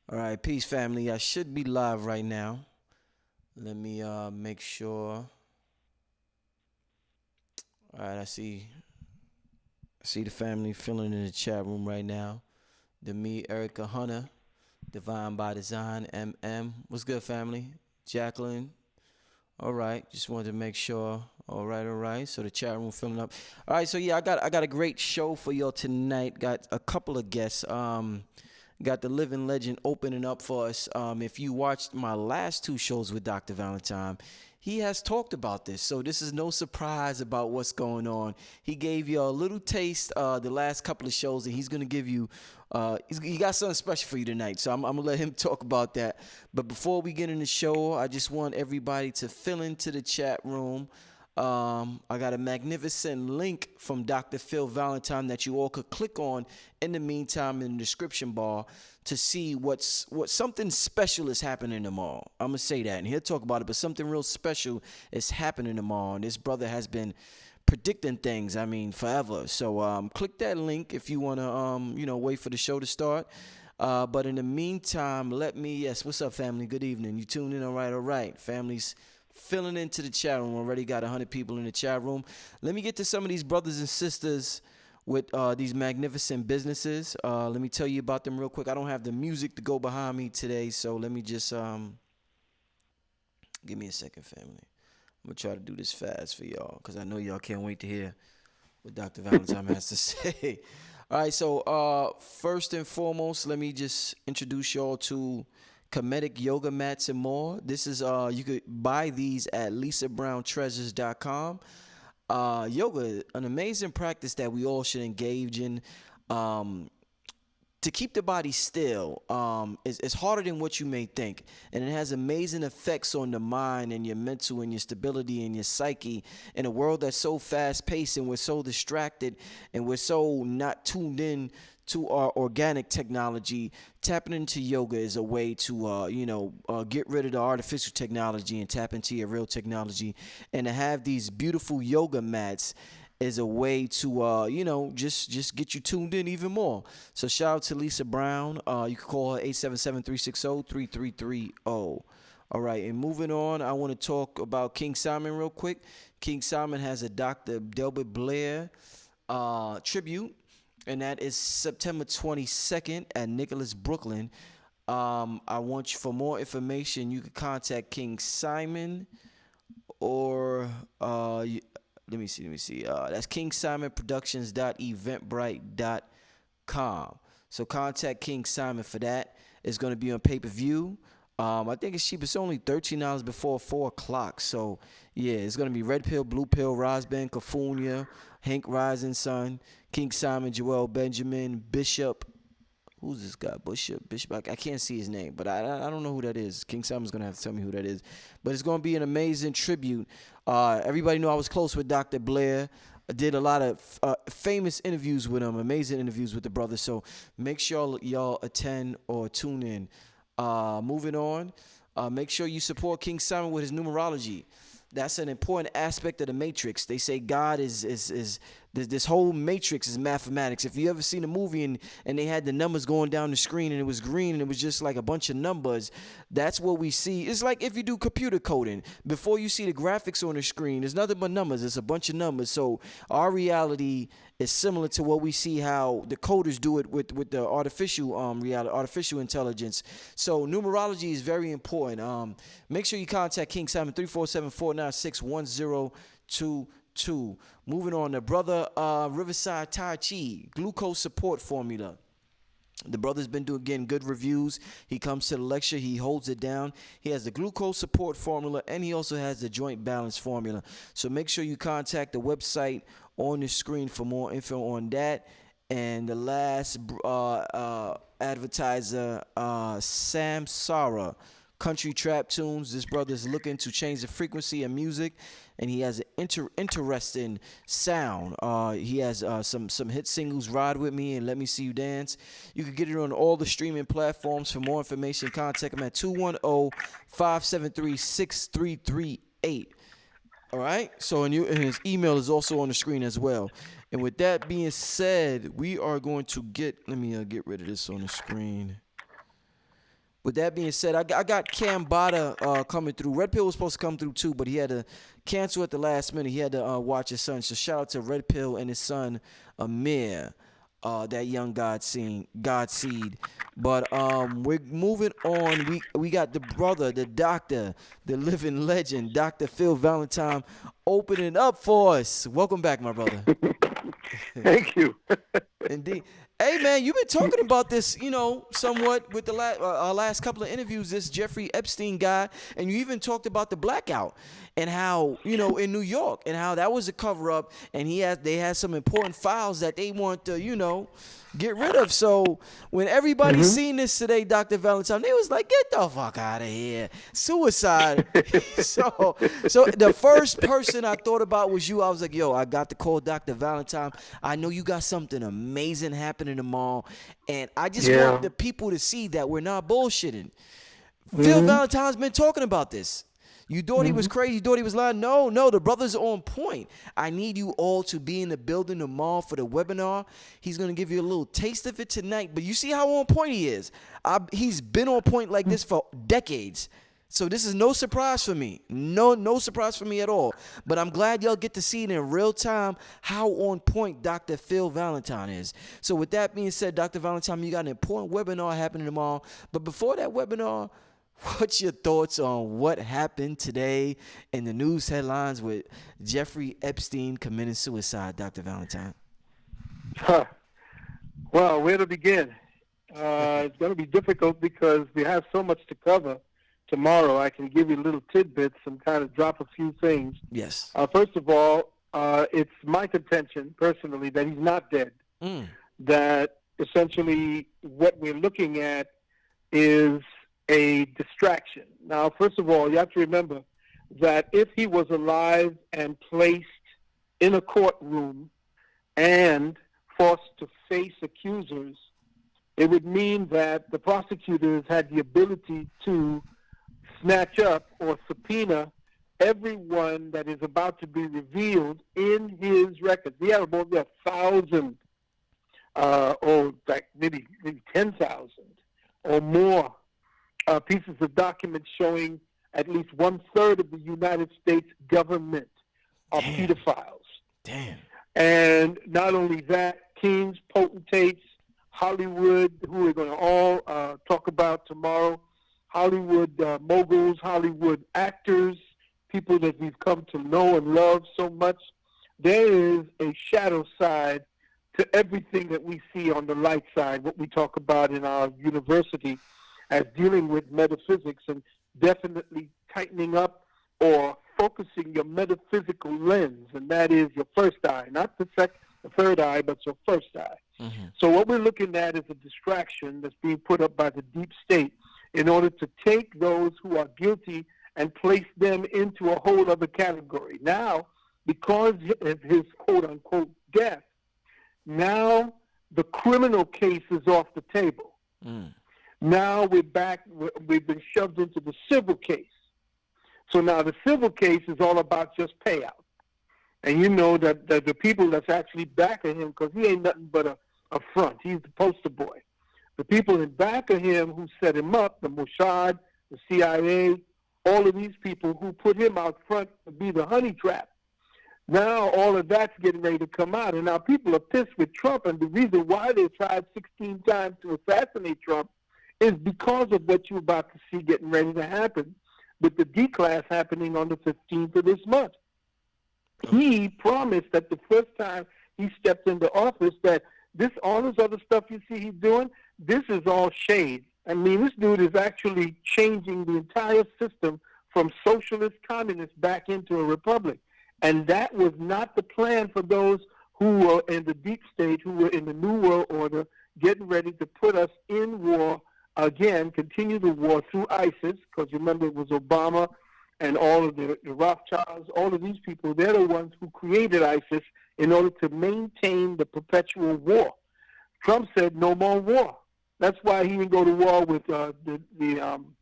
All right, peace, family. I should be live right now. Let me make sure. All right, I see the family filling in the chat room right now. Demi, Erica Hunter, Divine by Design, MM. What's good, family? Jacqueline. All right, just wanted to make sure. All right. So the chat room filling up. All right, so yeah, I got a great show for y'all tonight. Got a couple of guests. Got the living legend opening up for us. If you watched my last two shows with Dr. Valentine, he has talked about this. So this is no surprise about what's going on. He gave you a little taste the last couple of shows, and he's going to give you, he got something special for you tonight. So I'm going to let him talk about that. But before we get in the show, I just want everybody to fill into the chat room. I got a magnificent link from Dr. Phil Valentine that you all could click on in the meantime in the description bar to see what something special is happening tomorrow. I'm gonna say that, and he'll talk about it. But something real special is happening tomorrow, and this brother has been predicting things. I mean, forever. So click that link if you wanna wait for the show to start. But in the meantime, yes, what's up, family? Good evening. You tuned in? All right. Families filling into the chat room. Already got 100 people in the chat room. Let me get to some of these brothers and sisters with these magnificent businesses. Let me tell you about them real quick. I don't have the music to go behind me today, so let me just give me a second, family. I'm gonna try to do this fast for y'all because I know y'all can't wait to hear what Dr. Valentine has to say. All right, so first and foremost, let me just introduce y'all to Comedic yoga mats and more. This is you could buy these at lisabrown.treasures.com. Yoga, an amazing practice that we all should engage in. To keep the body still is harder than what you may think, and it has amazing effects on the mind and your mental and your stability and your psyche in a world that's so fast-paced, and we're so distracted, and we're so not tuned in to our organic technology. Tapping into yoga is a way to get rid of the artificial technology and tap into your real technology, and to have these beautiful yoga mats is a way to just get you tuned in even more. So shout out to Lisa Brown. You can call her 877-360-3330. All right, and moving on, I want to talk about King Simon real quick. King Simon has a Dr. Delbert Blair tribute, and that is September 22nd at Nicholas, Brooklyn. I want you, for more information, you can contact King Simon or let me see. That's kingsimonproductions.eventbrite.com. So contact King Simon for that. It's going to be on pay-per-view. I think it's cheap. It's only $13 before 4 o'clock. So, yeah, it's going to be Red Pill, Blue Pill, Rosband, Cafunia, Hank Rising Sun, King Simon, Joel Benjamin, Bishop. Who's this guy? Bishop. I can't see his name, but I don't know who that is. King Simon's going to have to tell me who that is. But it's going to be an amazing tribute. Everybody knew I was close with Dr. Blair. I did a lot of famous interviews with him, amazing interviews with the brother. So make sure y'all attend or tune in. Moving on, make sure you support King Simon with his numerology. That's an important aspect of the matrix. They say God is this whole matrix is mathematics. If you ever seen a movie and they had the numbers going down the screen and it was green and it was just like a bunch of numbers, that's what we see. It's like if you do computer coding, before you see the graphics on the screen, there's nothing but numbers. It's a bunch of numbers. So our reality is similar to what we see how the coders do it with the artificial reality, artificial intelligence. So numerology is very important. Make sure you contact King Simon 347-496-1022. Moving on, the brother Riverside Tai Chi glucose support formula. The brother's been getting good reviews. He comes to the lecture, he holds it down. He has the glucose support formula, and he also has the joint balance formula. So make sure you contact the website on the screen for more info on that. And the last advertiser, Sam Sara, Country Trap Tunes. This brother is looking to change the frequency of music, and he has an interesting sound. He has some hit singles, Ride With Me and Let Me See You Dance. You can get it on all the streaming platforms. For more information, contact him at 210-573-6338. All right, so and his email is also on the screen as well. And with that being said, we are going to let me get rid of this on the screen. With that being said, I got Cambatta coming through. Red Pill was supposed to come through too, but he had to cancel at the last minute. He had to watch his son. So shout out to Red Pill and his son Amir, that young God seed. But we're moving on. We got the brother, the doctor, the living legend, Dr. Phil Valentine, opening up for us. Welcome back, my brother. Thank you. Indeed. Hey man, you've been talking about this, somewhat with the our last couple of interviews. This Jeffrey Epstein guy, and you even talked about the blackout and how in New York and how that was a cover up, and they had some important files that they want to get rid of. So when everybody seen this today, Dr. Valentine, they was like, "Get the fuck out of here, suicide." so the first person I thought about was you. I was like, "Yo, I got to call Dr. Valentine. I know you got something amazing happening tomorrow, and I just want the people to see that we're not bullshitting." Phil Valentine's been talking about this. You thought he was crazy. You thought he was lying. No, the brother's on point. I need you all to be in the building tomorrow for the webinar. He's going to give you a little taste of it tonight. But you see how on point he is. He's been on point like this for decades. So this is no surprise for me. No surprise for me at all. But I'm glad y'all get to see it in real time how on point Dr. Phil Valentine is. So with that being said, Dr. Valentine, you got an important webinar happening tomorrow. But before that webinar, what's your thoughts on what happened today in the news headlines with Jeffrey Epstein committing suicide, Dr. Valentine? Well, where to begin? It's going to be difficult because we have so much to cover tomorrow. I can give you little tidbits and kind of drop a few things. Yes. First of all, it's my contention, personally, that he's not dead. That essentially what we're looking at is a distraction. Now, first of all, you have to remember that if he was alive and placed in a courtroom and forced to face accusers, it would mean that the prosecutors had the ability to snatch up or subpoena everyone that is about to be revealed in his records. We have about 1,000 or like maybe 10,000 or more pieces of documents showing at least 1/3 of the United States government are pedophiles. Damn. And not only that, kings, potentates, Hollywood, who we're going to all talk about tomorrow, Hollywood moguls, Hollywood actors, people that we've come to know and love so much. There is a shadow side to everything that we see on the light side, what we talk about in our university as dealing with metaphysics, and definitely tightening up or focusing your metaphysical lens, and that is your first eye, not the third eye, but your first eye. So what we're looking at is a distraction that's being put up by the deep state in order to take those who are guilty and place them into a whole other category. Now, because of his quote-unquote death, now the criminal case is off the table. Now we're back, we've been shoved into the civil case. So now the civil case is all about just payout. And you know that the people that's actually backing him, because he ain't nothing but a front. He's the poster boy. The people in back of him who set him up, the Mossad, the CIA, all of these people who put him out front to be the honey trap. Now all of that's getting ready to come out. And now people are pissed with Trump, and the reason why they tried 16 times to assassinate Trump is because of what you're about to see getting ready to happen with the D-class happening on the 15th of this month. He promised that the first time he stepped into office that all this other stuff you see he's doing, this is all shade. I mean, this dude is actually changing the entire system from socialist communist back into a republic. And that was not the plan for those who were in the deep state, who were in the New World Order, getting ready to put us in war again, continue the war through ISIS, because remember it was Obama and all of the Rothschilds, all of these people, they're the ones who created ISIS in order to maintain the perpetual war. Trump said no more war. That's why he didn't go to war with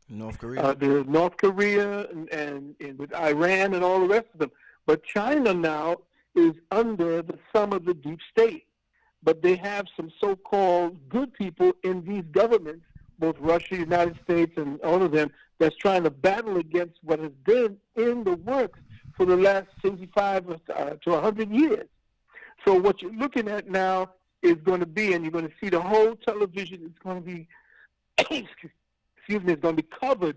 North Korea, and with Iran and all the rest of them. But China now is under the thumb of the deep state. But they have some so-called good people in these governments, both Russia, United States, and all of them, that's trying to battle against what has been in the works for the last 75 to 100 years. So what you're looking at now is going to be, and you're going to see the whole television is going to be, excuse me, it's going to be covered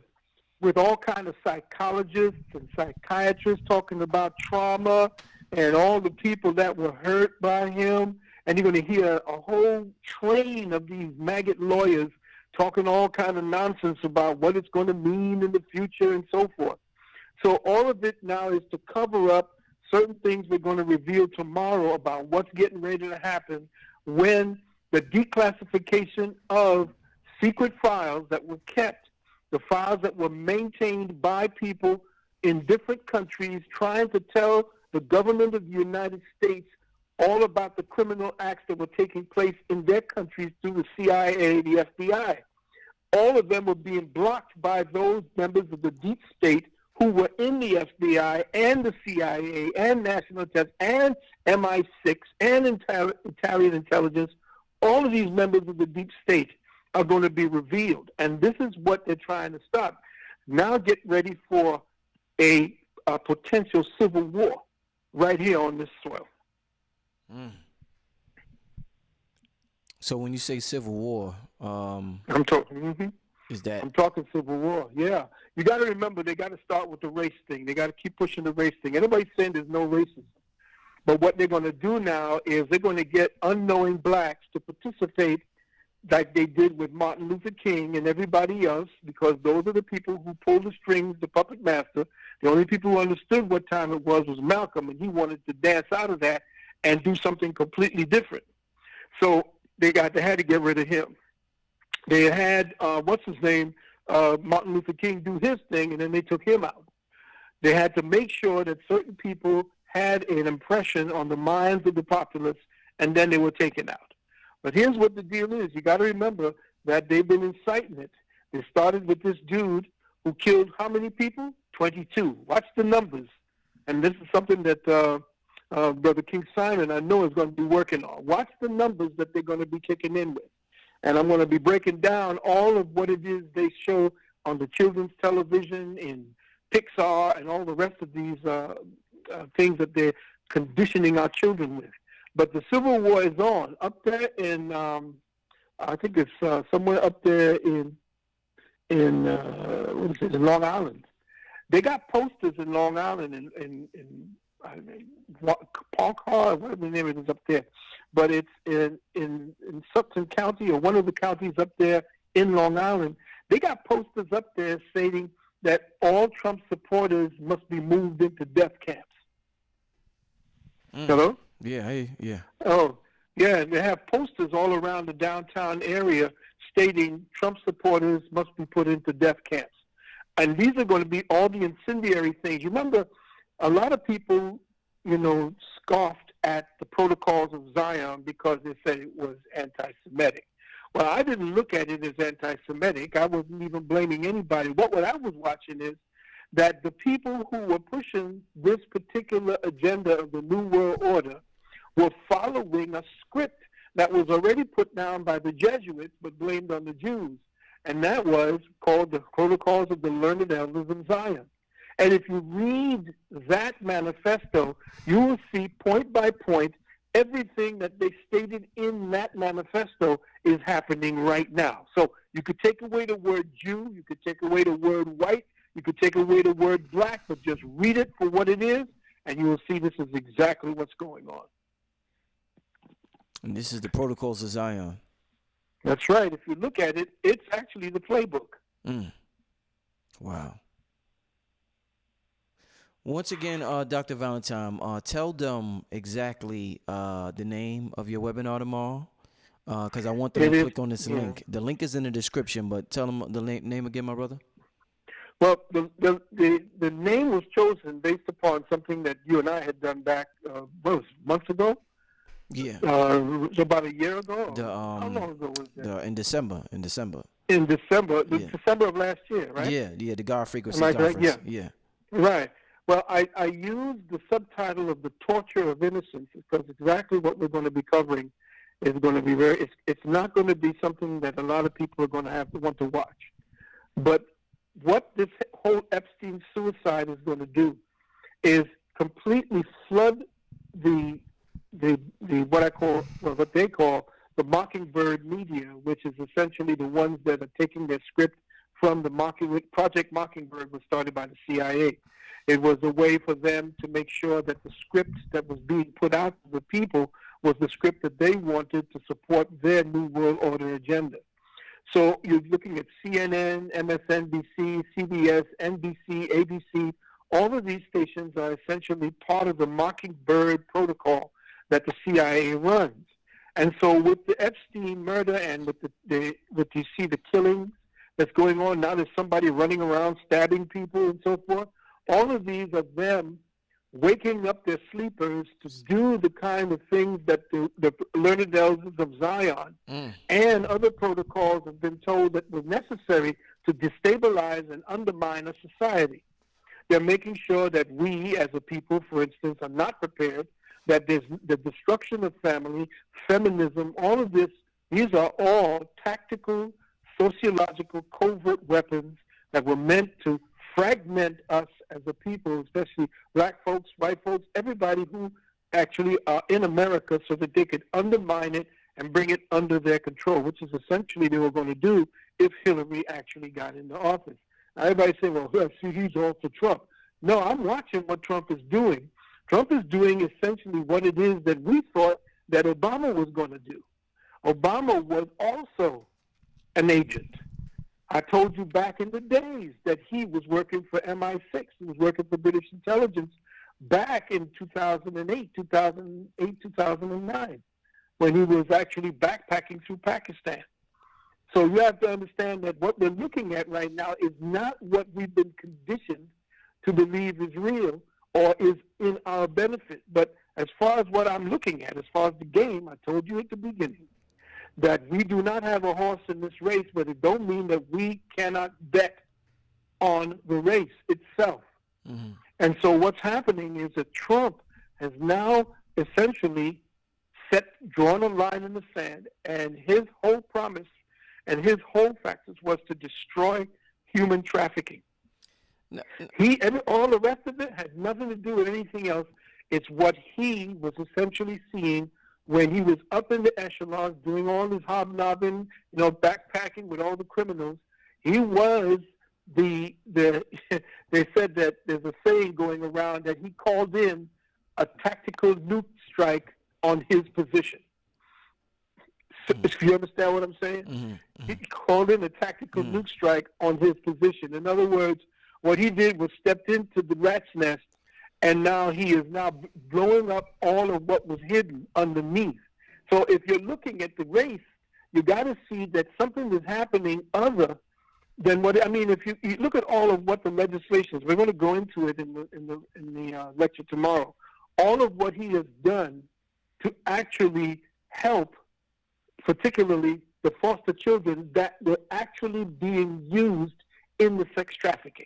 with all kind of psychologists and psychiatrists talking about trauma and all the people that were hurt by him. And you're going to hear a whole train of these maggot lawyers talking all kind of nonsense about what it's going to mean in the future and so forth. So all of it now is to cover up certain things we're going to reveal tomorrow about what's getting ready to happen when the declassification of secret files that were kept, the files that were maintained by people in different countries trying to tell the government of the United States all about the criminal acts that were taking place in their countries through the CIA, the FBI. All of them were being blocked by those members of the deep state who were in the FBI and the CIA and National Intelligence and MI6 and Italian intelligence. All of these members of the deep state are going to be revealed. And this is what they're trying to stop. Now get ready for a potential civil war right here on this soil. Mm. So when you say civil war, I'm talking. Is that? I'm talking civil war. Yeah, you got to remember they got to start with the race thing. They got to keep pushing the race thing. Anybody's saying there's no racism, but what they're going to do now is they're going to get unknowing blacks to participate, like they did with Martin Luther King and everybody else, because those are the people who pulled the strings, the puppet master. The only people who understood what time it was Malcolm, and he wanted to dance out of that and do something completely different. So they had to get rid of him. They had, what's his name, Martin Luther King do his thing, and then they took him out. They had to make sure that certain people had an impression on the minds of the populace, and then they were taken out. But here's what the deal is. You got to remember that they've been inciting it. They started with this dude who killed how many people? 22. Watch the numbers. And this is something that Brother King Simon, I know, is going to be working on. Watch the numbers that they're going to be kicking in with. And I'm going to be breaking down all of what it is they show on the children's television, in Pixar, and all the rest of these things that they're conditioning our children with. But the Civil War is on up there in, I think it's somewhere up there in Long Island. They got posters in Long Island in Park Hall, whatever the name is up there. But it's in Sutton County, or one of the counties up there in Long Island. They got posters up there stating that all Trump supporters must be moved into death camps. Hello? Yeah, yeah. Oh, yeah, and they have posters all around the downtown area stating Trump supporters must be put into death camps. And these are going to be all the incendiary things. You remember, a lot of people, scoffed at the Protocols of Zion because they said it was anti-Semitic. Well, I didn't look at it as anti-Semitic. I wasn't even blaming anybody. What I was watching is that the people who were pushing this particular agenda of the New World Order were following a script that was already put down by the Jesuits but blamed on the Jews. And that was called the Protocols of the Learned Elders of Zion. And if you read that manifesto, you will see point by point everything that they stated in that manifesto is happening right now. So you could take away the word Jew, you could take away the word white, you could take away the word black, but just read it for what it is, and you will see this is exactly what's going on. And this is the Protocols of Zion. That's right. If you look at it, it's actually the playbook. Wow. Once again, Dr. Valentine, tell them exactly the name of your webinar tomorrow, because I want them to click on this link. The link is in the description, but tell them the name again, my brother. Well, the name was chosen based upon something that you and I had done back, months ago? Yeah. About a year ago? How long ago was that? In December. In December, December of last year, right? Yeah, the God Frequency Am I Conference. correct? Yeah. Right. Well, I used the subtitle of The Torture of Innocence because exactly what we're going to be covering is going to be it's not going to be something that a lot of people are going to have to want to watch. But what this whole Epstein suicide is going to do is completely flood the what they call the Mockingbird media, which is essentially the ones that are taking their script from the Project Mockingbird was started by the CIA. It was a way for them to make sure that the script that was being put out to the people was the script that they wanted to support their New World Order agenda. So you're looking at CNN, MSNBC, CBS, NBC, ABC. All of these stations are essentially part of the Mockingbird protocol that the CIA runs. And so with the Epstein murder and with what you see the killings that's going on now, there's somebody running around stabbing people and so forth. All of these are them waking up their sleepers to do the kind of things that the learned elders of Zion and other protocols have been told that were necessary to destabilize and undermine a society. They're making sure that we, as a people, for instance, are not prepared, that there's the destruction of family, feminism, all of this. These are all tactical, sociological, covert weapons that were meant to fragment us as a people, especially black folks, white folks, everybody who actually are in America, so that they could undermine it and bring it under their control, which is essentially they were going to do if Hillary actually got into office. Now, everybody saying, well, see, he's all for Trump. No, I'm watching what Trump is doing. Trump is doing essentially what it is that we thought that Obama was going to do. Obama was also an agent. I told you back in the days that he was working for MI6. He was working for British intelligence back in 2008, 2009, when he was actually backpacking through Pakistan. So you have to understand that what we're looking at right now is not what we've been conditioned to believe is real or is in our benefit. But as far as what I'm looking at, as far as the game, I told you at the beginning, that we do not have a horse in this race, but it don't mean that we cannot bet on the race itself. Mm-hmm. And so what's happening is that Trump has now essentially drawn a line in the sand, and his whole promise and his whole factors was to destroy human trafficking. No. All the rest of it has nothing to do with anything else. It's what he was essentially seeing when he was up in the echelons doing all his hobnobbing, backpacking with all the criminals. He was they said that there's a saying going around that he called in a tactical nuke strike on his position. So, if you understand what I'm saying? Mm-hmm. He called in a tactical nuke strike on his position. In other words, what he did was stepped into the rat's nest, and now he is now blowing up all of what was hidden underneath. So if you're looking at the race, you got to see that something is happening other than what, if you look at all of what the legislation is, we're going to go into it in the lecture tomorrow, all of what he has done to actually help, particularly the foster children that were actually being used in the sex trafficking.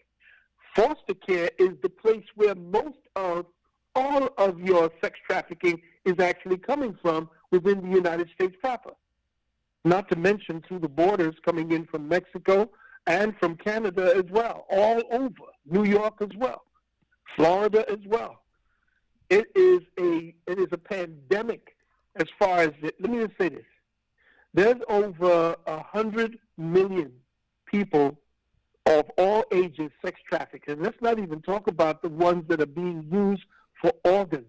Foster care is the place where most of all of your sex trafficking is actually coming from within the United States proper. Not to mention through the borders coming in from Mexico and from Canada as well, all over, New York as well, Florida as well. It is a pandemic as far as, let me just say this. There's over 100 million people of all ages sex trafficked. And let's not even talk about the ones that are being used for organs.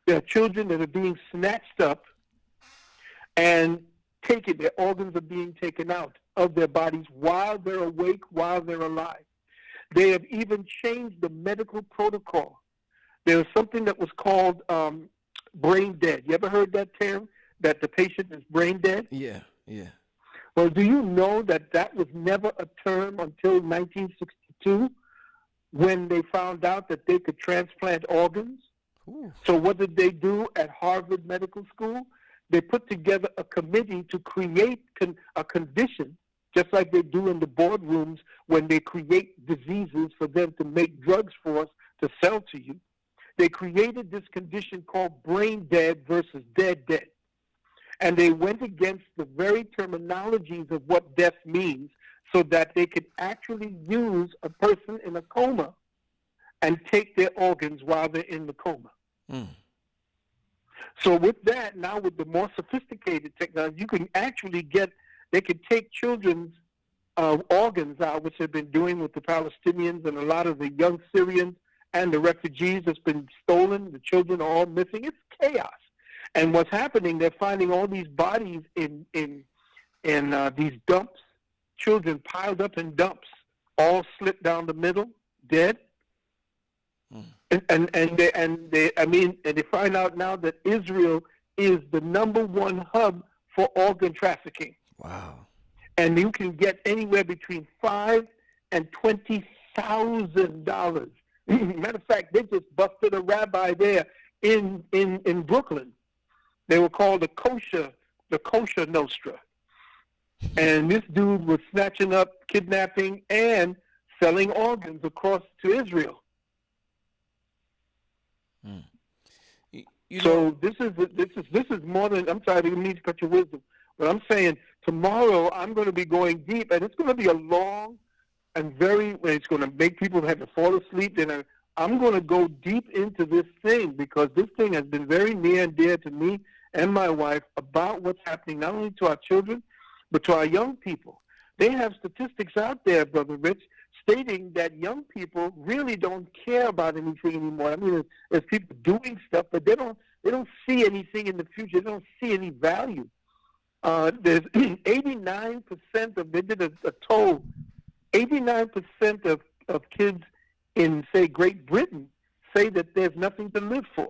There are children that are being snatched up and taken. Their organs are being taken out of their bodies while they're awake, while they're alive. They have even changed the medical protocol. There was something that was called brain dead. You ever heard that term, that the patient is brain dead? Yeah. Well, do you know that was never a term until 1962 when they found out that they could transplant organs? Ooh. So what did they do at Harvard Medical School? They put together a committee to create a condition, just like they do in the boardrooms when they create diseases for them to make drugs for us to sell to you. They created this condition called brain dead versus dead. And they went against the very terminologies of what death means so that they could actually use a person in a coma and take their organs while they're in the coma. Mm. So with that, now with the more sophisticated technology, you can actually they could take children's organs out, which they've been doing with the Palestinians and a lot of the young Syrians and the refugees that's been stolen. The children are all missing. It's chaos. And what's happening, they're finding all these bodies in these dumps, children piled up in dumps, all slit down the middle, dead. And they find out now that Israel is the #1 hub for organ trafficking. Wow. And you can get anywhere between $5,000 and $20,000. Matter of fact, they just busted a rabbi there in Brooklyn. They were called the kosher Nostra. And this dude was snatching up, kidnapping, and selling organs across to Israel. So this is more than, I'm sorry, I didn't mean to cut your wisdom, but I'm saying tomorrow I'm going to be going deep, and it's going to be a long and it's going to make people have to fall asleep. And I'm going to go deep into this thing because this thing has been very near and dear to me and my wife about what's happening not only to our children, but to our young people. They have statistics out there, Brother Rich, stating that young people really don't care about anything anymore. I mean, there's people doing stuff, but they don't see anything in the future. They don't see any value. There's 89% of, they did a toll, 89% of kids in, say, Great Britain say that there's nothing to live for.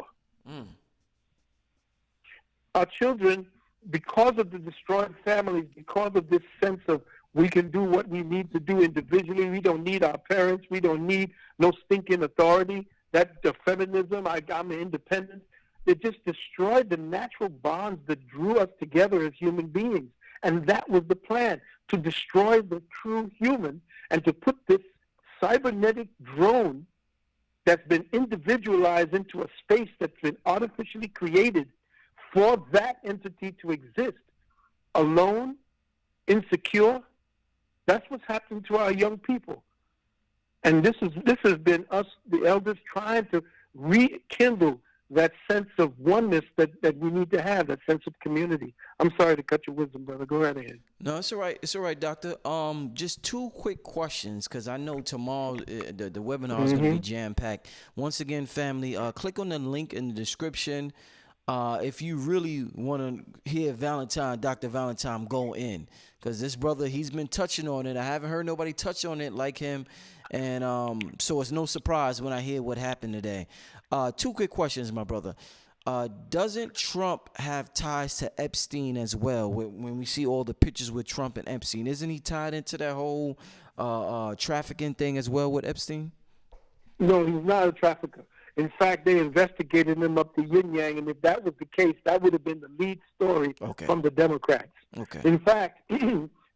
Our children, because of the destroyed families, because of this sense of we can do what we need to do individually, we don't need our parents, we don't need no stinking authority, that the feminism, I'm independent, they just destroyed the natural bonds that drew us together as human beings. And that was the plan, to destroy the true human and to put this cybernetic drone that's been individualized into a space that's been artificially created for that entity to exist, alone, insecure. That's what's happening to our young people. And this has been us, the elders, trying to rekindle that sense of oneness that we need to have, that sense of community. I'm sorry to cut your wisdom, brother. Go right ahead. No, it's all right. It's all right, doctor. Just two quick questions, because I know tomorrow the webinar is going to be jam-packed. Once again, family, click on the link in the description. If you really want to hear Dr. Valentine go in, because this brother, he's been touching on it. I haven't heard nobody touch on it like him. And so it's no surprise when I hear what happened today. Two quick questions, my brother. Doesn't Trump have ties to Epstein as well? When we see all the pictures with Trump and Epstein, isn't he tied into that whole trafficking thing as well with Epstein? No, he's not a trafficker. In fact, they investigated him up to yin yang, and if that was the case, that would have been the lead story from the Democrats. In fact,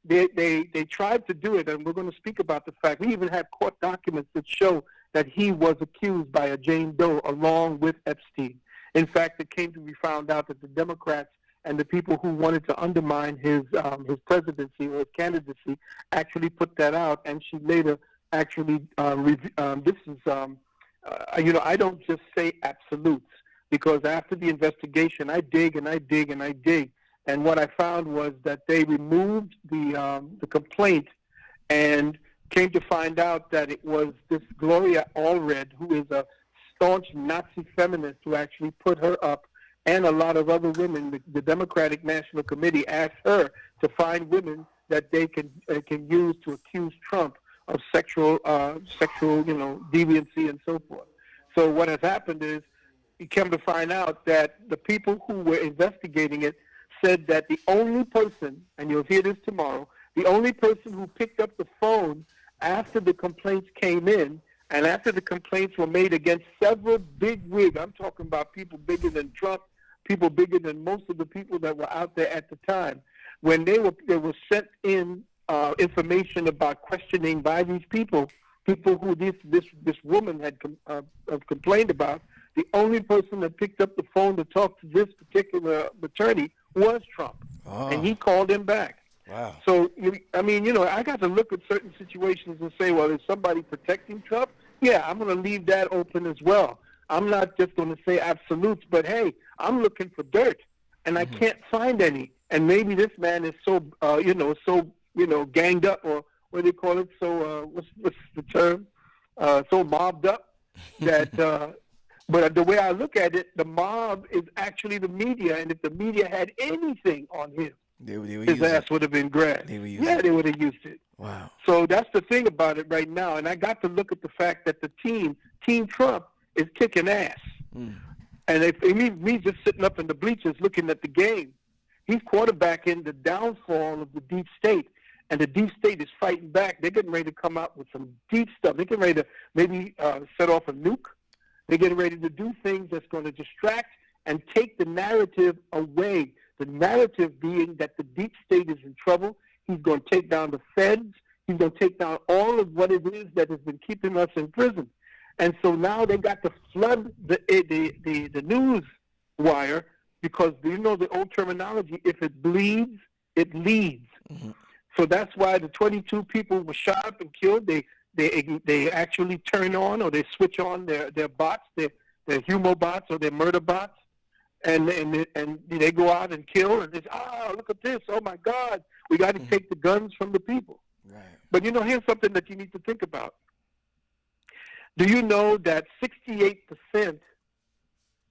they tried to do it, and we're going to speak about the fact. We even have court documents that show that he was accused by a Jane Doe along with Epstein. In fact, it came to be found out that the Democrats and the people who wanted to undermine his presidency or his candidacy actually put that out, and she later actually I don't just say absolutes, because after the investigation, I dig and I dig and I dig, and what I found was that they removed the complaint and came to find out that it was this Gloria Allred, who is a staunch Nazi feminist, who actually put her up, and a lot of other women. The Democratic National Committee asked her to find women that they can use to accuse Trump of sexual deviancy and so forth. So what has happened is, you come to find out that the people who were investigating it said that the only person, and you'll hear this tomorrow, the only person who picked up the phone after the complaints came in, and after the complaints were made against several bigwigs, I'm talking about people bigger than Trump, people bigger than most of the people that were out there at the time, when they were sent in information about questioning by these people who this woman had complained about, the only person that picked up the phone to talk to this particular attorney was Trump, and Oh, he called him back. wow. So, I got to look at certain situations and say, well, is somebody protecting Trump? Yeah, I'm going to leave that open as well. I'm not just going to say absolutes, but hey, I'm looking for dirt, and I can't find any. And maybe this man is so, ganged up, or what do they call it? So, what's the term? So mobbed up that. But the way I look at it, the mob is actually the media, and if the media had anything on him, They would his use ass it. would have been grabbed. They would use Yeah, it. they would have used it. Wow. So that's the thing about it right now. And I got to look at the fact that the Team Trump, is kicking ass. Mm. And if me just sitting up in the bleachers looking at the game, he's quarterbacking the downfall of the deep state. And the deep state is fighting back. They're getting ready to come out with some deep stuff. They're getting ready to maybe set off a nuke. They're getting ready to do things that's going to distract and take the narrative away. The narrative being that the deep state is in trouble. He's going to take down the feds. He's going to take down all of what it is that has been keeping us in prison. And so now they got to flood the news wire because you know the old terminology, if it bleeds, it leads. Mm-hmm. So that's why the 22 people were shot up and killed. They actually turn on or they switch on their bots, their humo bots or their murder bots, and they go out and kill and it's look at this, oh my God, we got to take the guns from the people. Right. But here's something that you need to think about. Do you know that 68%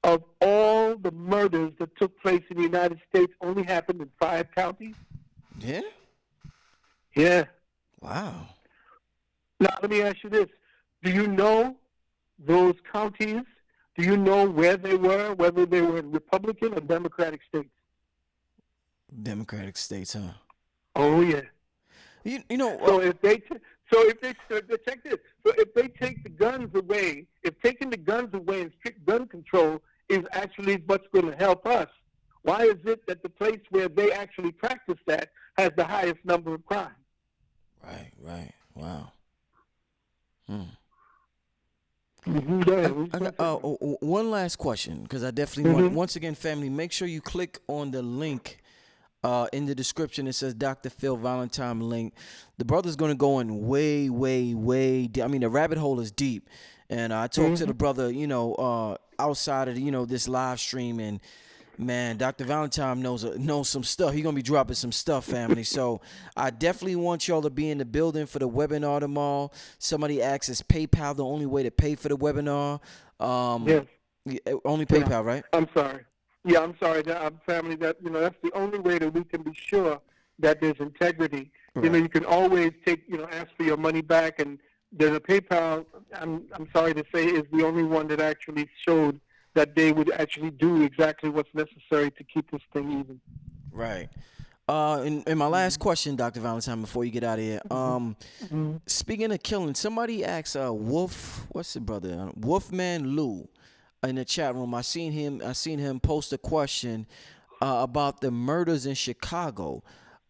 of all the murders that took place in the United States only happened in 5 counties? Yeah. Yeah. Wow. Now, let me ask you this. Do you know those counties? Do you know where they were, whether they were in Republican or Democratic states? Democratic states, huh? Oh, yeah. You know. So if they check this. So if they take the guns away, if taking the guns away and strict gun control is actually what's going to help us, why is it that the place where they actually practice that has the highest number of crimes? Right. Wow. Hmm. Go ahead. I got, one last question, because I definitely want, once again, family, make sure you click on the link in the description. It says Dr. Phil Valentine link. The brother's going to go in way deep. I mean, the rabbit hole is deep. And I talked to the brother, outside of, this live stream, and man, Dr. Valentine knows some stuff. He's going to be dropping some stuff, family. So I definitely want y'all to be in the building for the webinar tomorrow. Somebody asked, is PayPal the only way to pay for the webinar? Yes. Only PayPal, right? I'm sorry. Yeah, I'm sorry. Family, that's the only way that we can be sure that there's integrity. Right. You can always ask for your money back, and there's a PayPal, I'm sorry to say, is the only one that actually showed that they would actually do exactly what's necessary to keep this thing even. Right. And my last question, Dr. Valentine, before you get out of here. Speaking of killing, somebody asked what's the brother? Wolfman Lou in the chat room. I seen him post a question about the murders in Chicago.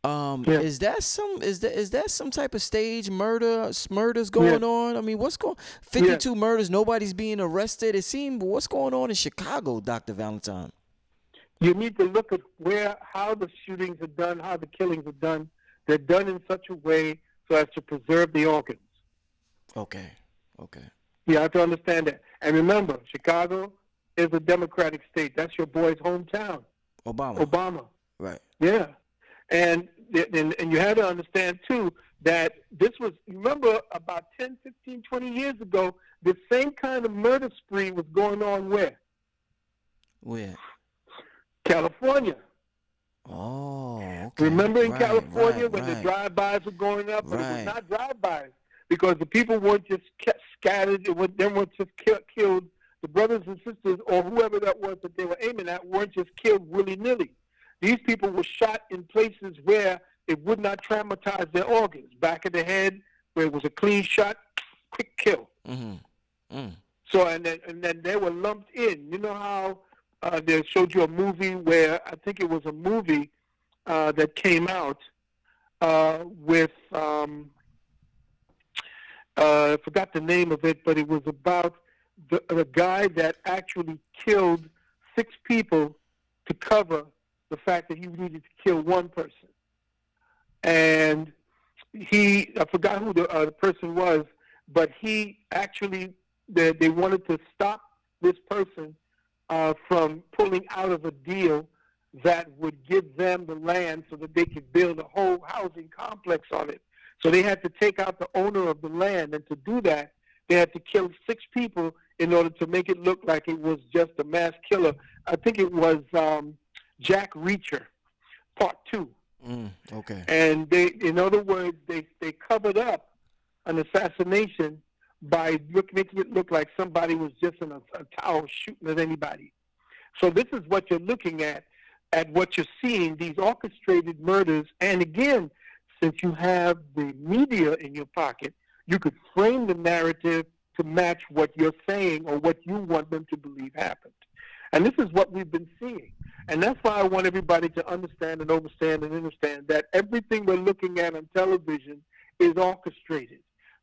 Yeah. Is that some type of stage murders going on? I mean, what's going 52 murders, nobody's being arrested. It seemed, what's going on in Chicago, Dr. Valentine? You need to look at how the shootings are done, how the killings are done. They're done in such a way so as to preserve the organs. Okay. You have to understand that. And remember, Chicago is a Democratic state. That's your boy's hometown. Obama. Right. Yeah. And you have to understand, too, that this was, remember, about 10, 15, 20 years ago, the same kind of murder spree was going on where? Where? California. Oh, okay. Remember in California when the drive-bys were going up? But it was not drive-bys because the people weren't just scattered. They weren't just killed. The brothers and sisters or whoever that was that they were aiming at weren't just killed willy-nilly. These people were shot in places where it would not traumatize their organs. Back of the head, where it was a clean shot, quick kill. So and then they were lumped in. You know how they showed you a movie where I think it was a movie that came out with I forgot the name of it, but it was about the guy that actually killed 6 people to cover the fact that he needed to kill one person. And I forgot who the person was, but he actually, they wanted to stop this person from pulling out of a deal that would give them the land so that they could build a whole housing complex on it. So they had to take out the owner of the land, and to do that, they had to kill 6 people in order to make it look like it was just a mass killer. I think it was Jack Reacher, Part 2. Okay. And in other words, they covered up an assassination by making it look like somebody was just in a tower shooting at anybody. So this is what you're looking at what you're seeing, these orchestrated murders. And again, since you have the media in your pocket, you could frame the narrative to match what you're saying or what you want them to believe happened. And this is what we've been seeing. And that's why I want everybody to understand and understand that everything we're looking at on television is orchestrated.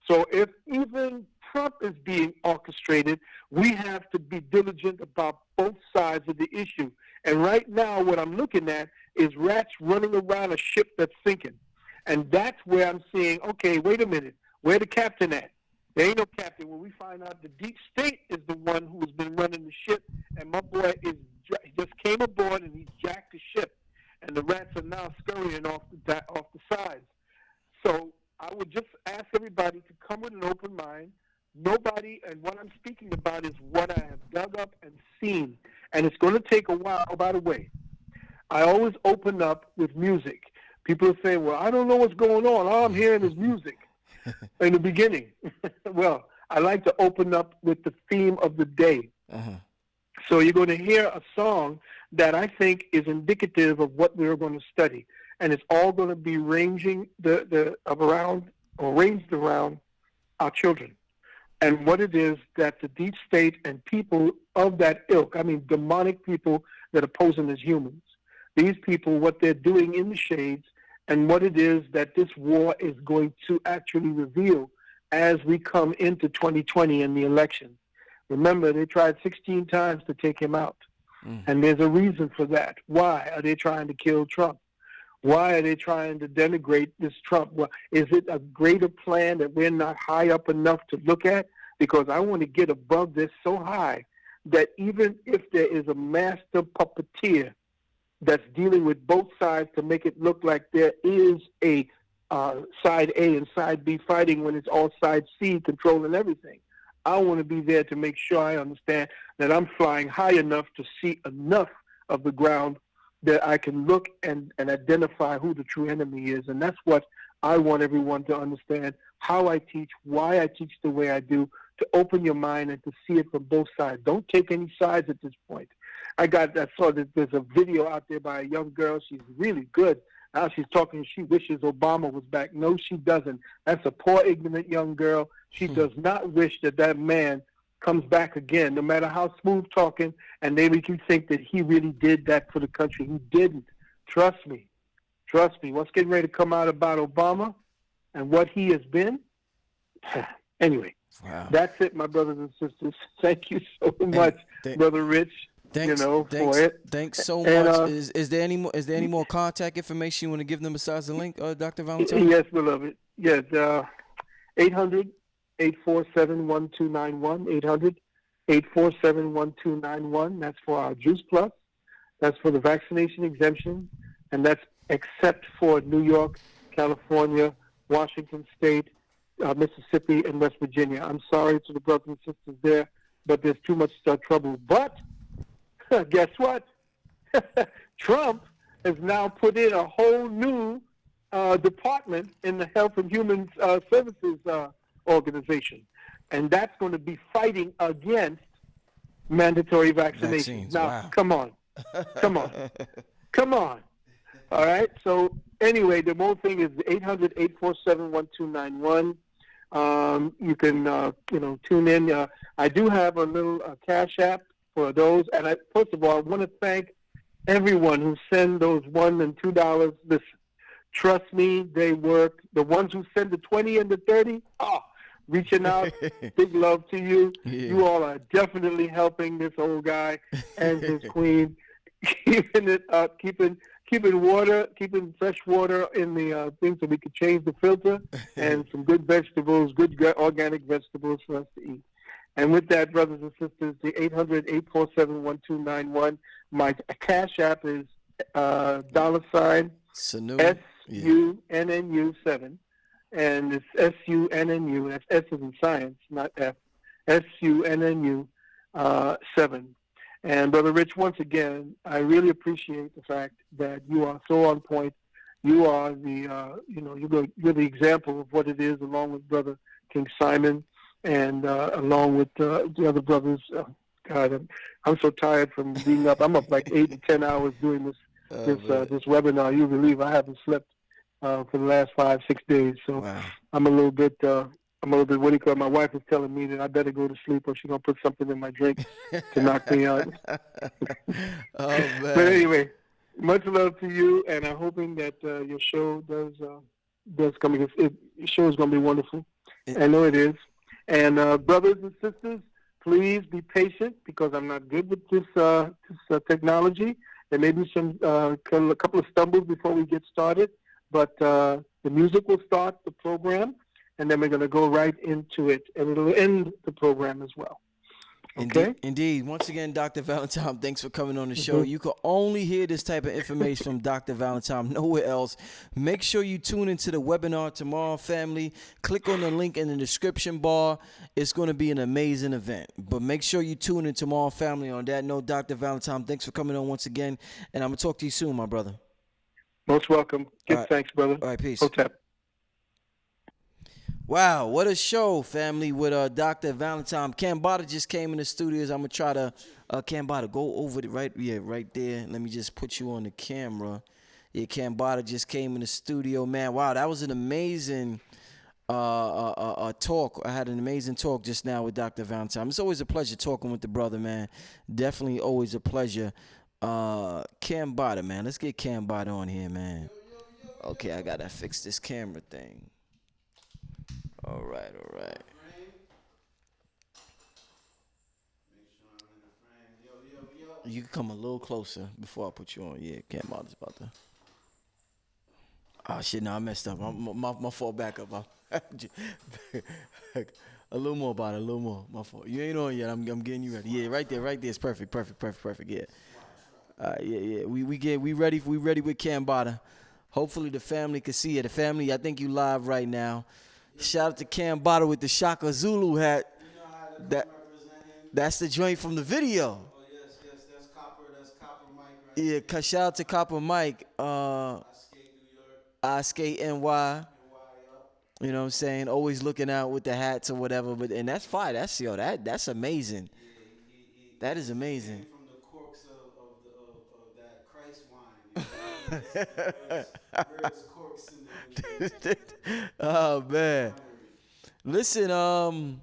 So if even Trump is being orchestrated, we have to be diligent about both sides of the issue. And right now, what I'm looking at is rats running around a ship that's sinking. And that's where I'm saying, okay, wait a minute, where the captain at? There ain't no captain. When we find out the deep state is the one who has been running the ship, and my boy just came aboard and he's jacked the ship, and the rats are now scurrying off the sides. So I would just ask everybody to come with an open mind. Nobody, and what I'm speaking about is what I have dug up and seen, and it's going to take a while. Oh, by the way, I always open up with music. People are saying, well, I don't know what's going on. All I'm hearing is music in the beginning. Well, I like to open up with the theme of the day. Uh-huh. So you're going to hear a song that I think is indicative of what we're going to study. And it's all going to be ranged around our children. And what it is that the deep state and people of that ilk, I mean demonic people that are posing as humans, these people, what they're doing in the shades, and what it is that this war is going to actually reveal as we come into 2020 and the election. Remember, they tried 16 times to take him out. And there's a reason for that. Why are they trying to kill Trump? Why are they trying to denigrate this Trump? Well, is it a greater plan that we're not high up enough to look at? Because I want to get above this so high that even if there is a master puppeteer that's dealing with both sides to make it look like there is a side A and side B fighting when it's all side C controlling everything, I want to be there to make sure I understand that I'm flying high enough to see enough of the ground that I can look and identify who the true enemy is. And that's what I want everyone to understand, how I teach, why I teach the way I do, to open your mind and to see it from both sides. Don't take any sides at this point. I saw that there's a video out there by a young girl. She's really good. Now she's talking, she wishes Obama was back. No, she doesn't. That's a poor, ignorant young girl. She does not wish that man comes back again, no matter how smooth talking, and they make you think that he really did that for the country. He didn't. Trust me. Trust me. What's getting ready to come out about Obama and what he has been? Anyway, wow. That's it, my brothers and sisters. Thank you so much, Brother Rich. Thanks, for it. Thanks so much. Is there any more contact information you want to give them besides the link, Dr. Valentine? Yes, beloved. Yes, 800-847-1291. 800-847-1291. That's for our Juice Plus. That's for the vaccination exemption, and that's except for New York, California, Washington State, Mississippi, and West Virginia. I'm sorry to the brothers and sisters there, but there's too much trouble. But guess what? Trump has now put in a whole new department in the Health and Human Services organization, and that's going to be fighting against mandatory vaccinations. Now, wow. Come on. All right. So anyway, the whole thing is 800-847-1291. You can tune in. I do have a little Cash App for those. And first of all, I want to thank everyone who send those $1 and $2. Listen, trust me, they work. The ones who send the 20 and the 30, reaching out, big love to you. Yeah. You all are definitely helping this old guy and his queen. keeping it keeping fresh water in the thing so we could change the filter, and some good vegetables, organic vegetables for us to eat. And with that, brothers and sisters, the 800-847-1291. My cash app is $ Sanu. Yeah. SUNNU7, and it's SUNNU. That's S as in science, not F. SUNNU 7. And Brother Rich, once again, I really appreciate the fact that you are so on point. You are the you're the example of what it is, along with Brother King Simon, and along with the other brothers. God, I'm so tired from being up. I'm up like 8 to 10 hours doing this webinar. You believe I haven't slept for the last 5-6 days, so Wow. I'm a little bit. What do you call it? My wife is telling me that I better go to sleep, or she's gonna put something in my drink to knock me out. Oh But man. anyway, much love to you, and I'm hoping that your show does come. Your show is gonna be wonderful. I know it is. And brothers and sisters, please be patient, because I'm not good with this technology. There may be a couple of stumbles before we get started, but the music will start the program, and then we're going to go right into it, and it'll end the program as well. Okay? Indeed. Once again, Dr. Valentine, thanks for coming on the show. Mm-hmm. You can only hear this type of information from Dr. Valentine nowhere else. Make sure you tune into the webinar tomorrow, family. Click on the link in the description bar. It's going to be an amazing event. But make sure you tune in tomorrow, family. On that note, Dr. Valentine, thanks for coming on once again. And I'm going to talk to you soon, my brother. Most welcome. Give All right. thanks, brother. All right, peace. Hotep. Wow, what a show, family, with Dr. Valentine. Cambatta just came in the studios. I'm going to try to, Cambatta, go over it right there. Let me just put you on the camera. Yeah, Cambatta just came in the studio, man. Wow, that was an amazing talk. I had an amazing talk just now with Dr. Valentine. It's always a pleasure talking with the brother, man. Definitely always a pleasure. Cambatta, man. Let's get Cambatta on here, man. Okay, I got to fix this camera thing. All right. You can come a little closer before I put you on. Yeah, Cambatta's about to. Oh shit! No, I messed up. My fault. Back up. A little more about it. A little more. My fault. You ain't on yet. I'm getting you ready. Yeah, right there. It's perfect. Yeah. Yeah. We ready with Cambatta. Hopefully the family can see it. The family, I think you live right now. Shout out to Cambatta with the Shaka Zulu hat. That's the joint from the video. Oh yes, that's Copper Mike right Yeah, shout out to Copper Mike. I skate New York. I skate NY. NY up. You know what I'm saying? Always looking out with the hats or whatever. And that's fine. That's amazing. Yeah, That is amazing. from the corks of that Christ wine. Where's corks in the Oh man. Listen,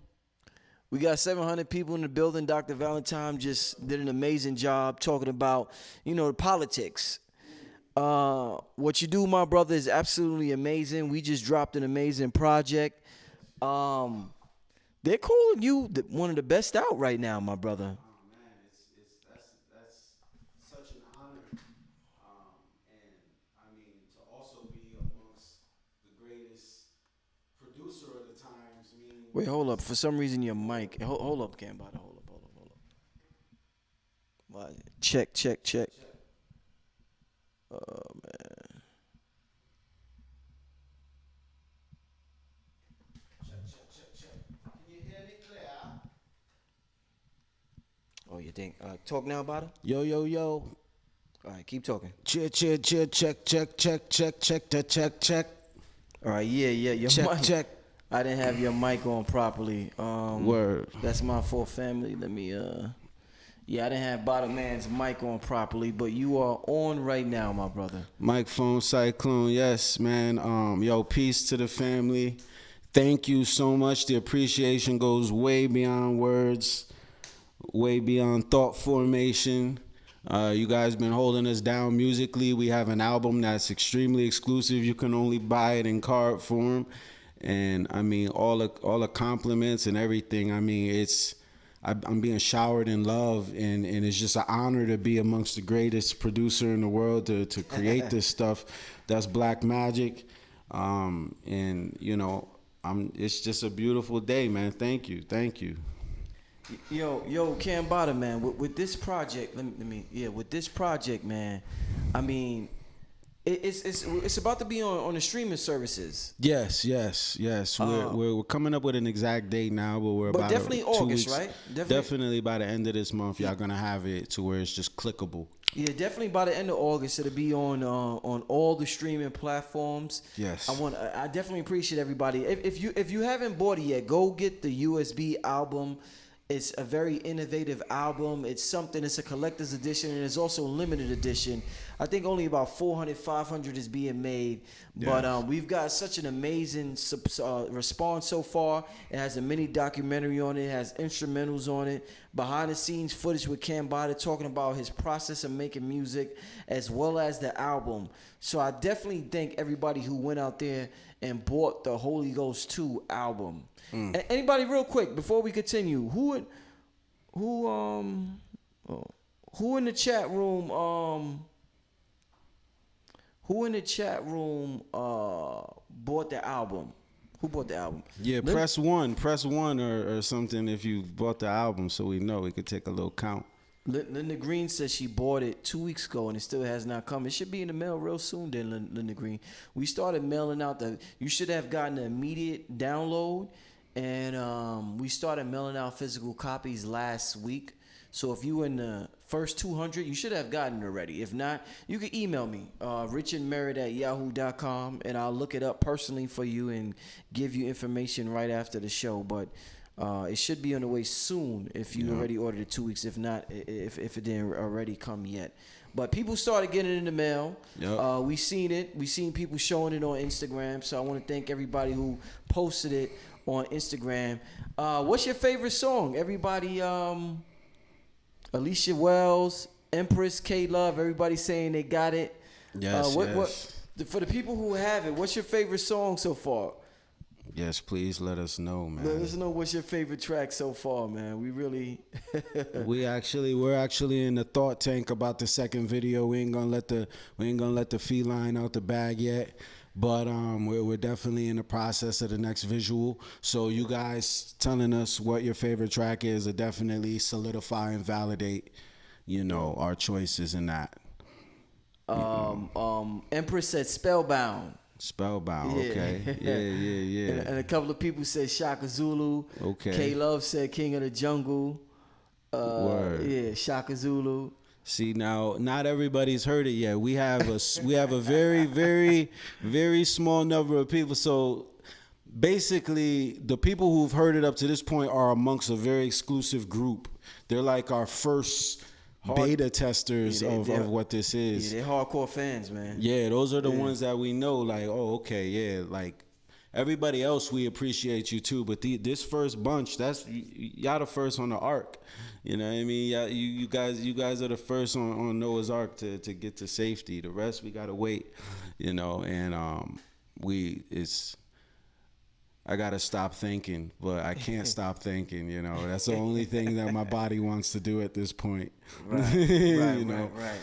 we got 700 people in the building. Dr. Valentine just did an amazing job talking about, politics. What you do, my brother, is absolutely amazing. We just dropped an amazing project. They're calling you one of the best out right now, my brother. Oh man, that's such an honor. And I mean to also be amongst the greatest producer of the times. Wait, hold up. For some reason, your mic. Hold up, Cambatta. Hold up. What? Check. Oh man. Check. Can you hear me clear? Oh, you think? Talk now, Bada. Yo. All right, keep talking. Check. All right, yeah. Your mic. Check. I didn't have your mic on properly. Word. That's my fault, family. Let me. Yeah, I didn't have Bottom Man's mic on properly, but you are on right now, my brother. Microphone Cyclone, yes, man. Yo, peace to the family. Thank you so much. The appreciation goes way beyond words, way beyond thought formation. You guys been holding us down musically. We have an album that's extremely exclusive. You can only buy it in card form. And I mean, all the compliments and everything. I mean, I'm being showered in love, and it's just an honor to be amongst the greatest producer in the world to create this stuff. That's black magic, and it's just a beautiful day, man. Thank you. Yo, Cambatta, man. With this project, with this project, man. I mean, it's about to be on the streaming services. Yes. We're coming up with an exact date now, but we're But about definitely 2 August, weeks. right? Definitely by the end of this month, y'all gonna have it to where it's just clickable. Yeah, definitely by the end of August, it'll be on all the streaming platforms. Yes. I definitely appreciate everybody. If you haven't bought it yet, go get the USB album. It's a very innovative album. It's a collector's edition, and it's also a limited edition. I think only about 400, 500 is being made. Yeah. But we've got such an amazing response so far. It has a mini documentary on it. It has instrumentals on it. Behind the scenes footage with Cambatta talking about his process of making music, as well as the album. So I definitely thank everybody who went out there and bought the Holy Ghost 2 album. Anybody, real quick, before we continue, who in the chat room bought the album? Who bought the album? Yeah, press one or something if you bought the album, so we know we could take a little count. Linda Green says she bought it 2 weeks ago and it still has not come. It should be in the mail real soon then, Linda Green. We started mailing out you should have gotten an immediate download, and we started mailing out physical copies last week. So if you in the first 200, you should have gotten it already. If not, you can email me, richardmerritt@yahoo.com, and I'll look it up personally for you and give you information right after the show. But it should be on the way soon if you already ordered it 2 weeks. If not, if it didn't already come yet. But people started getting it in the mail. Yep. We seen it. We seen people showing it on Instagram. So I want to thank everybody who posted it on Instagram. What's your favorite song? Everybody, Alicia Wells, Empress, K Love, everybody saying they got it. Yes, for the people who have it, what's your favorite song so far? Yes, please let us know, man. Let us know what's your favorite track so far, man. We really we're actually in the thought tank about the second video. We ain't gonna let the feline out the bag yet. But we're definitely in the process of the next visual. So you guys telling us what your favorite track is will definitely solidify and validate, our choices in that. Empress said Spellbound. Spellbound, Yeah. okay. Yeah. And a couple of people said Shaka Zulu. Okay. K Love said King of the Jungle. Word. Yeah, Shaka Zulu. See, now not everybody's heard it yet. We have a very, very, very small number of people. So basically, the people who've heard it up to this point are amongst a very exclusive group. They're like our first beta testers of what this is. Yeah, they're hardcore fans, man. Yeah, those are the ones that we know. Like, oh, okay, yeah, like. Everybody else, we appreciate you too, but this first bunch, y'all the first on the ark. You know what I mean? You guys are the first on Noah's Ark to get to safety. The rest we gotta wait, and I gotta stop thinking, but I can't stop thinking. That's the only thing that my body wants to do at this point. Right,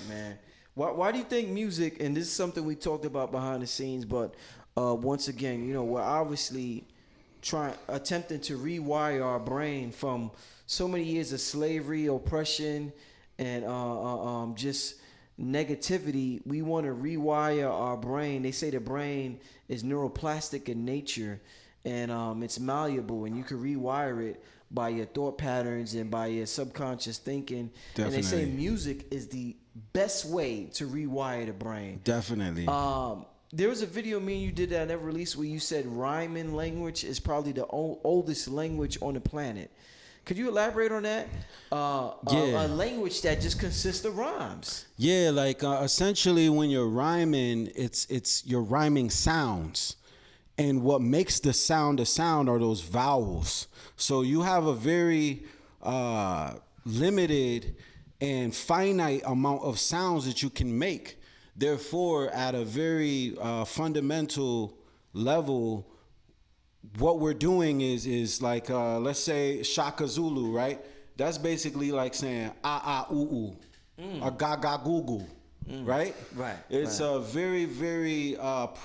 man. Why do you think music? And this is something we talked about behind the scenes, but. Once again, we're obviously attempting to rewire our brain from so many years of slavery, oppression, and just negativity. We want to rewire our brain. They say the brain is neuroplastic in nature, and it's malleable, and you can rewire it by your thought patterns and by your subconscious thinking. Definitely. And they say music is the best way to rewire the brain. Definitely. There was a video me and you did that I never released where you said rhyming language is probably the oldest language on the planet. Could you elaborate on that? A language that just consists of rhymes. Yeah, like essentially when you're rhyming, it's you're rhyming sounds. And what makes the sound a sound are those vowels. So you have a very limited and finite amount of sounds that you can make. Therefore, at a very fundamental level, what we're doing is like, let's say Shaka Zulu, right? that's basically like saying ah ah ooh ooh or ga ga goo goo. Right? Right, It's right. very, very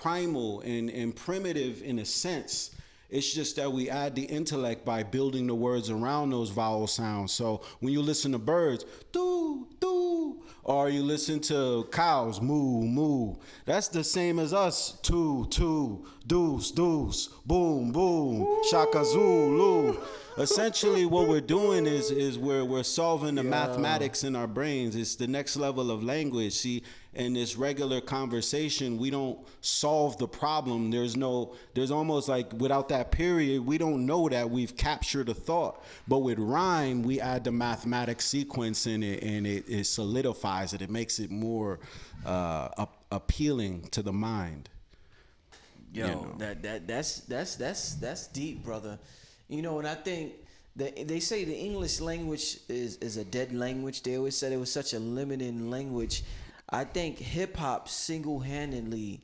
primal and primitive in a sense. It's just that we add the intellect by building the words around those vowel sounds. So when you listen to birds, doo, doo, or you listen to cows, moo, moo, that's the same as us. Two, two, deuce, deuce, boom, boom, shaka zulu. Essentially, what we're doing is we're solving the Yo. mathematics in our brains. It's the next level of language. See, in this regular conversation, we don't solve the problem. There's almost like without that period, we don't know that we've captured a thought. But with rhyme, we add the mathematic sequence in it, and it solidifies it. It makes it more appealing to the mind. Yo, You know. that's deep, brother. You know, and I think that they say the English language is a dead language. They always said it was such a limiting language. I think hip hop single handedly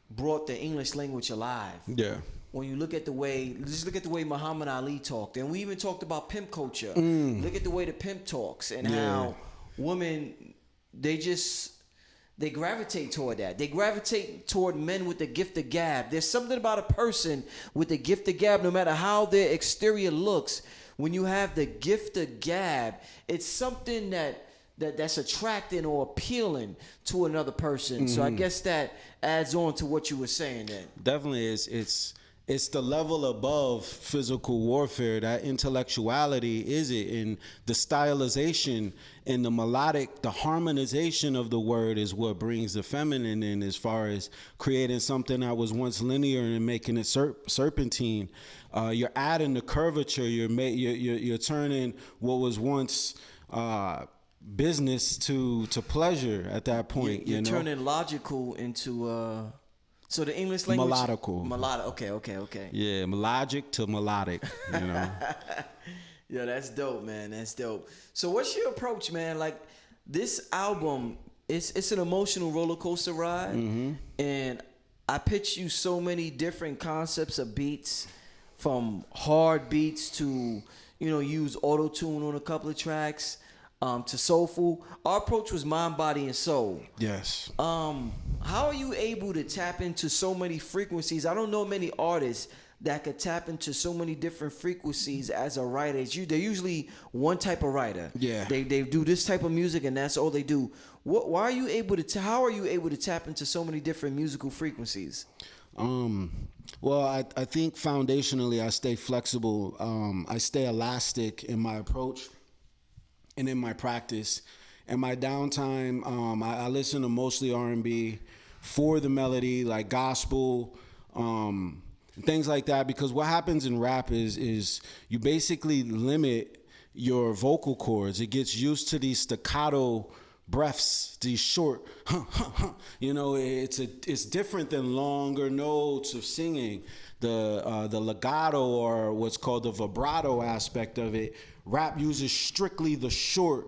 brought the English language alive. Yeah. When you look at the way, just look at the way Muhammad Ali talked, and we even talked about pimp culture. Look at the way the pimp talks and how women, they just they gravitate toward that. They gravitate toward men with the gift of gab. There's something about a person with the gift of gab, no matter how their exterior looks. When you have the gift of gab, it's something that's attracting or appealing to another person. So I guess that adds on to what you were saying then. Definitely, it's the level above physical warfare. That intellectuality is it, and the stylization and the melodic, the harmonization of the word is what brings the feminine in, as far as creating something that was once linear and making it serpentine. You're adding the curvature. You're turning what was once business to pleasure at that point. You're you know, turning logical into so the English language melodical. Okay. Yeah, melodic to melodic. You know. Yeah, that's dope, man. That's dope. So what's your approach, man? Like this album, it's an emotional roller coaster ride, and I pitch you so many different concepts of beats, from hard beats to use auto tune on a couple of tracks, to soulful. Our approach was mind, body, and soul. Yes. How are you able to tap into so many frequencies? I don't know many artists that could tap into so many different frequencies as a writer. They're usually one type of writer. Yeah. They do this type of music and that's all they do. Why are you able to? How are you able to tap into so many different musical frequencies? Well, I think foundationally I stay flexible. I stay elastic in my approach and in my practice. In my downtime, I listen to mostly R&B for the melody, like gospel, things like that. Because what happens in rap is you basically limit your vocal cords. It gets used to these staccato breaths, these short, it's different than longer notes of singing. The legato, or what's called the vibrato aspect of it, rap uses strictly the short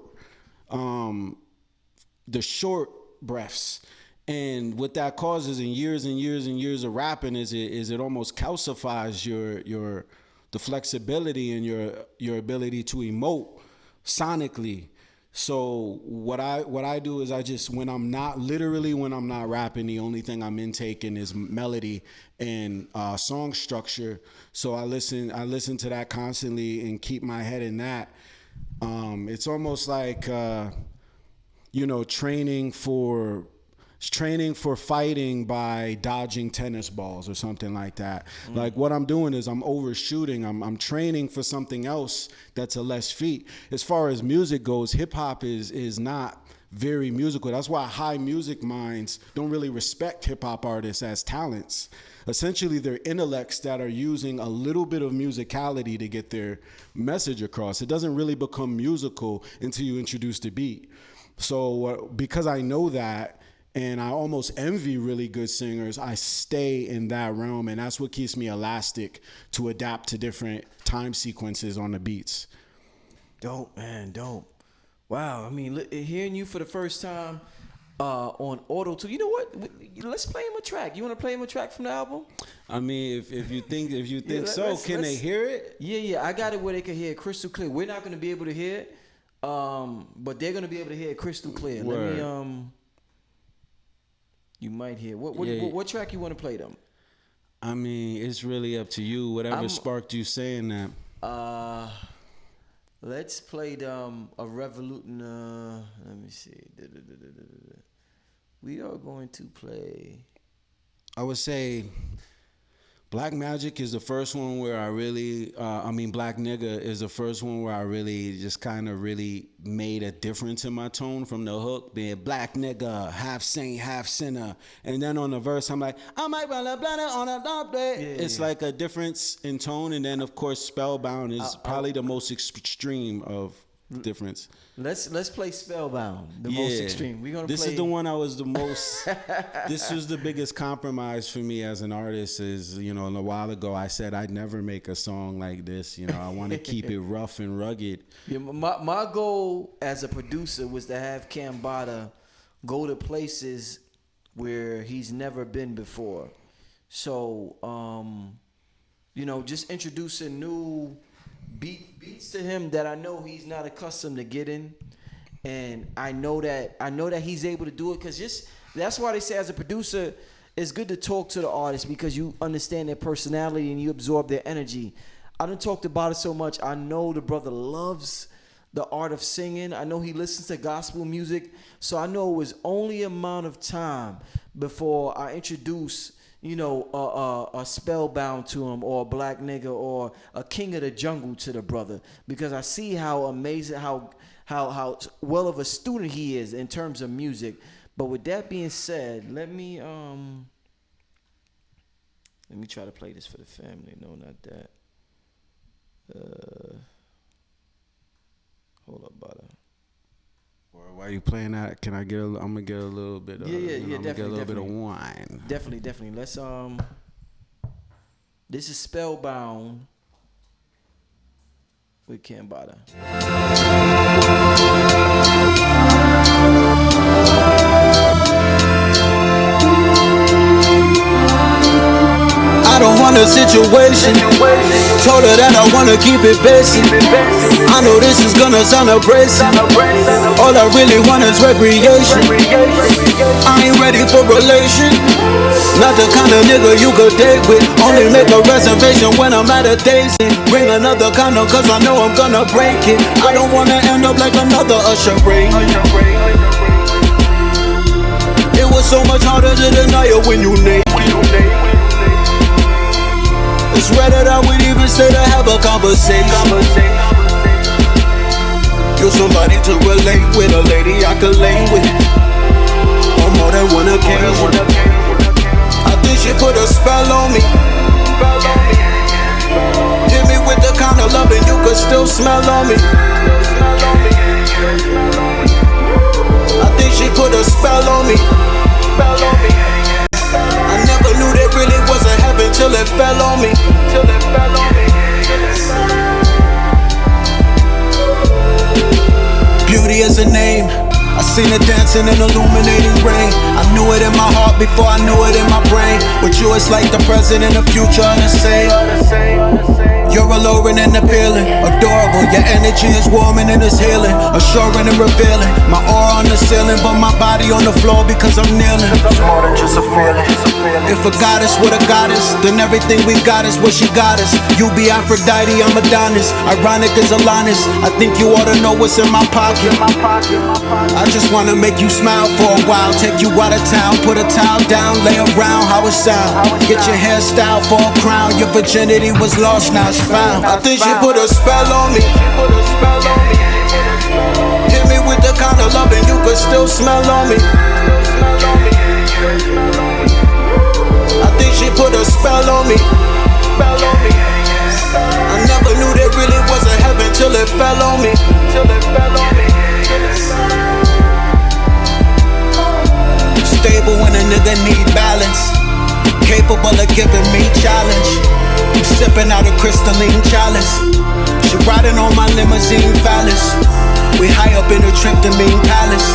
breaths. And what that causes in years and years and years of rapping is it almost calcifies the flexibility and your ability to emote sonically. So what I do is I just, when I'm not rapping, the only thing I'm intaking is melody and song structure. So I listen to that constantly and keep my head in that. It's almost like training for fighting by dodging tennis balls or something like that. Like what I'm doing is I'm overshooting. I'm training for something else that's a less feat. As far as music goes, hip hop is not very musical. That's why high music minds don't really respect hip hop artists as talents. Essentially, they're intellects that are using a little bit of musicality to get their message across. It doesn't really become musical until you introduce the beat. So because I know that, and I almost envy really good singers, I stay in that realm, and that's what keeps me elastic to adapt to different time sequences on the beats. Dope, man, dope. Wow, I mean, hearing you for the first time, on auto tune. You know what? Let's play him a track. You want to play him a track from the album? I mean, if you think can let's they hear it? Yeah. I got it where they can hear it crystal clear. We're not going to be able to hear it, but they're going to be able to hear it crystal clear. Word. Let me you might hear what track you want to play them? I mean, it's really up to you. Whatever sparked you saying that. Let's play them a Revolution. Let me see. We are going to play. I would say Black Magic is the first one where I really, Black Nigga is the first one where I really just kind of really made a difference in my tone from the hook, being Black Nigga, half saint, half sinner. And then on the verse, I'm like, I might run a bladder on a dump day. It's like a difference in tone. And then, of course, Spellbound is probably the most extreme of difference. Let's play Spellbound, the most extreme. We're gonna. This is the one I was the most. This was the biggest compromise for me as an artist. Is a while ago I said I'd never make a song like this. I want to keep it rough and rugged. Yeah, my goal as a producer was to have Cambatta go to places where he's never been before. So just introducing new beats to him that I know he's not accustomed to getting, and I know that he's able to do it, because that's why they say as a producer it's good to talk to the artist, because you understand their personality and you absorb their energy. I done talked about it so much. I know the brother loves the art of singing. I know he listens to gospel music, so I know it was only a amount of time before I introduce a Spellbound to him, or a Black Nigga, or a King of the Jungle to the brother, because I see how amazing, how well of a student he is in terms of music. But with that being said, let me try to play this for the family. No, not that. Hold up, brother. While you playing that, can I get? I'm gonna get a little bit of. Definitely, get a little bit of wine. Definitely. Let's This is Spellbound with Cambatta. I don't want a situation. Told her that I wanna keep it basic. I know this is gonna sound abrasive. All I really want is recreation. I ain't ready for relation. Not the kind of nigga you could date with. Only make a reservation when I'm at a date. Bring another condom cause I know I'm gonna break it. I don't wanna end up like another Usher Ray. It was so much harder to deny you when you naked. It's rare that I would even stay to have a conversation. You're somebody to relate with, a lady I could lay with on more than one occasion. I think she put a spell on me. Hit me with the kind of loving you could still smell on me. I think she put a spell on me. I never knew there really was a heaven till it fell on me. Beauty is a name. I seen it dancing in illuminating rain. I knew it in my heart before I knew it in my brain. With you it's like the present and the future are the same. You're alluring and appealing, adorable. Your energy is warming and it's healing, assuring and revealing. My aura on the ceiling, but my body on the floor because I'm kneeling. It's more than just a feeling. If a goddess with a goddess, then everything we got is what she got us. You be Aphrodite, I'm Adonis. Ironic as Alanis. I think you ought to know what's in my pocket. I just wanna make you smile for a while. Take you out of town, put a towel down, lay around, how it sound. Get your hairstyle for a crown. Your virginity was lost, now it's found. I think she put a spell on me. Hit me with the kind of loving you could still smell on me. I think she put a spell on me. I never knew there really was a heaven till it fell on me. Stable when a nigga need balance. Capable of giving me challenge. I'm sipping out a crystalline chalice. She riding on my limousine phallus. We high up in the Tryptamine Palace.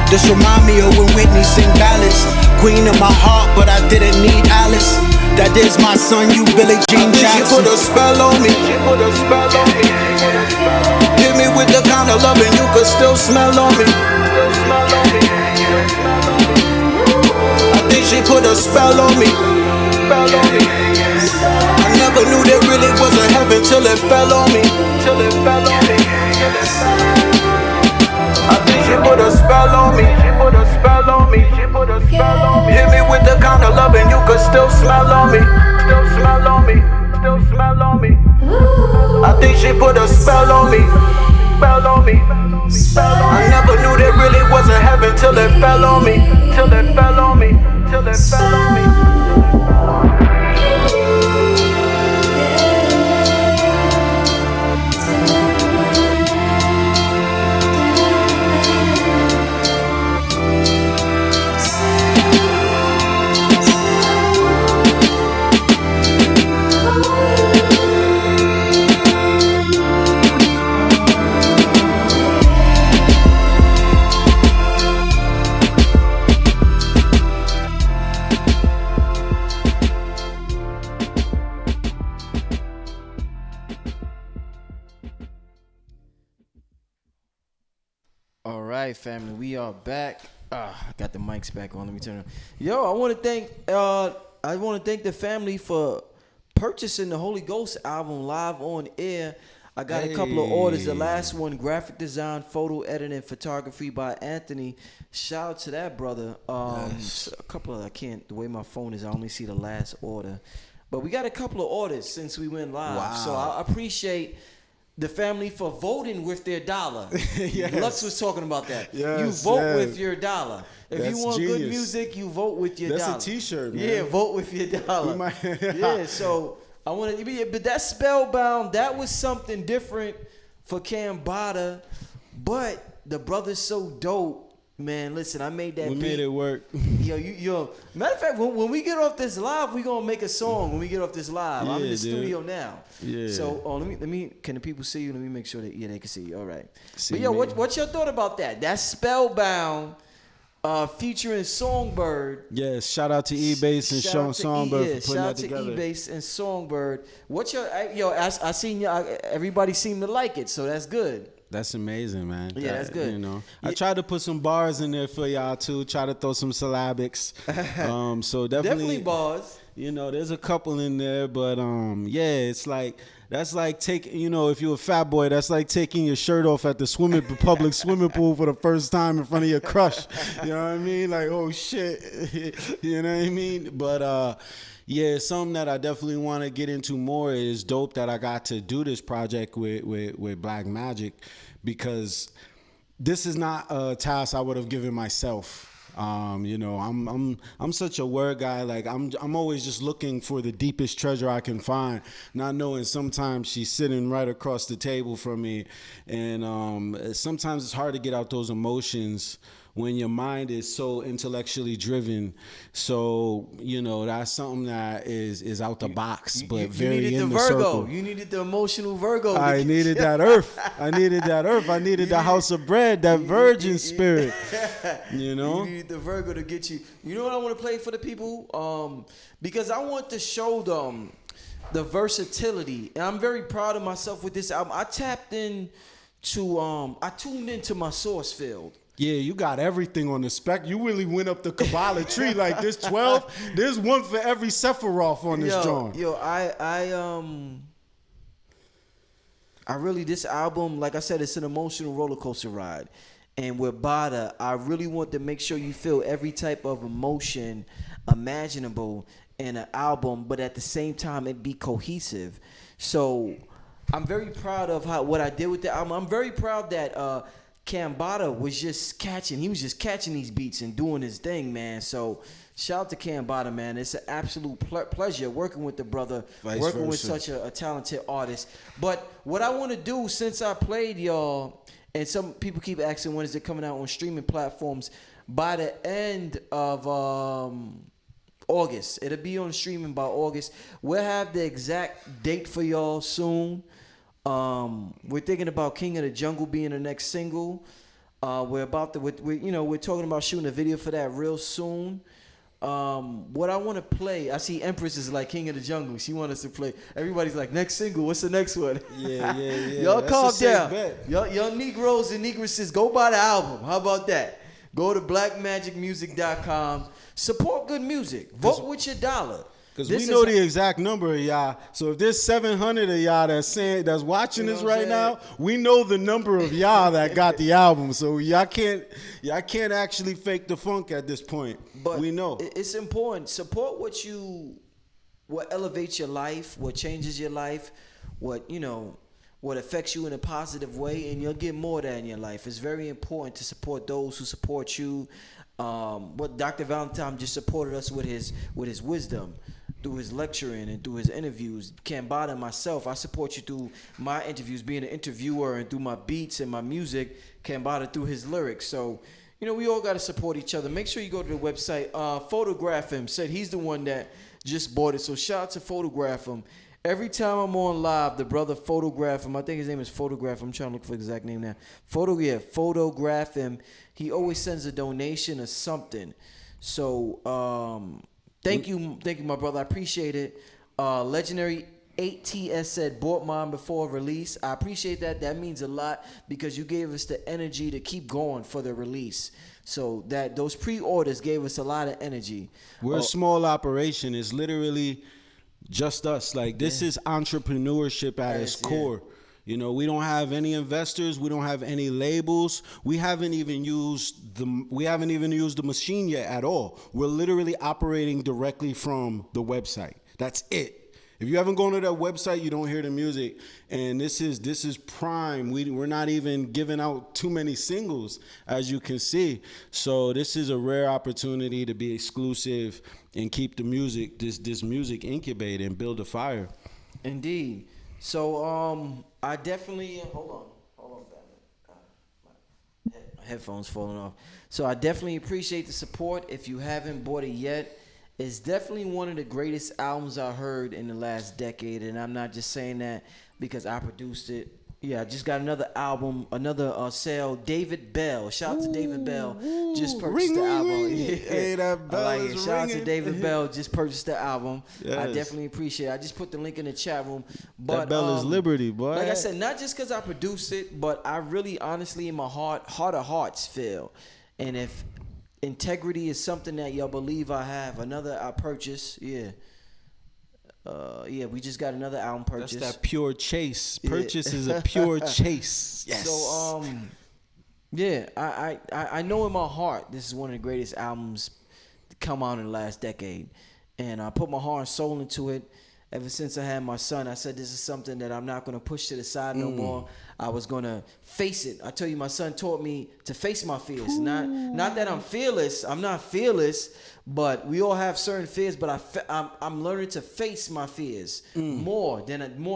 This remind me of when Whitney sing ballads. Queen of my heart, but I didn't need Alice. That is my son, you Billie Jean Jackson. She put a spell on me. Hit me with the kind of loving you could still smell on me. I think she put a spell on me. I never knew there really was a heaven till it fell on me. I think she put a spell on me. Hit me with the kind of loving you could still smell on me. I think she put a spell on me. I never knew there really was a heaven till it fell on me. All right, family, we are back. I got the mics back on. Let me turn it on. Yo, I want to thank the family for purchasing the Holy Ghost album live on air. I got a couple of orders. The last one, graphic design, photo editing, photography by Anthony. Shout out to that brother. Yes. A couple of the way my phone is, I only see the last order. But we got a couple of orders since we went live. Wow. So I appreciate the family for voting with their dollar. Yes. Lux was talking about that. Yes, you vote yes. with your dollar. If That's you want good genius. music, you vote with your That's dollar. a t-shirt, man. Yeah, vote with your dollar. Yeah, so I want to, but that Spellbound, that was something different for Cambatta. But the brother's so dope. Man, listen, I made that We beat. made it work. Yo. Matter of fact, when we get off this live, we gonna make a song. When we get off this live, I'm in the studio now. Yeah. So, let me. Can the people see you? Let me make sure that they can see you. All right. See But yo, me. what's your thought about that? That's Spellbound, featuring Songbird. Yes, shout out to E-Bass and Sean Songbird for putting that together. Shout out to E-Bass and Songbird. What's your I seen you. Everybody seemed to like it, so that's good. That's amazing, man. Yeah, that's good. You know, I tried to put some bars in there for y'all too. Try to throw some syllabics. So Definitely bars. You know, there's a couple in there, but yeah, it's like that's like taking. You know, if you're a fat boy, that's like taking your shirt off at the public swimming pool for the first time in front of your crush. You know what I mean? Like, oh shit. You know what I mean? But yeah, something that I definitely want to get into more is dope that I got to do this project with Black Magic, because this is not a task I would have given myself. You know, I'm such a word guy. Like I'm always just looking for the deepest treasure I can find, not knowing sometimes she's sitting right across the table from me, and sometimes it's hard to get out those emotions when your mind is so intellectually driven. So, you know, that's something that is out the box, but very in the circle. You needed the emotional Virgo. I needed that earth. I needed the house of bread, that virgin spirit. You know? You needed the Virgo to get you. You know what I want to play for the people? Because I want to show them the versatility. And I'm very proud of myself with this album. I tuned into my source field. Yeah, you got everything on the spec. You really went up the Kabbalah tree. Like, there's 12. There's one for every Sephiroth on this joint. I really, this album, like I said, it's an emotional roller coaster ride. And with Bada, I really want to make sure you feel every type of emotion imaginable in an album, but at the same time, it be cohesive. So I'm very proud of what I did with the album. I'm very proud that Cambatta was just catching. He was just catching these beats and doing his thing, man. So shout out to Cambatta, man. It's an absolute pleasure working with the brother, working with such a talented artist. But what I want to do, since I played y'all, and some people keep asking when is it coming out on streaming platforms, by the end of August. It'll be on streaming by August. We'll have the exact date for y'all soon. We're thinking about King of the Jungle being the next single. We're talking about shooting a video for that real soon. What I want to play, I see Empress is like King of the Jungle. She wants us to play. Everybody's like, next single, what's the next one? Yeah. Y'all That's calm a safe down. bet. Y'all Negroes and Negresses, go buy the album. How about that? Go to blackmagicmusic.com. Support good music. Vote with your dollar. Because we know the exact number of y'all. So if there's 700 of y'all that's watching this right now, we know the number of y'all that got the album. So y'all can't actually fake the funk at this point. But we know. It's important. Support what elevates your life, what changes your life, what affects you in a positive way, and you'll get more of that in your life. It's very important to support those who support you. What Dr. Valentine just supported us with his wisdom, through his lecturing and through his interviews. Cambatta and myself, I support you through my interviews, being an interviewer, and through my beats and my music. Cambatta through his lyrics. So, we all got to support each other. Make sure you go to the website. Photograph him. Said he's the one that just bought it. So shout out to Photograph him. Every time I'm on live, the brother Photograph him. I think his name is Photograph. I'm trying to look for the exact name now. Photograph him. He always sends a donation or something. So thank you, my brother. I appreciate it. Legendary 8TS said, bought mine before release. I appreciate that. That means a lot because you gave us the energy to keep going for the release. So those pre-orders gave us a lot of energy. We're a small operation. It's literally just us. Like, this is entrepreneurship at its core. We don't have any investors. We don't have any labels. We haven't even used the machine yet at all. We're literally operating directly from the website. That's it. If you haven't gone to that website, you don't hear the music. And this is prime. We're not even giving out too many singles, as you can see. So this is a rare opportunity to be exclusive and keep the music, this music incubated and build a fire. Indeed. So I definitely hold on, family. My headphones falling off. So I definitely appreciate the support. If you haven't bought it yet, it's definitely one of the greatest albums I heard in the last decade, and I'm not just saying that because I produced it. Yeah, I just got another album, another sale. David Bell, shout out to David Bell, just purchased the album. Yeah. Hey, that bell is ringing. Shout out to David Bell, just purchased the album. Yes. I definitely appreciate it. I just put the link in the chat room. But that bell is liberty, boy. Like I said, not just because I produced it, but I really, honestly, in my heart of hearts, feel, and if integrity is something that y'all believe I have, another I purchase, we just got another album purchase. That's that pure chase. Purchase is a pure chase. Yes. So I know in my heart this is one of the greatest albums to come out in the last decade, and I put my heart and soul into it. Ever since I had my son, I said this is something that I'm not going to push to the side no more. I was going to face it. I tell you, my son taught me to face my fears. Not that I'm fearless. I'm not fearless, but we all have certain fears. But I'm learning to face my fears more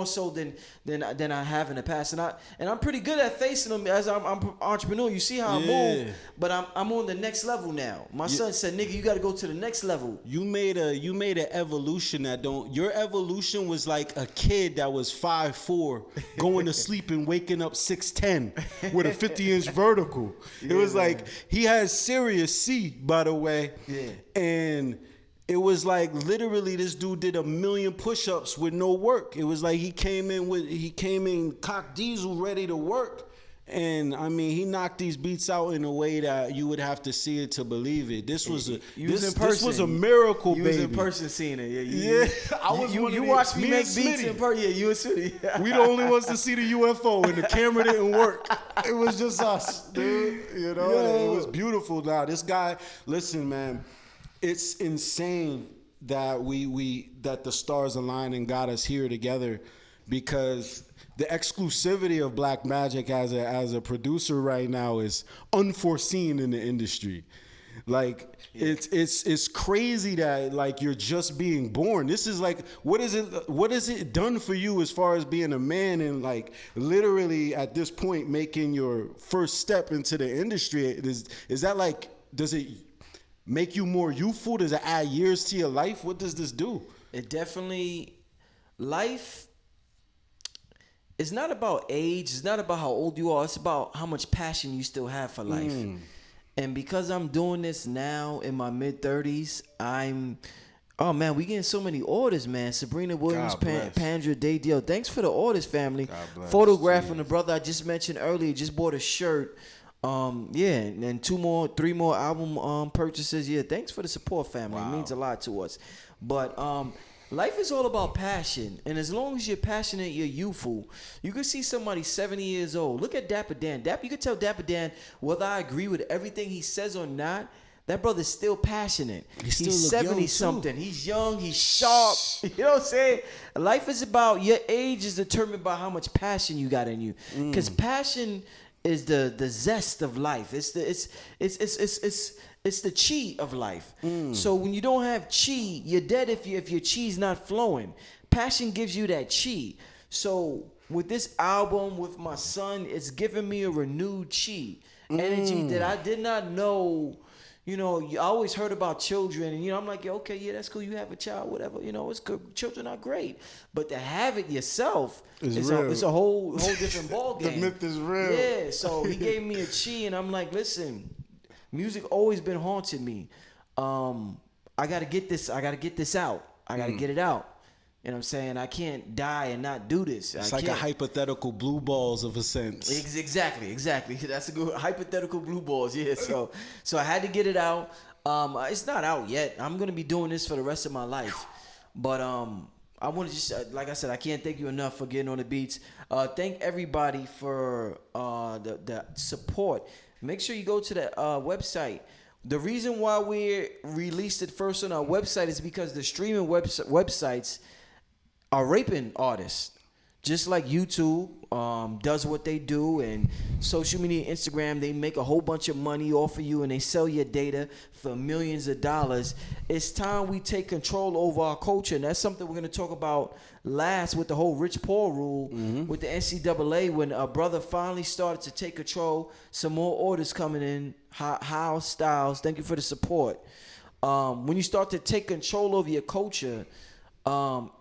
so than I have in the past. And I'm pretty good at facing them as I'm an entrepreneur. You see how I move, but I'm on the next level now. My son said, "Nigga, you got to go to the next level." You made an evolution your evolution was like a kid that was 5'4", going to sleep and waking up 6'10" with a 50-inch vertical. It was like he had serious C, by the way. Yeah. And it was like literally this dude did 1 million push-ups with no work. It was like he came in cock diesel ready to work. And I mean, he knocked these beats out in a way that you would have to see it to believe it. This was a miracle, baby. You was in person seeing it. I was. You watched me make beats in person. Yeah, you and Smitty. We the only ones to see the UFO, and the camera didn't work. It was just us, dude. It was beautiful. Now this guy, listen, man, it's insane that that the stars aligned and got us here together, because the exclusivity of Black Magic as a producer right now is unforeseen in the industry. Like it's crazy that like you're just being born. This is like, what is it done for you as far as being a man and like literally at this point making your first step into the industry? Is that like, does it make you more youthful? Does it add years to your life? What does this do? It definitely, life it's not about age. It's not about how old you are. It's about how much passion you still have for life. And because I'm doing this now in my mid-30s, oh man, we getting so many orders, man. Sabrina Williams, Pandra Day-Deal. Thanks for the orders, family. Photographing the brother I just mentioned earlier, just bought a shirt. Yeah, and 3 more album purchases. Yeah, thanks for the support, family. It means a lot to us. But life is all about passion, and as long as you're passionate, you're youthful. You can see somebody 70 years old. Look at Dapper Dan. You can tell Dapper Dan whether I agree with everything he says or not. That brother's still passionate. He's 70 something. He's young. He's sharp. You know what I'm saying? Life is about, your age is determined by how much passion you got in you. Because passion is the zest of life. It's the chi of life. So when you don't have chi, you're dead if your chi's not flowing. Passion gives you that chi. So with this album, with my son, it's giving me a renewed chi. Energy that I did not know. You know, you always heard about children, and I'm like, yeah, okay, yeah, that's cool. You have a child, whatever. It's good. Children are great, but to have it yourself is a whole different ball game. The myth is real. Yeah. So he gave me a chi, and I'm like, listen, music always been haunting me. I gotta get this. I gotta get this out. I gotta get it out. You know what I'm saying? I can't die and not do this. It's like a hypothetical blue balls of a sense. Exactly. That's a good hypothetical blue balls. Yeah. So I had to get it out. It's not out yet. I'm gonna be doing this for the rest of my life. But I want to just, like I said, I can't thank you enough for getting on the beats. Thank everybody for the support. Make sure you go to the website. The reason why we released it first on our website is because the streaming websites are raping artists. Just like YouTube does what they do, and social media, Instagram, they make a whole bunch of money off of you and they sell your data for millions of dollars. It's time we take control over our culture, and that's something we're going to talk about last with the whole rich poor rule with the NCAA. When a brother finally started to take control, some more orders coming in. How Styles, thank you for the support. When you start to take control over your culture,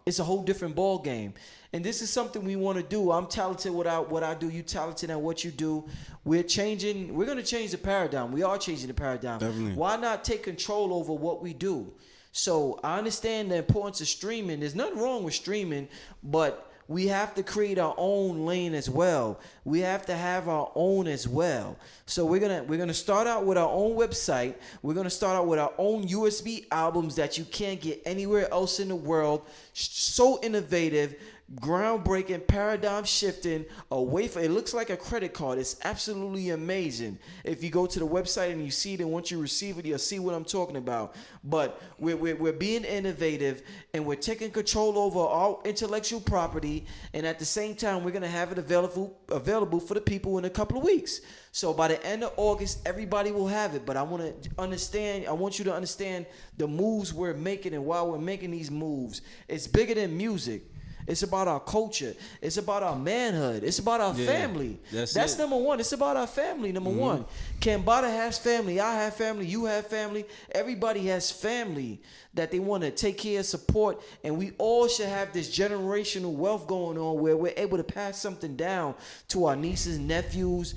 it's a whole different ball game. And this is something we want to do. I'm talented at what I do. You talented at what you do. We're going to change the paradigm. We are changing the paradigm. Definitely. Why not take control over what we do? So I understand the importance of streaming. There's nothing wrong with streaming, but we have to create our own lane as well. We have to have our own as well. So we're gonna start out with our own website. We're gonna start out with our own USB albums that you can't get anywhere else in the world. So innovative, groundbreaking, paradigm shifting, it looks like a credit card. It's absolutely amazing. If you go to the website and you see it, and once you receive it, you'll see what I'm talking about. But we're being innovative, and we're taking control over our intellectual property, and at the same time, we're gonna have it available for the people in a couple of weeks. So by the end of August, everybody will have it. But I want you to understand the moves we're making and why we're making these moves. It's bigger than music. It's about our culture. It's about our manhood. It's about our family. That's number one. It's about our family, number one. Cambatta has family. I have family. You have family. Everybody has family that they want to take care of, support. And we all should have this generational wealth going on where we're able to pass something down to our nieces, nephews,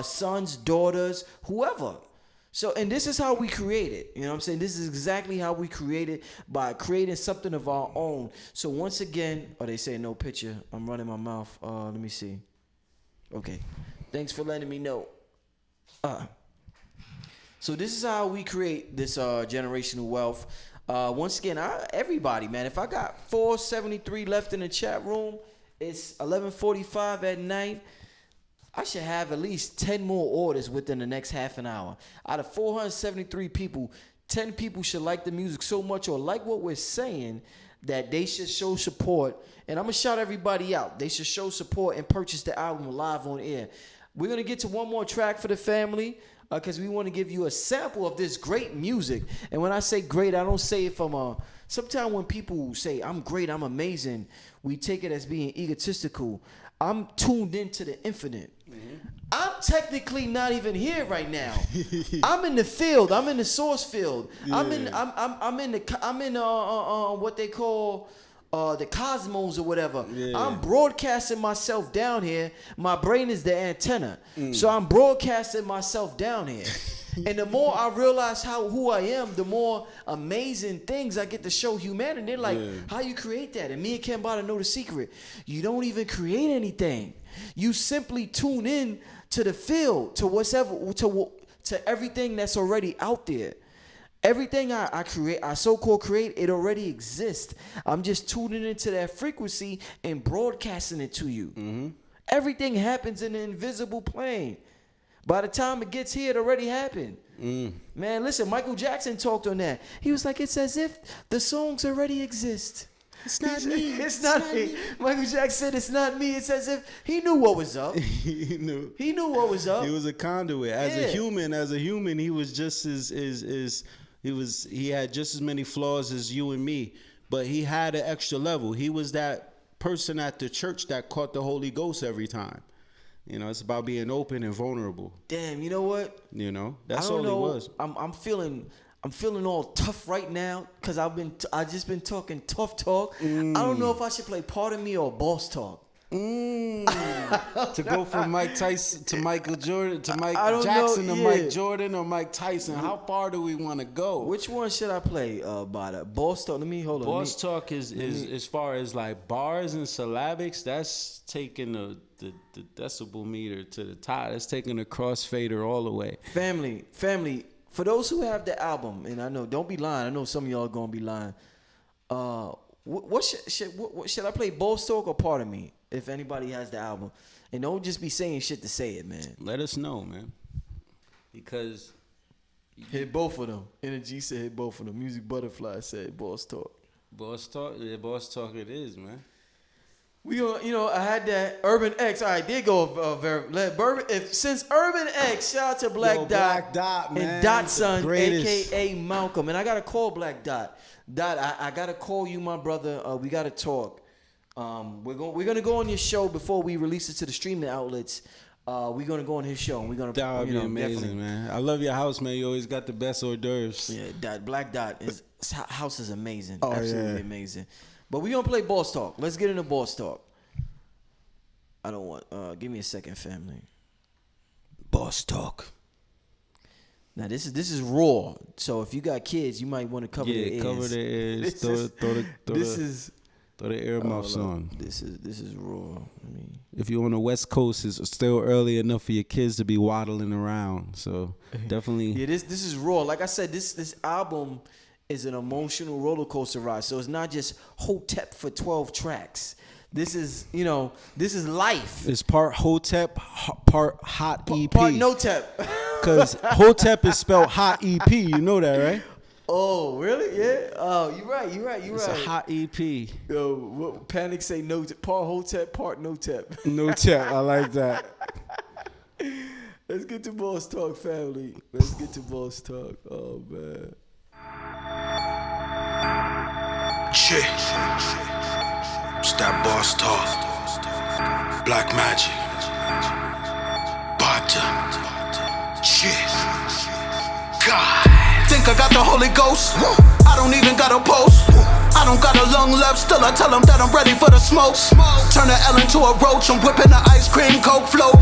sons, daughters, whoever. So, and this is how we create it. You know what I'm saying? This is exactly how we create it, by creating something of our own. So once again, they say no picture. I'm running my mouth. Let me see. Okay. Thanks for letting me know. So this is how we create this generational wealth. Once again, everybody, man, if I got 473 left in the chat room, it's 11:45 at night. I should have at least 10 more orders within the next half an hour. Out of 473 people, 10 people should like the music so much or like what we're saying that they should show support. And I'm going to shout everybody out. They should show support and purchase the album live on air. We're going to get to one more track for the family because we want to give you a sample of this great music. And when I say great, I don't say it from sometimes when people say, I'm great, I'm amazing, we take it as being egotistical. I'm tuned into the infinite. I'm technically not even here right now. I'm in the field. I'm in the source field. Yeah. I'm in what they call the cosmos or whatever. Yeah. I'm broadcasting myself down here. My brain is the antenna. So I'm broadcasting myself down here. And the more I realize who I am, the more amazing things I get to show humanity. They're like, how you create that? And me and Cambatta know the secret. You don't even create anything. You simply tune in to the field, to everything that's already out there. Everything I create, I so-called create, it already exists. I'm just tuning into that frequency and broadcasting it to you. Everything happens in the invisible plane. By the time it gets here, it already happened. Man, listen, Michael Jackson talked on that. He was like, it's as if the songs already exist. It's not me. It's not me. Michael Jackson said, it's not me. It's as if he knew what was up. He knew. He knew what was up. He was a conduit. As a human, he was just he had just as many flaws as you and me, but he had an extra level. He was that person at the church that caught the Holy Ghost every time. You know, it's about being open and vulnerable. Damn, you know what? You know, that's all it was. I'm feeling all tough right now because I just been talking tough talk. I don't know if I should play Part of Me or Boss Talk. To go from Mike Tyson to Michael Jordan to Mike Jackson to Mike Jordan or Mike Tyson, how far do we want to go? Which one should I play? Boss Talk. Let me hold on. Boss Talk is as far as like bars and syllabics. That's taking the decibel meter to the top. That's taking the crossfader all the way. Family. For those who have the album, and I know, don't be lying. I know some of y'all gonna be lying. What should I play? Boss Talk or Part of Me? If anybody has the album, and don't just be saying shit to say it, man. Let us know, man. Because hit both of them. Energy said hit both of them. Music Butterfly said Boss Talk. Boss Talk it is, man. We I had that Urban X. All right, did go since Urban X, shout out to Black Dot, man, and Dot Son, greatest. aka Malcolm. And I gotta call Black Dot. I gotta call you, my brother. We gotta talk. We're gonna go on your show before we release it to the streaming outlets. We're gonna go on his show and we're gonna. That would be amazing, man. I love your house, man. You always got the best hors d'oeuvres. Yeah, Black Dot his house is amazing, absolutely amazing. But we're gonna play Boss Talk. Let's get into Boss Talk. I don't want. Give me a second, family. Boss Talk. Now this is raw. So if you got kids, you might want to cover their ears. Cover their ears. Throw the earmuffs on. This is raw. If you're on the West Coast, it's still early enough for your kids to be waddling around. So definitely. Yeah, this is raw. Like I said, this album is an emotional roller coaster ride. So it's not just Hotep for 12 tracks. This is life. It's part Hotep, part Hot EP. Part No-Tep. Because Hotep is spelled Hot EP. You know that, right? Oh, really? Yeah. Oh, you're right. It's a hot EP. Yo, what Panic say? No, part Hotep, part No-Tep. No-Tep. I like that. Let's get to Boss Talk, family. Let's get to Boss Talk. Oh man. Shit. It's that Boss Talk. Black Magic. Bata. Shit. God. Think I got the Holy Ghost? I don't even got a post. I don't got a lung left, still I tell them that I'm ready for the smoke. Turn the L into a roach, I'm whipping the ice cream, coke float.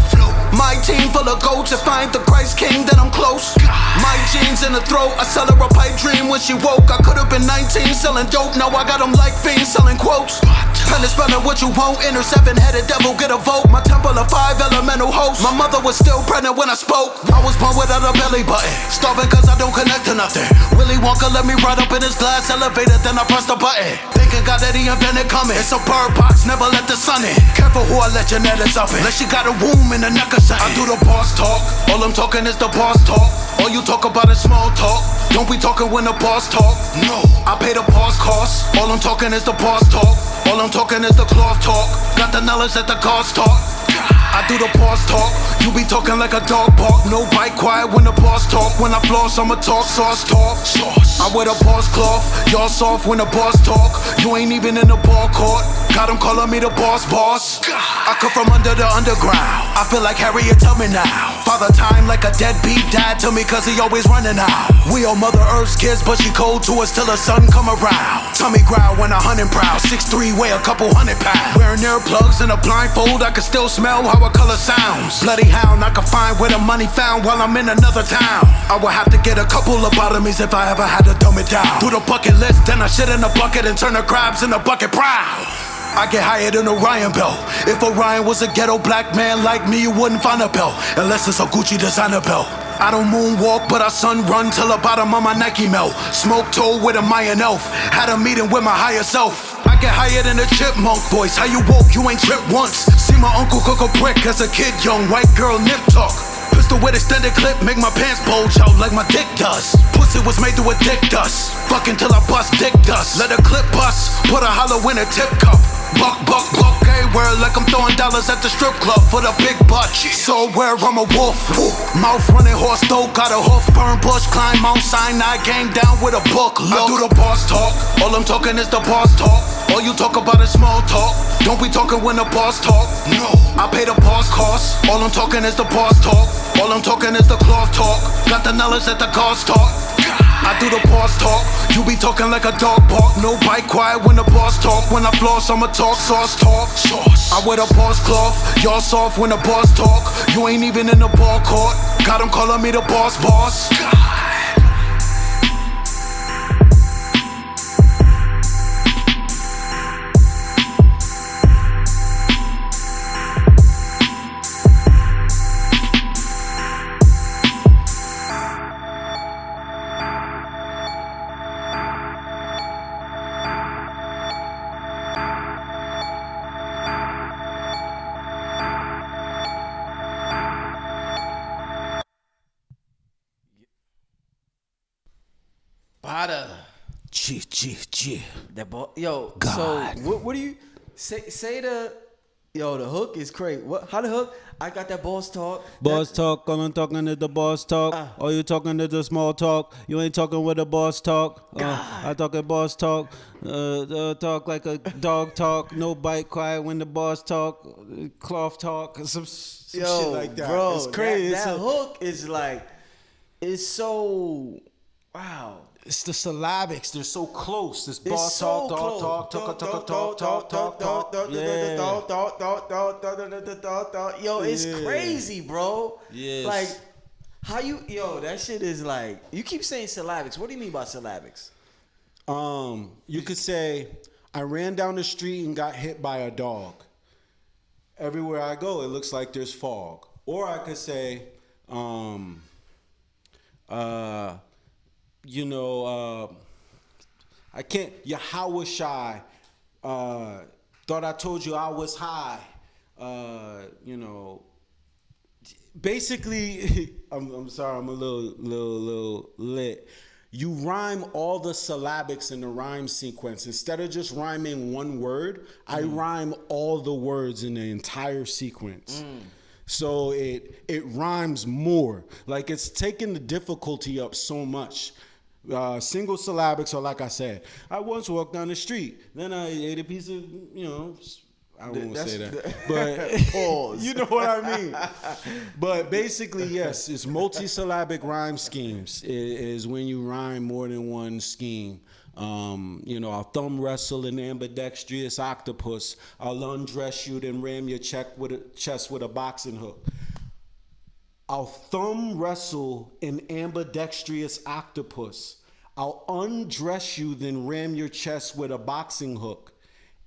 My team full of goats, if I ain't the Christ King, then I'm close. My jeans in the throat, I sell her a pipe dream when she woke. I could've been 19 selling dope, now I got them like fiends selling quotes. Pen is spelling what you want, inner seven-headed devil, get a vote. My temple of 5 elemental hosts. My mother was still pregnant when I spoke. I was born without a belly button, starving cause I don't connect to nothing. Willy Wonka let me ride up in his glass elevator, then I pressed the button. Thinking God that he invented coming. It's a bird box, never let the sun in. Careful who I let your nettles up in. Unless she got a womb in the neck or something. I do the boss talk, all I'm talking is the boss talk. All you talk about is small talk. Don't be talking when the boss talk. No, I pay the boss cost. All I'm talking is the boss talk. All I'm talking is the cloth talk. Got the knowledge that the gods talk. I do the boss talk. You be talking like a dog bark. No bite, quiet when the boss talk. When I floss, I'ma talk sauce talk. I wear the boss cloth. Y'all soft when the boss talk. You ain't even in the ball court. Got them calling me the boss. I come from under the underground. I feel like Harriet, tell me now. Father time like a deadbeat dad to me cause he always running out. We all Mother Earth's kids but she cold to us till the sun come around. Tummy growl when 100 proud, 6'3" weigh a couple hundred pounds. Wearing earplugs and a blindfold, I can still smell how a color sounds. Bloody hound, I can find where the money found while I'm in another town. I would have to get a couple lobotomies if I ever had to dumb it down. Do the bucket list, then I shit in a bucket and turn the crabs in the bucket proud. I get higher than Orion belt. If Orion was a ghetto black man like me, you wouldn't find a belt unless it's a Gucci designer belt. I don't moonwalk, but I sun run till the bottom of my Nike melt. Smoke told with a Mayan elf. Had a meeting with my higher self. I get higher than a chipmunk voice. How you woke? You ain't tripped once. See my uncle cook a brick as a kid, young white girl nip talk. Pistol with extended clip, make my pants bulge out like my dick does. Pussy was made to addict us. Fucking till I bust dick dust. Let a clip bust, put a hollow in a tip cup. Buck, buck, buck, everywhere like I'm throwing dollars at the strip club for the big butt. So where I'm a wolf, mouth running horse though, got a hoof, burn bush, climb Mount Sinai, gang down with a book. Look. I do the boss talk, all I'm talking is the boss talk. All you talk about is small talk, don't be talking when the boss talk. No, I pay the boss cost, all I'm talking is the boss talk. All I'm talking is the cloth talk, got the knowledge that the cars talk. I do the boss talk, you be talking like a dog bark. No bite, quiet when the boss talk. When I floss, I'ma talk sauce talk. I wear the boss cloth, y'all soft when the boss talk. You ain't even in the ball court, got 'em calling me the boss boss. That yo, God. so what do you say the the hook is crazy. What, how the hook? I got that boss talk. Boss talk, all I'm talking is the boss talk. All you talking is the small talk. You ain't talking with the boss talk. I talking boss talk. Talk like a dog talk. No bite, quiet when the boss talk. Cloth talk. Some shit like that. Bro, it's crazy. That hook is like, it's so, wow. It's the syllabics. They're so close. This It's boss so talk. Yo, it's crazy, bro. Yes. Like, how you, that shit is like, you keep saying syllabics. What do you mean by syllabics? You could say, I ran down the street and got hit by a dog. Everywhere I go, it looks like there's fog. Or I could say, I can't, Yahweh shy, thought I told you I was high, basically, I'm sorry, I'm a little lit. You rhyme all the syllabics in the rhyme sequence. Instead of just rhyming one word, I rhyme all the words in the entire sequence. So it rhymes more. Like, it's taking the difficulty up so much. Single syllabics are like I said. I once walked down the street. Then I ate a piece of, I won't say that. But Pause. you know what I mean. But basically, yes, it's multisyllabic rhyme schemes. It is when you rhyme more than one scheme. I'll thumb wrestle an ambidextrous octopus. I'll undress you, then ram your chest with a boxing hook. I'll thumb wrestle an ambidextrous octopus. I'll undress you, then ram your chest with a boxing hook.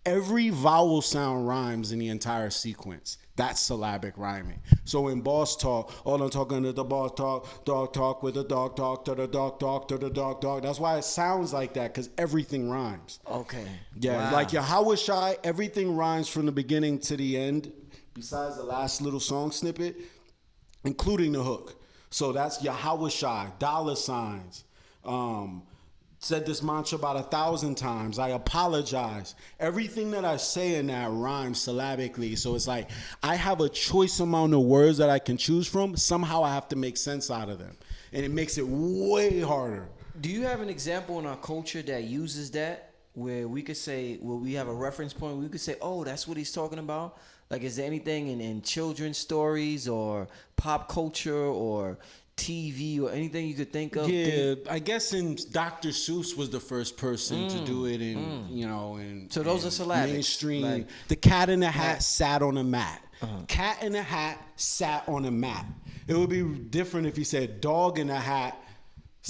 Every vowel sound rhymes in the entire sequence. That's syllabic rhyming. So in boss talk, all I'm talking is the boss talk, dog talk with the dog talk to the dog talk to the dog talk. That's why it sounds like that, because everything rhymes. Okay. Yeah, Wow. like Yahweh Shai, everything rhymes from the beginning to the end, besides the last little song snippet, including the hook. So that's Yahweh Shai, dollar signs. Said this mantra about 1,000 times. I apologize. Everything that I say in that rhymes syllabically. So it's like I have a choice amount of words that I can choose from. Somehow I have to make sense out of them. And it makes it way harder. Do you have an example in our culture that uses that, where we could say, we have a reference point, we could say, oh, that's what he's talking about? Like, is there anything in children's stories or pop culture or TV or anything you could think of? Yeah, I guess in Dr. Seuss was the first person to do it in, you know, in So those in are syllabics, mainstream. like- The Cat in the Hat sat on a mat. Cat in the Hat sat on a mat. It would be different if he said Dog in the Hat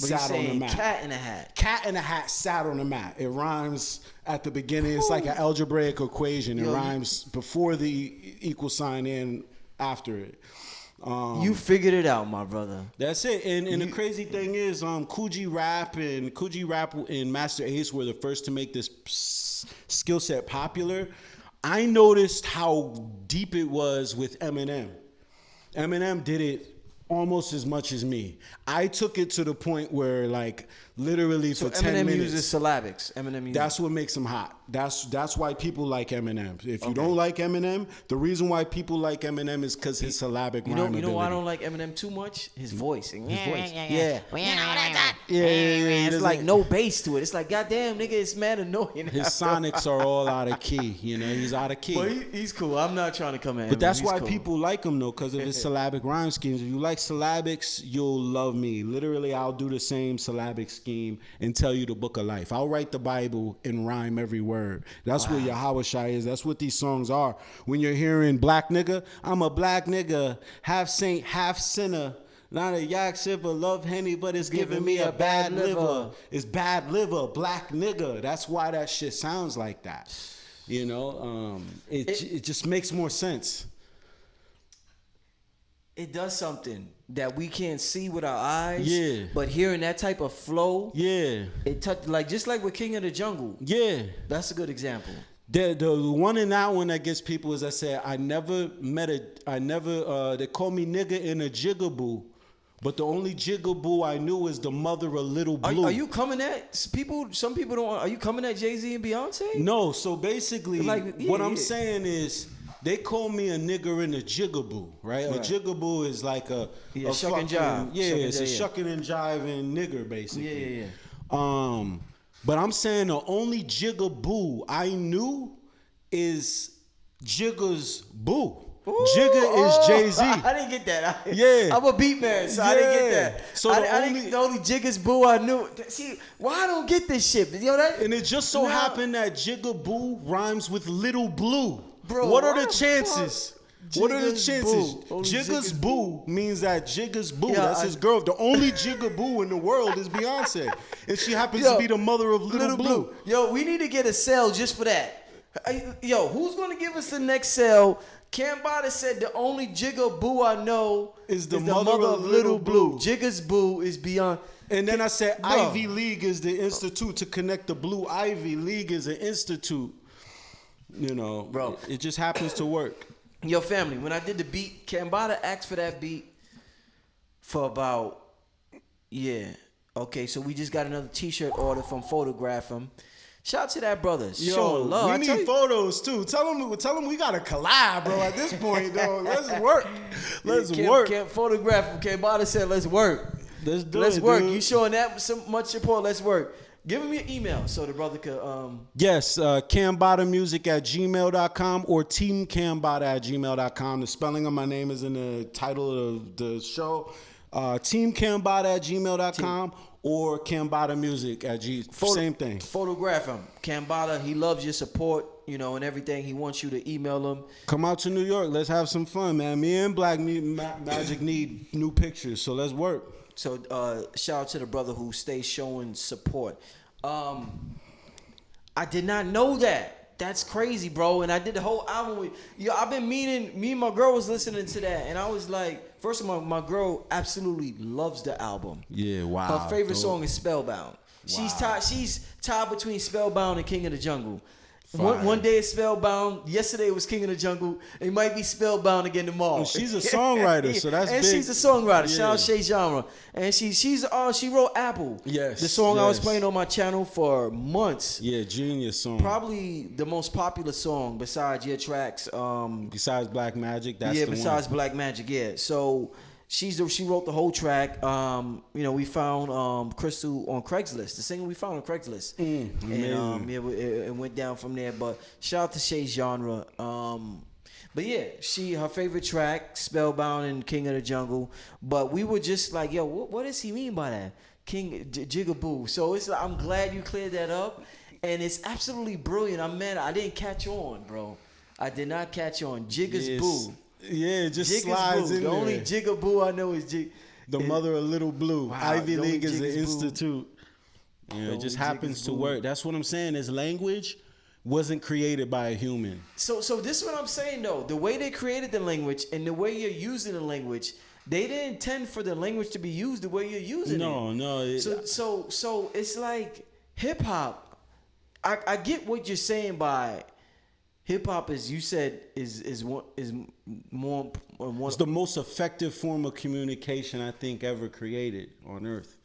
But he's sat on a saying mat. cat in a hat. Cat in a Hat sat on a mat. It rhymes at the beginning. It's like an algebraic equation. It rhymes before the equal sign and after it. You figured it out, my brother. That's it. And the crazy thing is, Coogee Rap and Master Ace were the first to make this skill set popular. I noticed how deep it was with Eminem. Eminem did it almost as much as me. I took it to the point where, like, literally for 10 Eminem minutes. uses syllabics. That's what makes him hot. That's why people like Eminem. If you don't like Eminem, the reason why people like Eminem is because his syllabic You rhyme know why I ability. don't like Eminem too much? His voice. His voice. Yeah. Yeah. It's like no bass to it. It's like, goddamn, nigga, it's mad annoying. His sonics are all out of key. You know, he's out of key. But he's cool. I'm not trying to come at him. But that's He's why cool. people like him, though, because of his syllabic rhyme schemes. If you like syllabics, you'll love me. Literally, I'll do the same syllabic scheme and tell you the book of life. I'll write the Bible and rhyme every word. That's what Yahweh Shai is. That's what these songs are. When you're hearing black nigga, I'm a black nigga, half saint, half sinner. Not a yak sipper, love Henny, but it's giving me a bad liver. It's bad liver, black nigga. That's why that shit sounds like that. You know, it just makes more sense. It does something that we can't see with our eyes. Yeah. But hearing that type of flow, Yeah, it touched like just like with King of the Jungle. yeah. That's a good example. The one in that one that gets people is I said they call me nigga in a jigaboo, but the only jigaboo I knew is the mother of Little Blue. Are you coming at people? Some people don't. Are you coming at Jay-Z and Beyonce? No, so basically Like, yeah, what I'm yeah. saying is they call me a nigger in a jigaboo, right? A Right. jigaboo is like a shuck and fucking- jive. Yeah, Shuck and it's a jive, yeah. shucking and jiving nigger basically. Yeah. But I'm saying the only jigaboo I knew is Jigga's boo. Jigga is Jay-Z. I didn't get that. Yeah. I'm a beat man, so I didn't get that. So the only Jigga's boo I knew. See, why I don't get this shit? You know that? And it just so No. happened that Jigaboo rhymes with Little Blue. Bro, what are why the the chances? fuck? What are the Jigga's chances? boo. Only Jigga's Jigga's boo means that Jigga's boo, Yeah, that's his girl. The only Jigaboo in the world is Beyonce. And she happens to be the mother of Little Blue. Yo, we need to get a sale just for that. Yo, who's gonna give us the next sale? Cambatta said the only Jigga boo I know Is the mother of Little Blue. Jigga's boo is beyond. And then I said Bro. Ivy League is the institute to connect the blue. Ivy League is an institute. You know, Bro. it just happens to work. Yo, family, when I did the beat, Cambatta asked for that beat for about, okay, so we just got another t-shirt order from Photograph Him. Shout out to that brother. Showing love. we I tell need you- photos too. Tell them we gotta collab, bro. At this point, though, let's work. Let's work. Can't photograph him. Cambatta said, let's work. Let's do Let's it, work. dude. You showing that so much support, let's work. Give him your email so the brother could, Yes, cambattamusic@gmail.com or teamcambatta@gmail.com. The spelling of my name is in the title of the show. Teamcambatta@gmail.com or cambattamusic@g. Same thing. photograph him. Cambatta, he loves your support, you know, and everything. He wants you to email him. Come out to New York. Let's have some fun, man. Me and Black Magic need new pictures, so let's work. So shout out to the brother who stays showing support. I did not know that. That's crazy, bro. And I did the whole album with I've been meaning. Me and my girl was listening to that, and I was like, first of all, my girl absolutely loves the album. Yeah, wow. Her favorite song is Spellbound. She's Wow. tied between Spellbound and King of the Jungle. Fire. One day it's Spellbound. Yesterday it was King of the Jungle. It might be Spellbound again tomorrow. And she's a songwriter, so that's and big. she's a songwriter. Shout out Yeah. Shay Genre. And she wrote Apple. Yes, The song I was yes. playing on my channel for months. Yeah, genius song. Probably the most popular song besides your tracks. Besides Black Magic, that's Yeah, the besides one. Black Magic, yeah. So she wrote the whole track. We found Crystal on Craigslist. The singer we found on Craigslist. amazing. And it went down from there. But shout out to Shay Genre. But yeah, her favorite track, Spellbound and King of the Jungle. But we were just like, yo, what does he mean by that? King Jigaboo. So it's like, I'm glad you cleared that up. And it's absolutely brilliant. I didn't catch on, bro. I did not catch on. Jigga's Boo. Yeah, it just Jigga's slides Boo. in The there. only Jigaboo I know is The mother of Little Blue. Wow, Ivy the only League is an Jigga's Boo. institute. Yeah, it just happens to work. That's what I'm saying. Is language wasn't created by a human. So this is what I'm saying though. The way they created the language and the way you're using the language, they didn't intend for the language to be used the way you're using it. No. So it's like hip hop. I get what you're saying by hip hop is you said is more. It's the most effective form of communication I think ever created on Earth.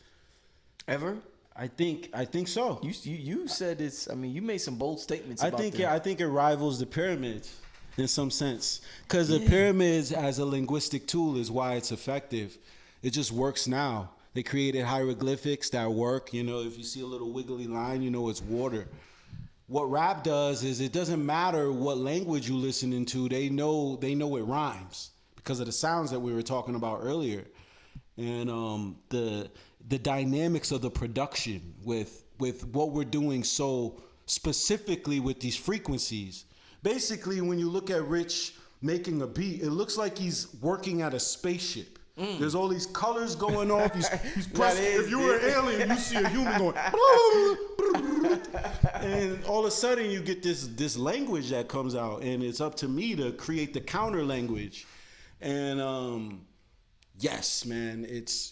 Ever? I think so. You said it's. I mean, you made some bold statements. I think it rivals the pyramids in some sense, because the pyramids as a linguistic tool is why it's effective. It just works now. They created hieroglyphics that work. You know, if you see a little wiggly line, you know it's water. What rap does is it doesn't matter what language you're listening to. They know it rhymes because of the sounds that we were talking about earlier, and the dynamics of the production with what we're doing so specifically with these frequencies. Basically, when you look at Rich making a beat, it looks like he's working at a spaceship. There's all these colors going off. He's pressing. If you were an alien, you see a human going, and all of a sudden you get this language that comes out, and it's up to me to create the counter language. And yes, man, it's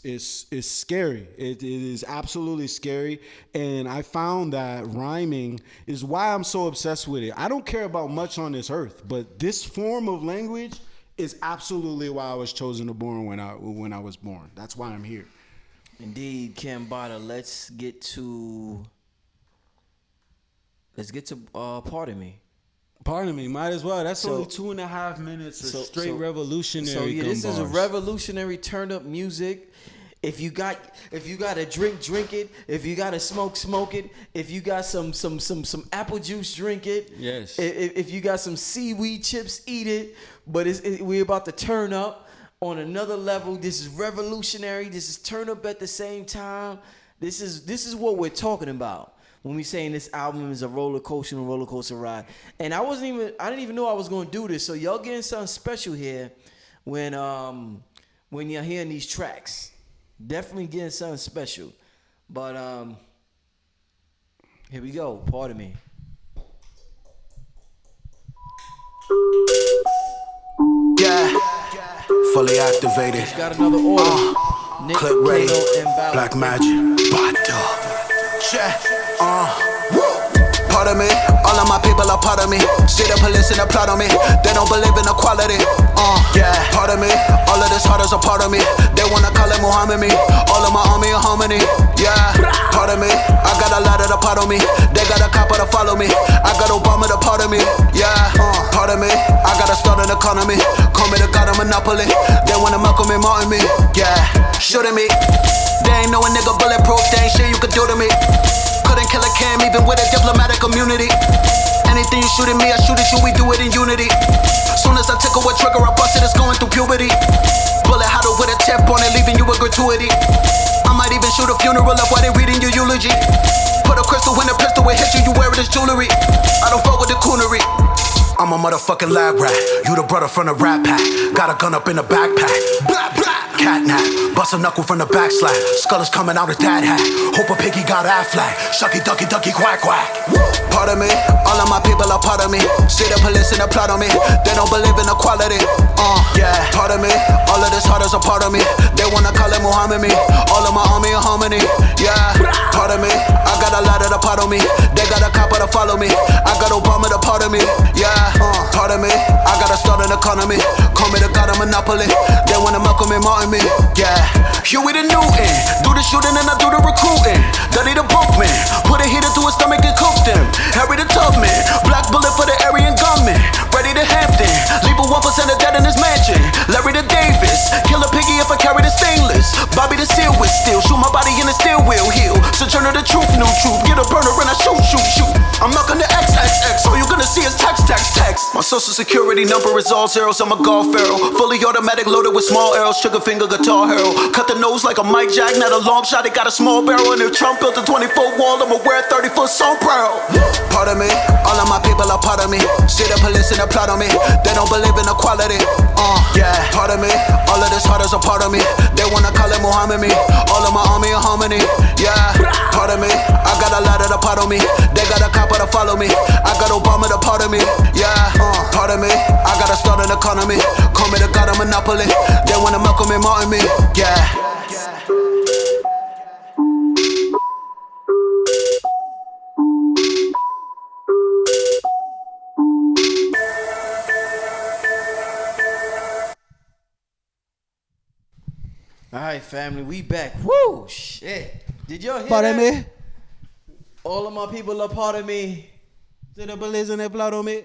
scary. It is absolutely scary, and I found that rhyming is why I'm so obsessed with it. I don't care about much on this earth, but this form of language is absolutely why I was chosen to born when I was born. That's why I'm here. Indeed, Cambatta. Let's get to Pardon Me. Pardon me, might as well. That's only 2.5 minutes of straight revolutionary. So yeah, this is a bars. revolutionary turn up music. If you got a drink it. If you got a smoke it. If you got some apple juice, drink it. Yes. If you got some seaweed chips, eat it. But we're about to turn up on another level. This is revolutionary. This is turn up at the same time. This is what we're talking about when we saying this album is a roller coaster ride. And I didn't even know I was gonna do this. So y'all getting something special here when you're hearing these tracks. Definitely getting something special. But here we go. Pardon me. Yeah, fully activated. Got another order. Nick, Click ready. Plato, and Valentine. Black magic. Bada. Pardon me, all of my people are part of me. See the police and the plot on me. They don't believe in equality. Yeah, pardon me, all of this heart is a part of me. They wanna call it Muhammad me. All of my army are harmony. Yeah, pardon me, I got a lot of the part of me. They got a copper to follow me. I got Obama to part of me. Yeah, pardon me, I got a start an economy. Call me the god of monopoly. They wanna Malcolm and Martin me. Yeah, shooting me. They ain't know a nigga bulletproof. They ain't shit you could do to me. Couldn't kill a Cam even with a diplomatic immunity. Anything you shoot at me, I shoot at you, we do it in unity. Soon as I tickle a trigger, I bust it, it's going through puberty. Bullet hotter with a tip on it, leaving you a gratuity. I might even shoot a funeral up while they reading your eulogy. Put a crystal in a pistol, it hit you, you wear it as jewelry. I don't fuck with the coonery. I'm a motherfucking lab rat. You the brother from the rap pack. Got a gun up in the backpack. Blah, blah. Catnap. Bust a knuckle from the backslide. Skull is coming out his dad hat. Hope a piggy got Aflac. Shucky ducky ducky quack quack. Pardon me, all of my people are part of me. See the police and the plot on me. They don't believe in equality. Yeah, pardon me, all of this heart is a part of me. They wanna call it Muhammad me. All of my army in harmony. Yeah, pardon me, I got a lot of the part of me. They got a copper to follow me. I got Obama to part of me. Yeah, pardon me, I got a start an economy. Call me the god of monopoly. They wanna Malcolm and Martin me. Yeah, Huey the Newton. Do the shooting and I do the recruiting. Duddy the bookman. Put a heater through his stomach and cooked him. Harry the Tubman. Black bullet for the Aryan gunman. Freddie the Hampton. Leave a 1% of dead in his mansion. Larry the Davis. Kill a piggy if I carry the stainless. Bobby me to seal with steel. Shoot my body in the steel wheel heal. Sojourner the truth, new truth. Get a burner and I shoot. I'm knocking the XXX. All you gonna see is text. My social security number is all zeros. I'm a golf arrow. Fully automatic, loaded with small arrows. Trigger finger, guitar hero. Cut the nose like a Mike Jack. Not a long shot, it got a small barrel. And if Trump built a 20-foot wall, I'ma wear a 30-foot sombrero. Part of me, all of my people are part of me. See the police and the plot on me. They don't believe in equality. Yeah, part of me, all of this heart is a part of me. They wanna call it Muhammad me. All of my army are harmony. Yeah, part of me, I got a lot of the part of me. They got a copper to follow me. I got Obama the part of me. Yeah, part of me, I got a start an economy. Call me the god of monopoly. They wanna Malcolm and Martin me. Yeah. All right, family, we back. Woo, shit. Did y'all hear Part that? of me. All of my people are part of me. See the police and the plot on me.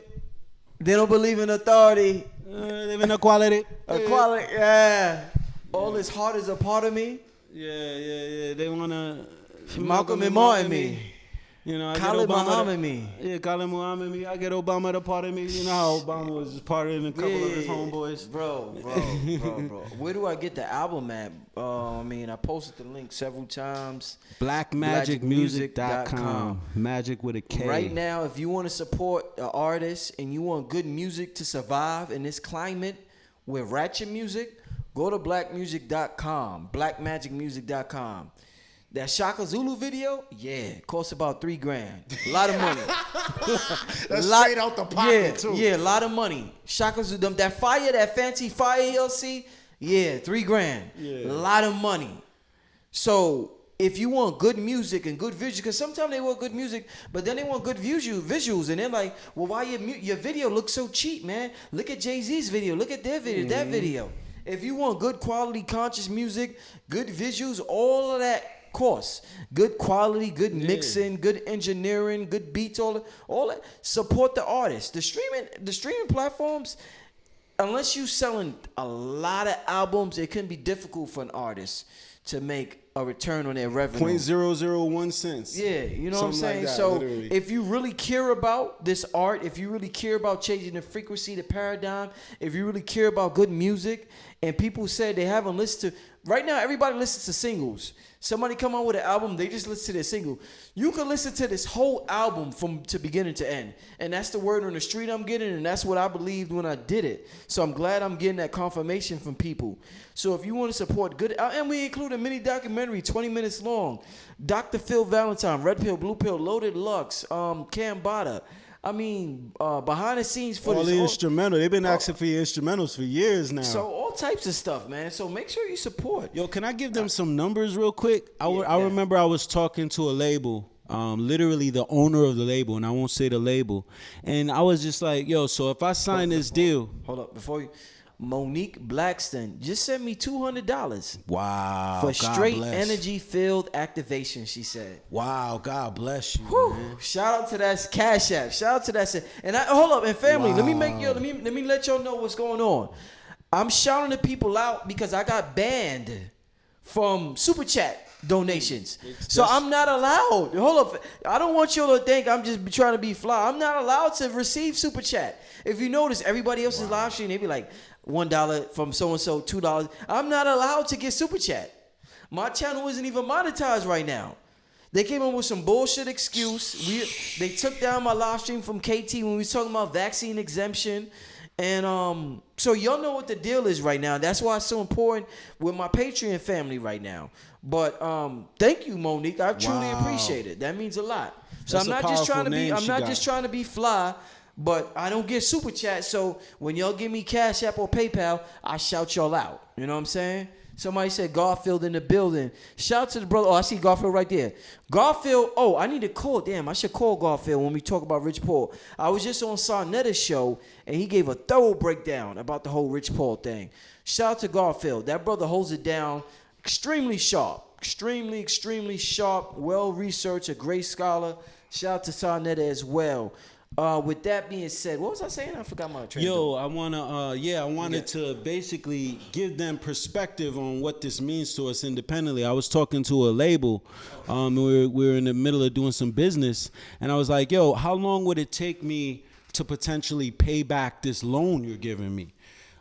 They don't believe in authority. Live in equality. Equality, yeah. All his heart is a part of me. Yeah. They wanna Malcolm and Martin me. You know, I Khalid get Obama Muhammad me. Yeah, Khalid Muhammad me. I get Obama the part of me. You know how Obama was just part of a couple of his homeboys. Bro. Where do I get the album at? I posted the link several times. Blackmagicmusic.com. Magic with a K. Right now, if you want to support an artist and you want good music to survive in this climate with ratchet music, go to blackmusic.com. Blackmagicmusic.com. That Shaka Zulu video, costs about $3,000. A lot of money. That's straight out the pocket too. Yeah, a lot of money. Shaka Zulu, that fancy fire you'll see, $3,000. Yeah. A lot of money. So if you want good music and good visuals, because sometimes they want good music, but then they want good visuals, and they're like, well, why your video looks so cheap, man? Look at Jay-Z's video. Look at their video, that video. If you want good quality, conscious music, good visuals, all of that course, good quality, good mixing, good engineering, good beats, all that. Support the artist. The streaming platforms, unless you selling a lot of albums, it can be difficult for an artist to make a return on their revenue. 0.001 cents. Yeah, you know Something what I'm saying? like that, So literally. if you really care about this art, if you really care about changing the frequency, the paradigm, if you really care about good music, and people said they haven't listened to, right now everybody listens to singles. Somebody come out with an album, they just listen to their single. You can listen to this whole album from to beginning to end. And that's the word on the street I'm getting, and that's what I believed when I did it. So I'm glad I'm getting that confirmation from people. So if you want to support good, and we include a mini documentary, 20 minutes long. Dr. Phil Valentine, Red Pill, Blue Pill, Loaded Lux, Cambatta. Behind the scenes footage. All the instrumental. They've been asking for your instrumentals for years now. So all types of stuff, man. So make sure you support. Yo, can I give them some numbers real quick? I remember I was talking to a label, literally the owner of the label, and I won't say the label. And I was just like, yo, so if I sign this deal. Hold up. Before you. Monique Blackston just sent me $200. Wow. For God straight bless. energy field activation, she said. Wow, God bless you. Man. Shout out to that Cash App. Shout out to that. And hold up, and family, let me let y'all know what's going on. I'm shouting the people out because I got banned from Super Chat donations. So I'm not allowed. Hold up. I don't want y'all to think I'm just trying to be fly. I'm not allowed to receive Super Chat. If you notice, everybody else's live stream, they be like, $1 from so-and-so, $2. I'm not allowed to get Super Chat. My channel isn't even monetized right now. They came up with some bullshit excuse. They took down my live stream from KT when we was talking about vaccine exemption. And so y'all know what the deal is right now. That's why it's so important with my Patreon family right now. But thank you, Monique. I truly appreciate it. That means a lot. So That's I'm a not just trying to powerful be. name I'm she not got. just trying to be fly. But I don't get Super Chat, so when y'all give me Cash App or PayPal, I shout y'all out. You know what I'm saying? Somebody said Garfield in the building. Shout out to the brother. Oh, I see Garfield right there. Garfield, I need to call. Damn, I should call Garfield when we talk about Rich Paul. I was just on Sarnetta's show, and he gave a thorough breakdown about the whole Rich Paul thing. Shout out to Garfield. That brother holds it down. Extremely sharp. Extremely sharp. Well-researched. A great scholar. Shout out to Sarnetta as well. With that being said, what was I saying? I forgot my train. Yo, I wanted to basically give them perspective on what this means to us independently. I was talking to a label. We were in the middle of doing some business, and I was like, yo, how long would it take me to potentially pay back this loan you're giving me?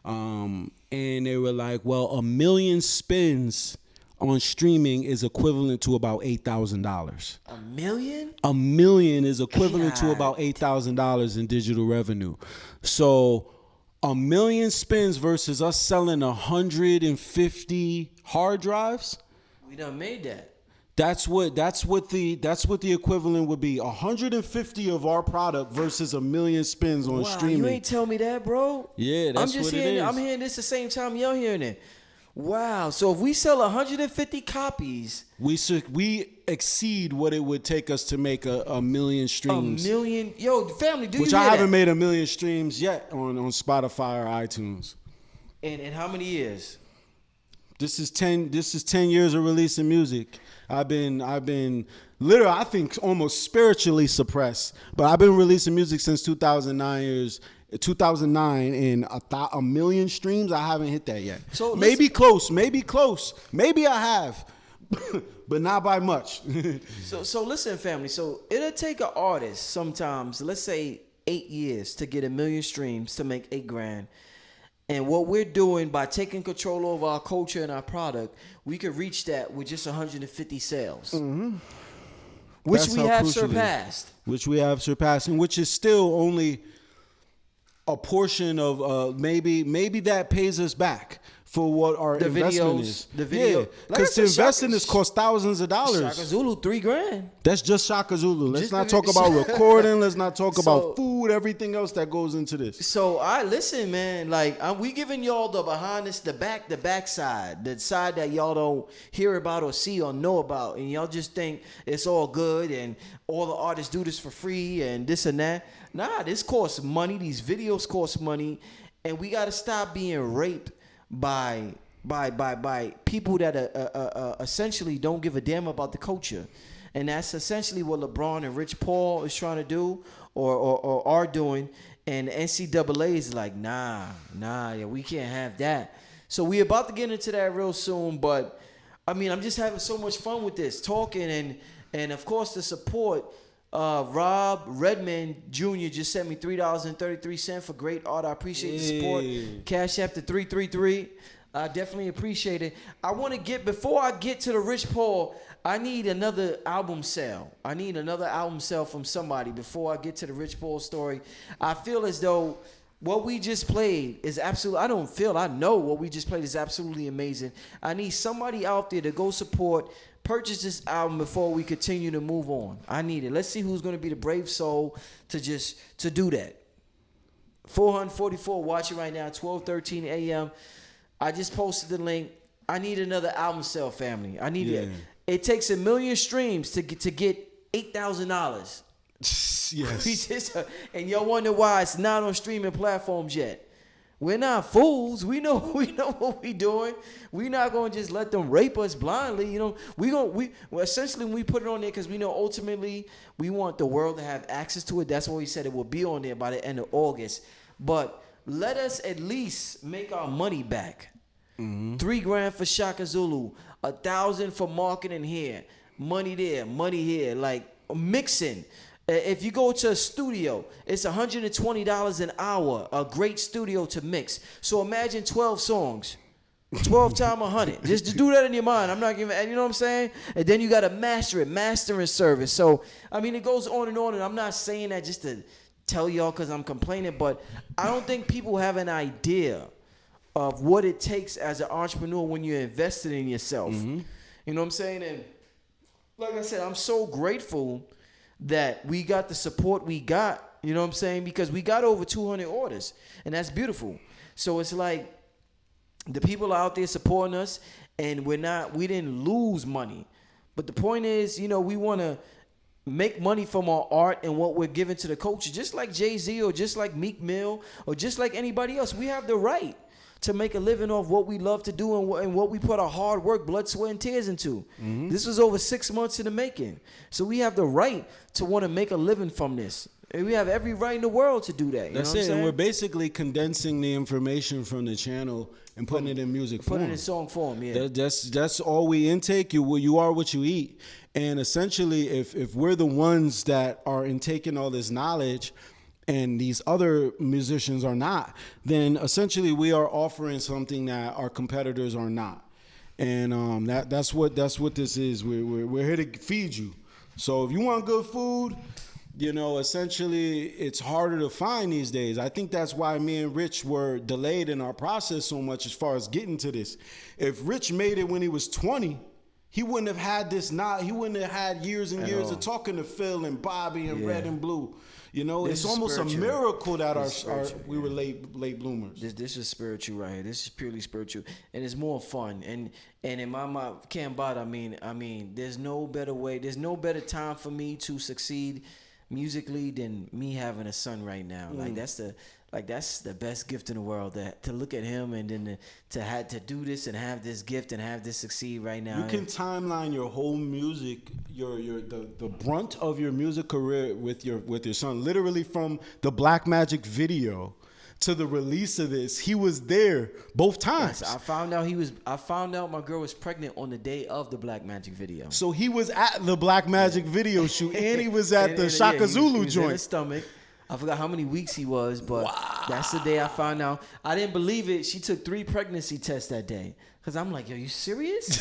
And they were like, well, 1 million spins on streaming is equivalent to about $8,000. $1 million? $1 million is equivalent to about $8,000 in digital revenue. So 1 million spins versus us selling 150 hard drives. We done made that. That's what the equivalent would be. 150 of our product versus 1 million spins on streaming. You ain't tell me that, bro. Yeah, that's what it is. I'm hearing this the same time y'all hearing it. Wow. So if we sell 150 copies, we exceed what it would take us to make a million streams. 1 million. Yo, family, do which you hear I haven't that? made 1 million streams yet on Spotify or iTunes. In how many years? This is 10 years of releasing music. I've been literally, I think, almost spiritually suppressed, but I've been releasing music since 2009 and 1 million streams. I haven't hit that yet. So maybe close. Maybe I have, but not by much. So listen, family. So it'll take an artist sometimes, let's say 8 years, to get 1 million streams to make $8,000. And what we're doing by taking control over our culture and our product, we could reach that with just 150 sales, which we have surpassed. Which we have surpassed, and which is still only a portion of maybe that pays us back for what our investment is. The video, because to invest in this costs thousands of dollars. Shaka Zulu, $3,000. That's just Shaka Zulu. Let's not talk about recording. Let's not talk about food. Everything else that goes into this. So listen, man. Like we giving y'all the behind this, the backside, the side that y'all don't hear about or see or know about, and y'all just think it's all good and all the artists do this for free and this and that. Nah, this costs money. These videos cost money, and we got to stop being raped by people that essentially don't give a damn about the culture. And that's essentially what LeBron and Rich Paul is trying to do or are doing. And NCAA is like, nah, yeah, we can't have that. So we about to get into that real soon. But, I mean, I'm just having so much fun with this, talking. And of course, the support. Rob Redmond Jr. just sent me $3.33 for great art. I appreciate the support. Cash App to 333. I definitely appreciate it. Before I get to the Rich Paul, I need another album sale. From somebody before I get to the Rich Paul story. I feel as though what we just played is absolutely, I know what we just played is absolutely amazing. I need somebody out there to go support, purchase this album before we continue to move on. I need it. Let's see who's going to be the brave soul to do that. 444 watching right now, 12:13 a.m. I just posted the link. I need another album sale, family. I need it. It takes 1 million streams to get $8,000. Yes. And y'all wonder why it's not on streaming platforms yet. We're not fools. We know what we doing. We're not gonna just let them rape us blindly. You know, essentially we put it on there because we know ultimately we want the world to have access to it. That's why we said it will be on there by the end of August. But let us at least make our money back. $3,000 for Shaka Zulu, 1,000 for marketing here, money there, money here, like mixing. If you go to a studio, it's $120 an hour, a great studio to mix. So imagine 12 songs, 12 times 100. Just do that in your mind. I'm not giving, you know what I'm saying? And then you got to master it, mastering service. So, I mean, it goes on, and I'm not saying that just to tell y'all because I'm complaining, but I don't think people have an idea of what it takes as an entrepreneur when you're invested in yourself. You know what I'm saying? And like I said, I'm so grateful that we got the support we got, you know what I'm saying? Because we got over 200 orders, and that's beautiful. So it's like the people out there supporting us, and we didn't lose money. But the point is, you know, we want to make money from our art and what we're giving to the culture, just like Jay-Z or just like Meek Mill or just like anybody else. We have the right to make a living off what we love to do and what we put our hard work, blood, sweat, and tears into. This was over 6 months in the making. So we have the right to want to make a living from this. And we have every right in the world to do that. You That's know what I'm it. saying? And we're basically condensing the information from the channel and putting it in music form. Put it in song form, yeah. That's all we intake. You are what you eat. And essentially, if we're the ones that are intaking all this knowledge, and these other musicians are not, then essentially we are offering something that our competitors are not. And that's what this is. We're here to feed you. So if you want good food, you know, essentially it's harder to find these days. I think that's why me and Rich were delayed in our process so much as far as getting to this. If Rich made it when he was 20, he wouldn't have had this. He wouldn't have had years and years of talking to Phil and Bobby and Red and Blue. You know, This it's is almost spiritual. a miracle that we yeah. were late bloomers. This is spiritual right here. This is purely spiritual, and it's more fun. And in my mind, Cambatta, I mean, there's no better way. There's no better time for me to succeed musically than me having a son right now. That's the best gift in the world. That to look at him and then to do this and have this gift and have this succeed right now. You can timeline your whole music, the brunt of your music career with your son. Literally from the Black Magic video to the release of this, he was there both times. Yes, I found out my girl was pregnant on the day of the Black Magic video. So he was at the Black Magic video shoot, and he was at the Shaka Zulu he was joint. in his stomach. I forgot how many weeks he was, but that's the day I found out. I didn't believe it. She took 3 pregnancy tests that day. Cause I'm like, yo, you serious?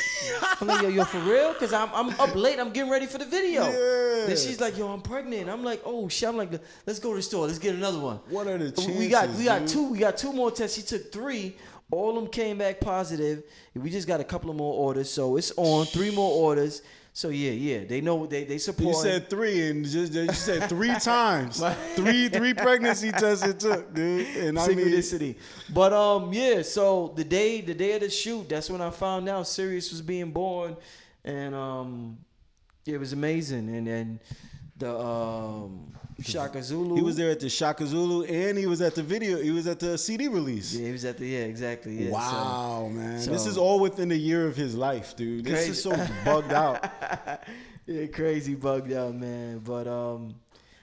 I'm like, yo, for real? Cause I'm up late. I'm getting ready for the video. Yeah. Then she's like, yo, I'm pregnant. I'm like, oh shit. I'm like, let's go to the store. Let's get another one. What are the chances? We got dude? 2. We got 2 more tests. She took 3. All of them came back positive. We just got a couple of more orders, so it's on 3 more orders. So yeah, they know they support. You said 3, and you said 3 times. three pregnancy tests it took, dude. And synchronicity. But yeah. So the day of the shoot, that's when I found out Sirius was being born, and it was amazing. And then the Shaka Zulu. He was there at the Shaka Zulu, and he was at the video. He was at the CD release. Yeah, he was at the exactly. Yeah. Wow, man. so- This is all within a year of his life, dude. This is so bugged out. Yeah, crazy bugged out, man. But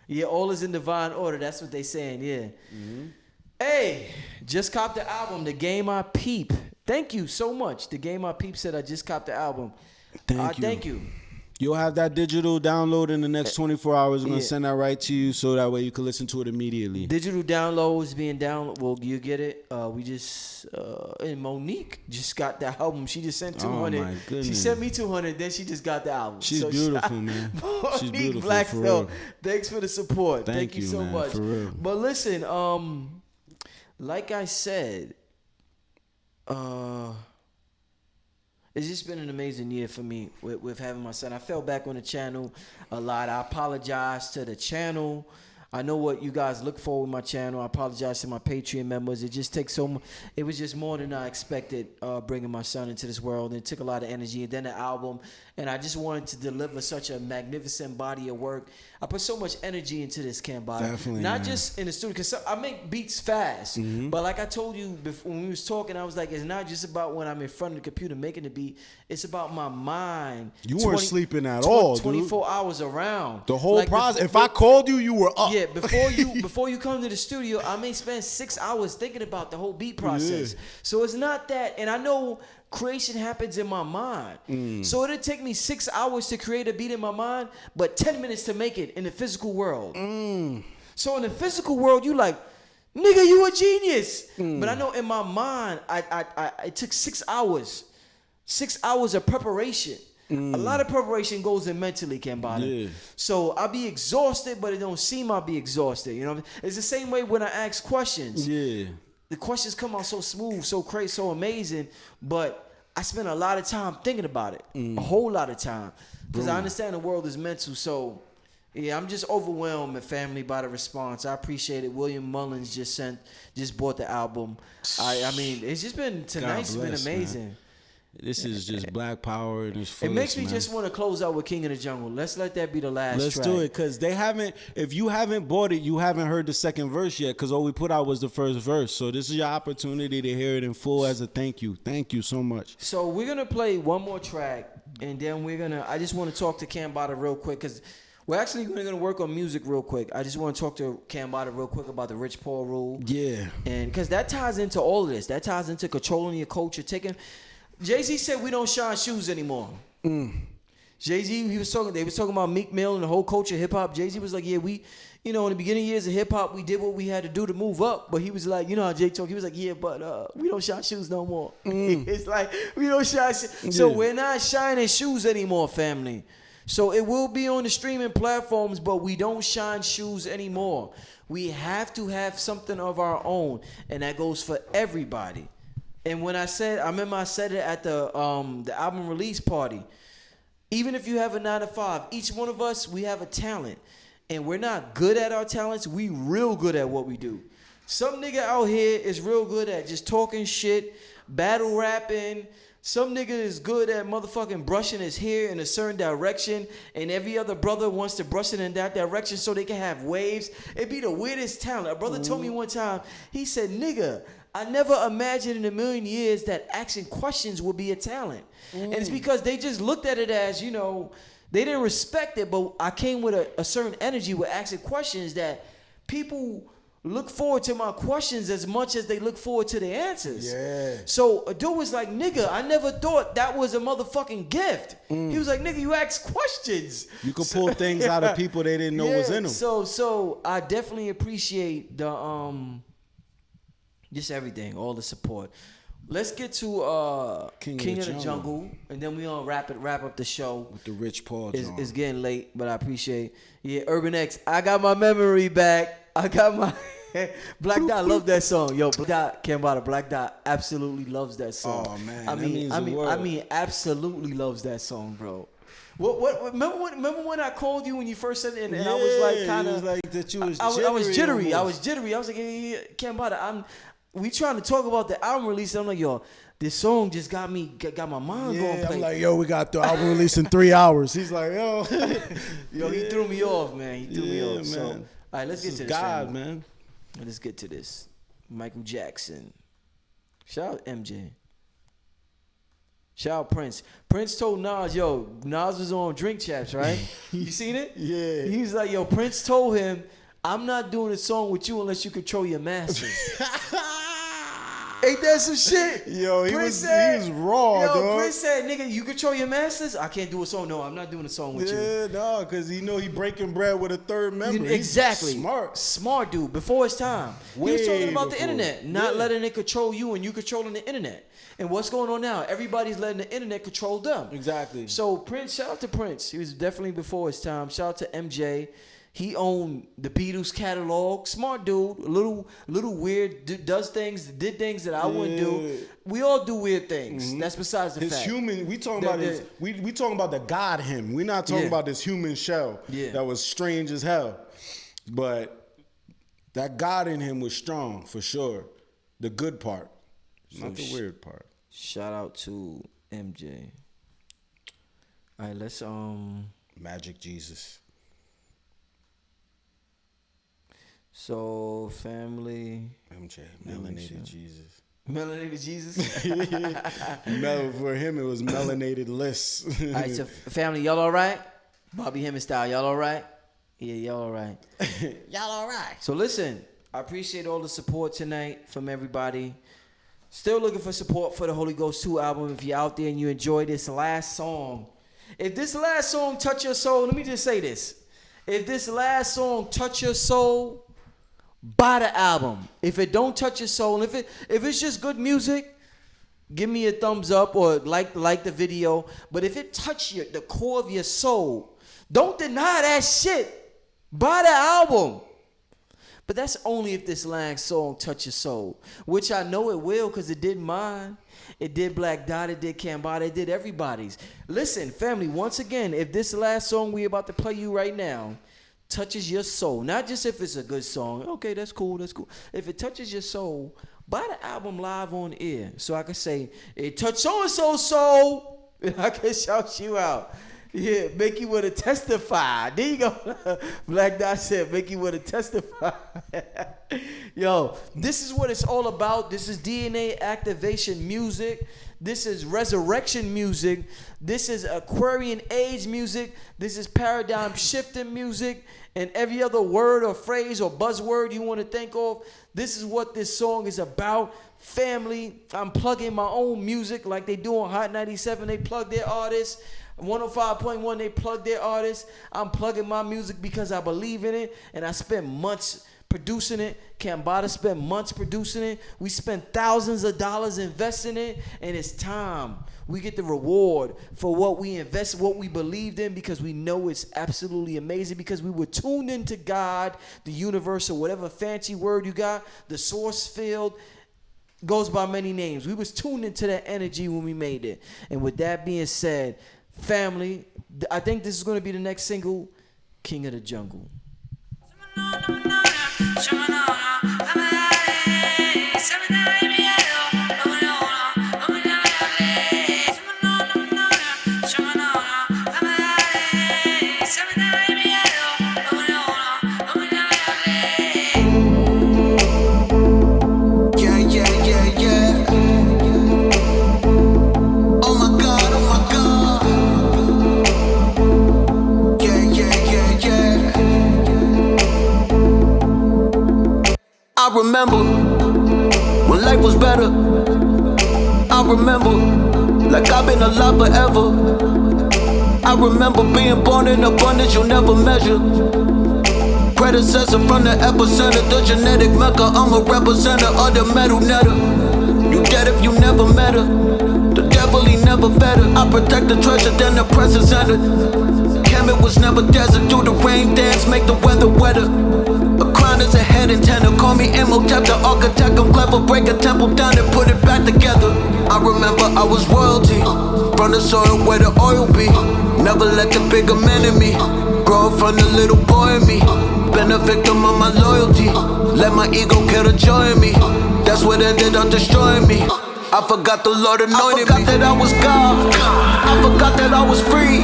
yeah, all is in divine order. That's what they saying. Yeah. Mm-hmm. Hey, just copped the album, The Game I Peep. Thank you so much. The Game I Peep said I just copped the album. Thank you. You'll have that digital download in the next 24 hours. I'm going to Yeah. send that right to you so that way you can listen to it immediately. Digital download is being downloaded. Well, you get it. We just and Monique just got the album. She just sent 200. Oh, my goodness. She sent me 200. Then she just got the album. She's beautiful, man. She's Monique beautiful, for Blackstone. real. Thanks for the support. Thank you so man, much. for real. But listen, like I said, it's just been an amazing year for me with having my son. I fell back on the channel a lot. I apologize to the channel. I know what you guys look for with my channel. I apologize to my Patreon members. It just takes so much. It was just more than I expected bringing my son into this world. And it took a lot of energy. And then the album. And I just wanted to deliver such a magnificent body of work. I put so much energy into this, Cambatta. Definitely, Not man. just in the studio. Because I make beats fast. But like I told you before when we was talking, I was like, it's not just about when I'm in front of the computer making the beat. It's about my mind. You weren't sleeping at all, dude. 24 hours around. The whole Like, process. If I called you, you were up. yeah, before you come to the studio, I may spend 6 hours thinking about the whole beat process. Yeah. So it's not that, and I know creation happens in my mind. So it'll take me 6 hours to create a beat in my mind, but 10 minutes to make it in the physical world. So in the physical world, you like, nigga, you a genius. But I know in my mind, it took 6 hours. 6 hours of preparation. A lot of preparation goes in mentally, Cambatta. Yeah. So I'll be exhausted, but it don't seem I'll be exhausted. You know, it's the same way when I ask questions. Yeah. The questions come out so smooth, so crazy, so amazing, but I spend a lot of time thinking about it. A whole lot of time. Because I understand the world is mental. So yeah, I'm just overwhelmed, my family, by the response. I appreciate it. William Mullins just bought the album. I mean, it's just been, tonight's been bless, amazing. man. This is just black power and it's It makes me just want to close out with King of the Jungle. Let's let that be the last Let's track. do it, because they haven't. If you haven't bought it, you haven't heard the second verse yet, because all we put out was the first verse. So this is your opportunity to hear it in full as a thank you. Thank you so much. So we're gonna play one more track, and then I just want to talk to Cambatta real quick, because We're actually going to work on music real quick. I just want to talk to Cambatta real quick about the rich poor rule. Yeah. And because that ties into all of this. That ties into controlling your culture. Jay-Z said we don't shine shoes anymore. Jay-Z, they was talking about Meek Mill and the whole culture of hip-hop. Jay-Z was like, yeah, we, in the beginning years of hip-hop, we did what we had to do to move up. But he was like, how Jay talk? He was like, yeah, but we don't shine shoes no more. It's like, we don't shine shoes. So we're not shining shoes anymore, family. So it will be on the streaming platforms, but we don't shine shoes anymore. We have to have something of our own, and that goes for everybody. And when I remember I said it at the album release party. Even if you have a 9 to 5, each one of us, we have a talent. And we're not good at our talents. We real good at what we do. Some nigga out here is real good at just talking shit, battle rapping. Some nigga is good at motherfucking brushing his hair in a certain direction, and every other brother wants to brush it in that direction so they can have waves. It'd be the weirdest talent. A brother told me one time, he said, nigga, I never imagined in a million years that asking questions would be a talent. And it's because they just looked at it as, they didn't respect it, but I came with a certain energy with asking questions that people look forward to my questions as much as they look forward to the answers. Yeah. So a dude was like, nigga, I never thought that was a motherfucking gift. He was like, nigga, you ask questions. You could pull things out of people they didn't know was in them. So I definitely appreciate the just everything, all the support. Let's get to King of the Jungle, and then we gonna wrap up the show with the Rich Paul. It's getting late, but I appreciate. Yeah, Urban X, I got my memory back. I got my Black Dot. Love that song, yo. Black Dot, Cambatta. Black Dot absolutely loves that song. Oh man, I mean, absolutely loves that song, bro. What? Remember when I called you when you first said it, and I was like, kind of like that. You was I was jittery. almost. I was jittery. I was like, hey, Cambatta, we trying to talk about the album release. I'm like, yo, this song just got my mind going. I'm like, yo, we got the album release in 3 hours. He's like, yo, he threw me off, man. He threw me off. Man. So, all right, let's get to this. God, man. Let's get to this. Michael Jackson. Shout out MJ. Shout out Prince. Prince told Nas, yo, Nas was on Drink Champs, right? You seen it? Yeah. He's like, yo, Prince told him, I'm not doing a song with you unless you control your masters. Ain't that some shit? Yo, he was raw, dog. Prince said, nigga, you control your masters? I can't do a song. No, I'm not doing a song with you. Yeah, no, because he breaking bread with a third member. Exactly. He's smart dude. Before his time. He was talking about the before. internet, not letting it control you and you controlling the internet. And what's going on now? Everybody's letting the internet control them. Exactly. So Prince, shout out to Prince. He was definitely before his time. Shout out to MJ. He owned the Beatles catalog. Smart dude. A little weird. Did things that I wouldn't do. We all do weird things. That's besides the fact. Human. We talking about his. We talking about the God him. We're not talking about this human shell that was strange as hell. But that God in him was strong for sure. The good part, not the weird part. Shout out to MJ. All right, let's Magic Jesus. So, family. MJ, melanated Jesus. Melanated Jesus? For him, it was melanated lists. All right, so family, y'all all right? Bobby Hemmings style, y'all all right? Yeah, y'all all right. Y'all all right. So, listen, I appreciate all the support tonight from everybody. Still looking for support for the Holy Ghost 2 album. If you're out there and you enjoy this last song. If this last song touch your soul, let me just say this. If this last song touch your soul, buy the album. If it don't touch your soul, if it's just good music, give me a thumbs up or like the video. But if it touch the core of your soul, don't deny that shit. Buy the album. But that's only if this last song touch your soul, which I know it will because it did mine. It did Black Dot, it did Cambatta, it did everybody's. Listen, family, once again, if this last song we about to play you right now touches your soul, not just if it's a good song, okay, that's cool. If it touches your soul, buy the album live on air so I can say, it touched so-and-so's soul, and I can shout you out. Yeah, make you want to testify. There you go. Black Dot said, make you want to testify. Yo, this is what it's all about. This is DNA activation music. This is resurrection music. This is Aquarian age music. This is paradigm shifting music. And every other word or phrase or buzzword you want to think of, this is what this song is about. Family, I'm plugging my own music like they do on Hot 97. They plug their artists. 105.1, they plug their artists. I'm plugging my music because I believe in it, and I spent months producing it. Cambatta spent months producing it. We spent thousands of dollars investing it, and it's time. We get the reward for what we invest, what we believed in, because we know it's absolutely amazing, because we were tuned into God, the universe, or whatever fancy word you got, the source field. Goes by many names. We was tuned into that energy when we made it. And with that being said, family, I think this is going to be the next single, King of the Jungle. I remember when life was better. I remember like I've been alive forever. I remember being born in abundance you'll never measure. Predecessor from the epicenter, the genetic mecca. I'm a representative of the metal netter. You dead if you never met her. The devil he never fed her. I protect the treasure than the present center. It was never desert. Do the rain dance, make the weather wetter. A crown is a head antenna. Call me Imhotep, the architect. I'm clever. Break a temple down and put it back together. I remember I was royalty from the soil where the oil be. Never let the bigger man in me grow from the little boy in me. Been a victim of my loyalty. Let my ego kill the joy in me. That's what ended up destroying me. I forgot the Lord anointed me. I forgot that I was God. I forgot that I was free.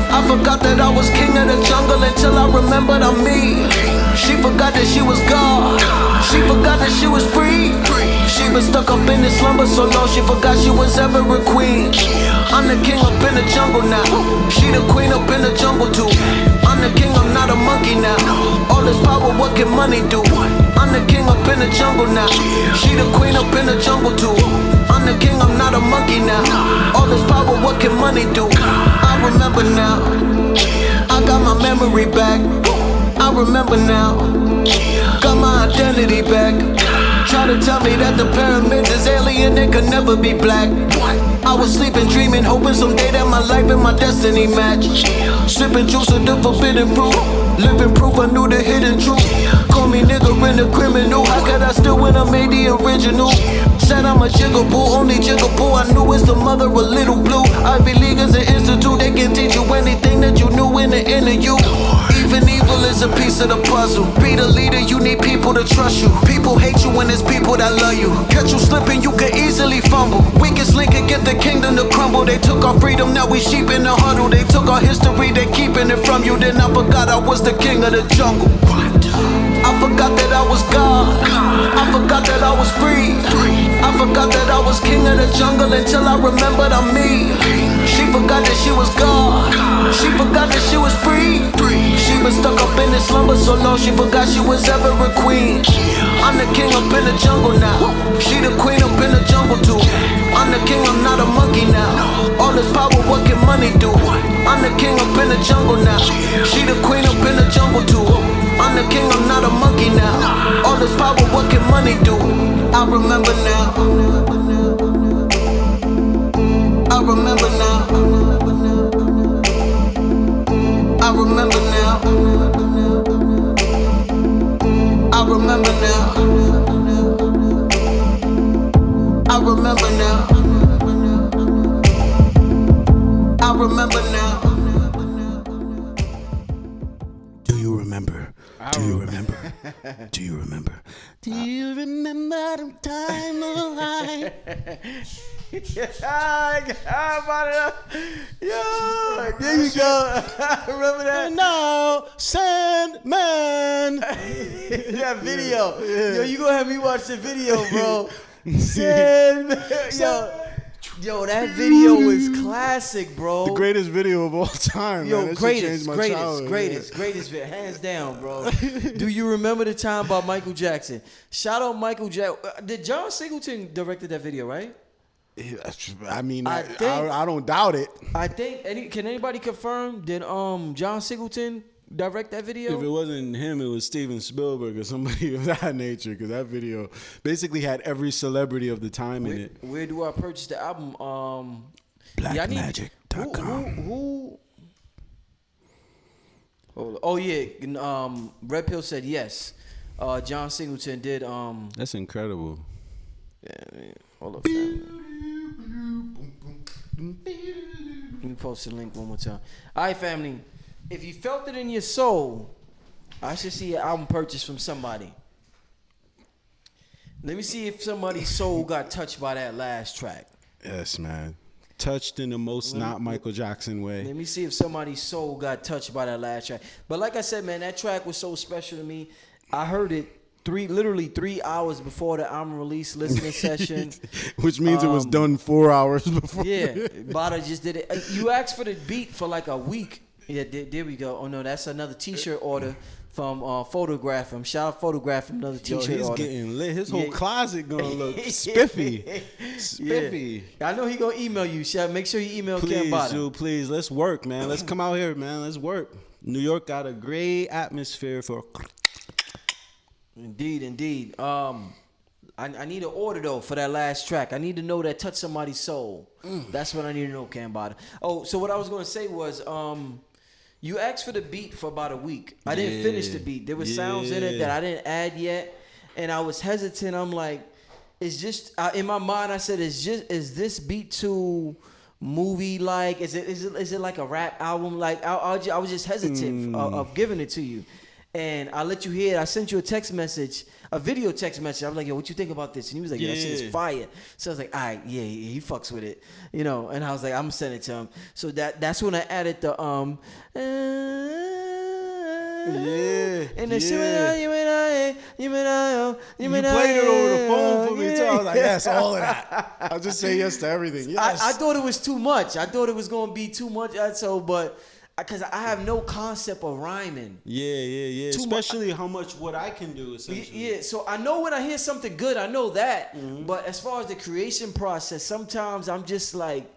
I forgot that I was king of the jungle until I remembered I'm me. She forgot that she was God. She forgot that she was free. She was stuck up in this slumber so long she forgot she was ever a queen. I'm the king up in the jungle now. She the queen up in the jungle too. I'm the king, I'm not a monkey now. All this power, what can money do? I'm the king up in the jungle now. She the queen up in the jungle too. I'm the king, I'm not a monkey now. All this power, what can money do? I remember now. I got my memory back. I remember now. Got my identity back. Try to tell me that the pyramids is alien, they could never be black. I was sleeping, dreaming, hoping someday that my life and my destiny match. Sipping juice of the forbidden fruit. Living proof I knew the hidden truth. Call me nigga and a criminal. How could I still when I made the original? Said I'm a jigaboo, only jigaboo. I knew it's the mother of Little Blue. Ivy League is an institute. They can teach you anything that you knew in the inner you. Even evil is a piece of the puzzle. Be the leader, you need people to trust you. People hate you when it's people that love you. Catch you slipping, you can easily fumble. Weakest link can get the kingdom to crumble. They took our freedom, now we sheep in the huddle. They took our history, they keeping it from you. Then I forgot I was the king of the jungle. I forgot that I was God. I forgot that I was free. I forgot that I was king of the jungle until I remembered I'm me. She forgot that she was God. She forgot that she was free. She was stuck up in this slumber so long she forgot she was ever a queen. I'm the king up in the jungle now. She the queen up in the jungle too. I'm the king, I'm not a monkey now. All this power, what can money do? I'm the king up in the jungle now. She the queen up in the jungle too. I'm the king, I'm not a monkey now. All this power, what can money do? I remember now. I remember now. I remember now. I remember now. I remember now. I remember now. Do you remember? Do you remember? Do you remember? Do you remember the time of life Yo, there you go. Remember that? No, Sandman. That video. Yo, you gonna have me watch the video, bro. Sandman. Yo, that video was classic, bro. The greatest video of all time. Yo, man. greatest, hands down, bro. Do you remember the time about Michael Jackson? Shout out Michael Jackson. Did John Singleton directed that video, right? I mean, I don't doubt it. I think. Can anybody confirm? Did John Singleton direct that video? If it wasn't him, it was Steven Spielberg or somebody of that nature, because that video basically had every celebrity of the time in it. Where do I purchase the album? Blackmagic.com. Who? Oh yeah. Red Pill said yes. John Singleton did. That's incredible. Yeah. Hold up, family. Let me post the link one more time. All right, family. If you felt it in your soul, I should see an album purchase from somebody. Let me see if somebody's soul got touched by that last track. Yes, man. Touched in the most not Michael Jackson way. Let me see if somebody's soul got touched by that last track. But like I said, man, that track was so special to me. I heard it literally 3 hours before the album release listening session. Which means it was done 4 hours before. Yeah, Bada just did it. You asked for the beat for like a week. Yeah, there we go. Oh no, that's another T-shirt order from Photograph him. Shout out Photograph him, another T-shirt he's order. Getting lit. His whole closet gonna look spiffy. Spiffy. Yeah. I know he gonna email you. Make sure you email Please, Cambatta. dude, please. Let's work, man. Let's come out here, man. Let's work. New York got a great atmosphere for. Indeed. I need an order though for that last track. I need to know that touched somebody's soul. That's what I need to know, Cambatta. Oh, so what I was gonna say was, you asked for the beat for about a week. I didn't finish the beat. There were sounds in it that I didn't add yet, and I was hesitant. I'm like, it's just in my mind. I said, is this beat too movie like? Is it like a rap album? Like I was just hesitant of giving it to you. And I let you hear it. I sent you a text message, a video text message. I was like, yo, what you think about this? And he was like, yeah, that shit is fire. So I was like, all right, yeah, he fucks with it. You know, and I was like, I'm going to send it to him. So that's when I added the, and the You played it over the phone for me too. I was like, yes, all of that. I'll just say yes to everything. Yes. I thought it was too much. I thought it was going to be too much. But because I have no concept of rhyming. Yeah. Especially how much what I can do, essentially. Yeah, so I know when I hear something good, I know that. But as far as the creation process, sometimes I'm just like,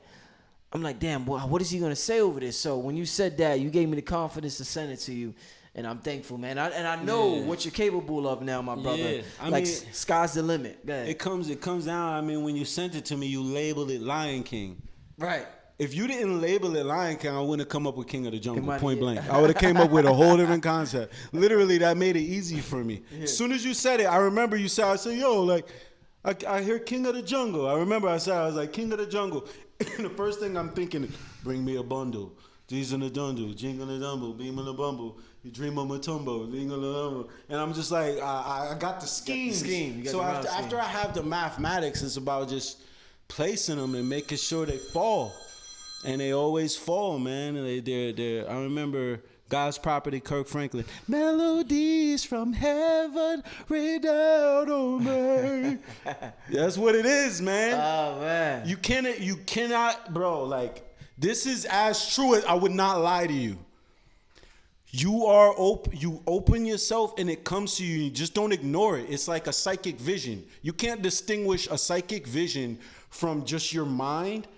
damn, what is he going to say over this? So when you said that, you gave me the confidence to send it to you. And I'm thankful, man. I know what you're capable of now, my brother. Yeah. I mean, mean, sky's the limit. Go ahead. It comes down, I mean, when you sent it to me, you labeled it Lion King. Right. If you didn't label it Lion King, I wouldn't have come up with King of the Jungle, point blank. I would have came up with a whole different concept. Literally, that made it easy for me. Yeah. As soon as you said it, I remember you said, I said, yo, like, I hear King of the Jungle. I remember I was like, King of the Jungle. And the first thing I'm thinking is, bring me a bundle. G's in the dundle, jingle the dumble, beam in the bumble. You dream of Matumbo, jingle the dumble. And I'm just like, I got the schemes. So after I have the mathematics, it's about just placing them and making sure they fall. And they always fall, man. And they're I remember God's Property, Kirk Franklin. Melodies from heaven rain down on me. That's what it is, man. Oh, man. You cannot, bro, like, this is as true as I would not lie to you. You open yourself and it comes to you. You just don't ignore it. It's like a psychic vision. You can't distinguish a psychic vision from just your mind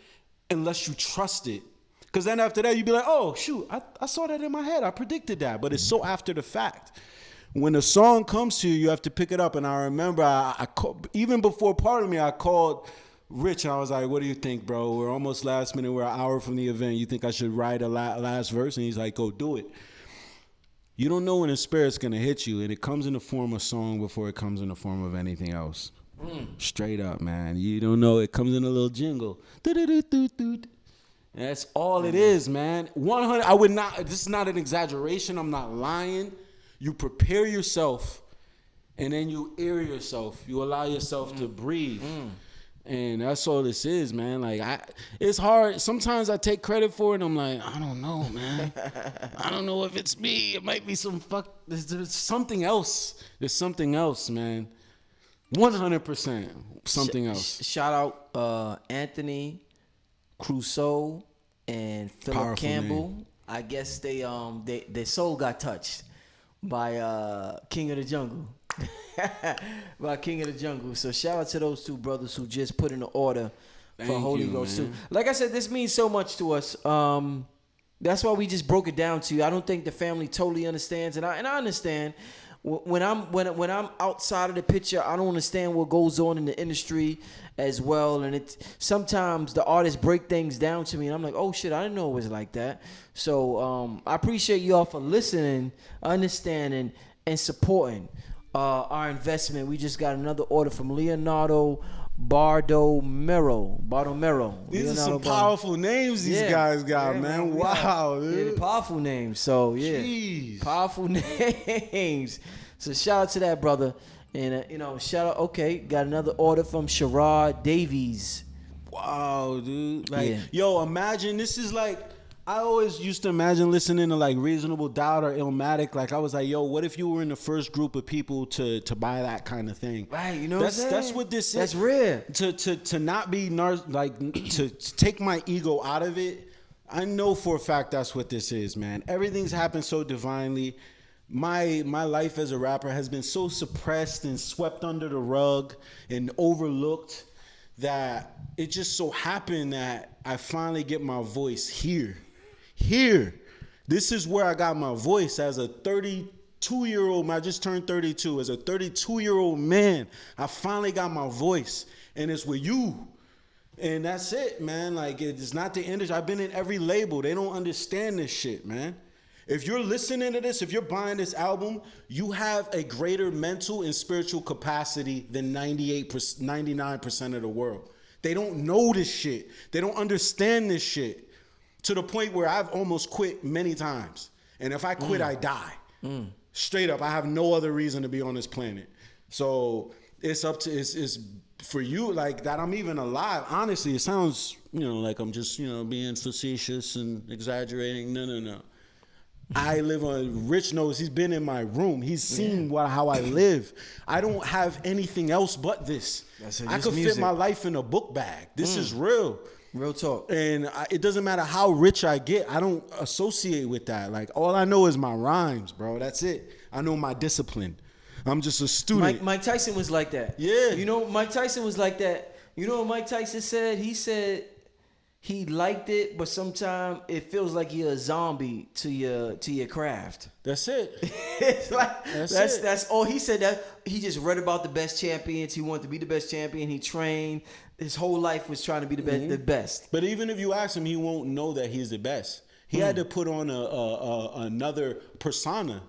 unless you trust it. Because then after that, you'd be like, oh, shoot, I saw that in my head. I predicted that. But it's so after the fact. When a song comes to you, you have to pick it up. And I remember, I called, even before part of me, I called Rich. And I was like, what do you think, bro? We're almost last minute. We're an hour from the event. You think I should write a last verse? And he's like, go do it. You don't know when the spirit's going to hit you. And it comes in the form of song before it comes in the form of anything else. Straight up, man. You don't know. It comes in a little jingle. And that's all it is, man. 100. I would not. This is not an exaggeration. I'm not lying. You prepare yourself, and then you air yourself. You allow yourself to breathe. And that's all this is, man. Like it's hard. Sometimes I take credit for it and I'm like, I don't know, man. I don't know if it's me. It might be there's something else. There's something else, man. 100% something else. Shout out Anthony Crusoe and Philip Powerful Campbell. name. I guess their soul got touched by King of the Jungle. By King of the Jungle. So shout out to those two brothers who just put in the order for Thank Holy you, Ghost man. too. Like I said, this means so much to us. That's why we just broke it down to you. I don't think the family totally understands, and I understand. When I'm outside of the picture, I don't understand what goes on in the industry as well. And sometimes the artists break things down to me, and I'm like, oh shit, I didn't know it was like that. So I appreciate you all for listening, understanding, and supporting our investment. We just got another order from Leonardo Bardomero. These are some Leonardo powerful names these guys got, man. Wow, Yeah, dude. they're powerful names. So yeah, Jeez. powerful names. So shout out to that brother, and shout out. Okay, got another order from Sherrod Davies. Wow, dude. Like, Yeah. yo, imagine this is like, I always used to imagine listening to like Reasonable Doubt or Illmatic. Like I was like, yo, what if you were in the first group of people to buy that kind of thing? Right, you know what I'm saying? That's what this is. That's rare. To not be to take my ego out of it. I know for a fact that's what this is, man. Everything's happened so divinely. My life as a rapper has been so suppressed and swept under the rug and overlooked that it just so happened that I finally get my voice here. This is where I got my voice as a 32-year-old man. I just turned 32. As a 32-year-old man, I finally got my voice, and it's with you. And that's it, man. Like, it's not the industry. I've been in every label. They don't understand this shit, man. If you're listening to this, if you're buying this album, you have a greater mental and spiritual capacity than 99% of the world. They don't know this shit. They don't understand this shit. To the point where I've almost quit many times. And if I quit, I die. Straight up, I have no other reason to be on this planet. So it's up to, it's for you, like, that I'm even alive. Honestly, it sounds, like I'm just, being facetious and exaggerating. No. I live on, Rich knows, he's been in my room. He's seen how I live. I don't have anything else but this. I could fit my life in a book bag. This is real. Real talk. And it doesn't matter how rich I get. I don't associate with that. Like, all I know is my rhymes, bro. That's it. I know my discipline. I'm just a student. Mike Tyson was like that. Yeah. Mike Tyson was like that. You know what Mike Tyson said? He said he liked it, but sometimes it feels like you're a zombie to your craft. That's it. It's like that's all he said. That he just read about the best champions. He wanted to be the best champion. He trained. His whole life was trying to be the best. But even if you ask him, he won't know that he's the best. He had to put on another persona.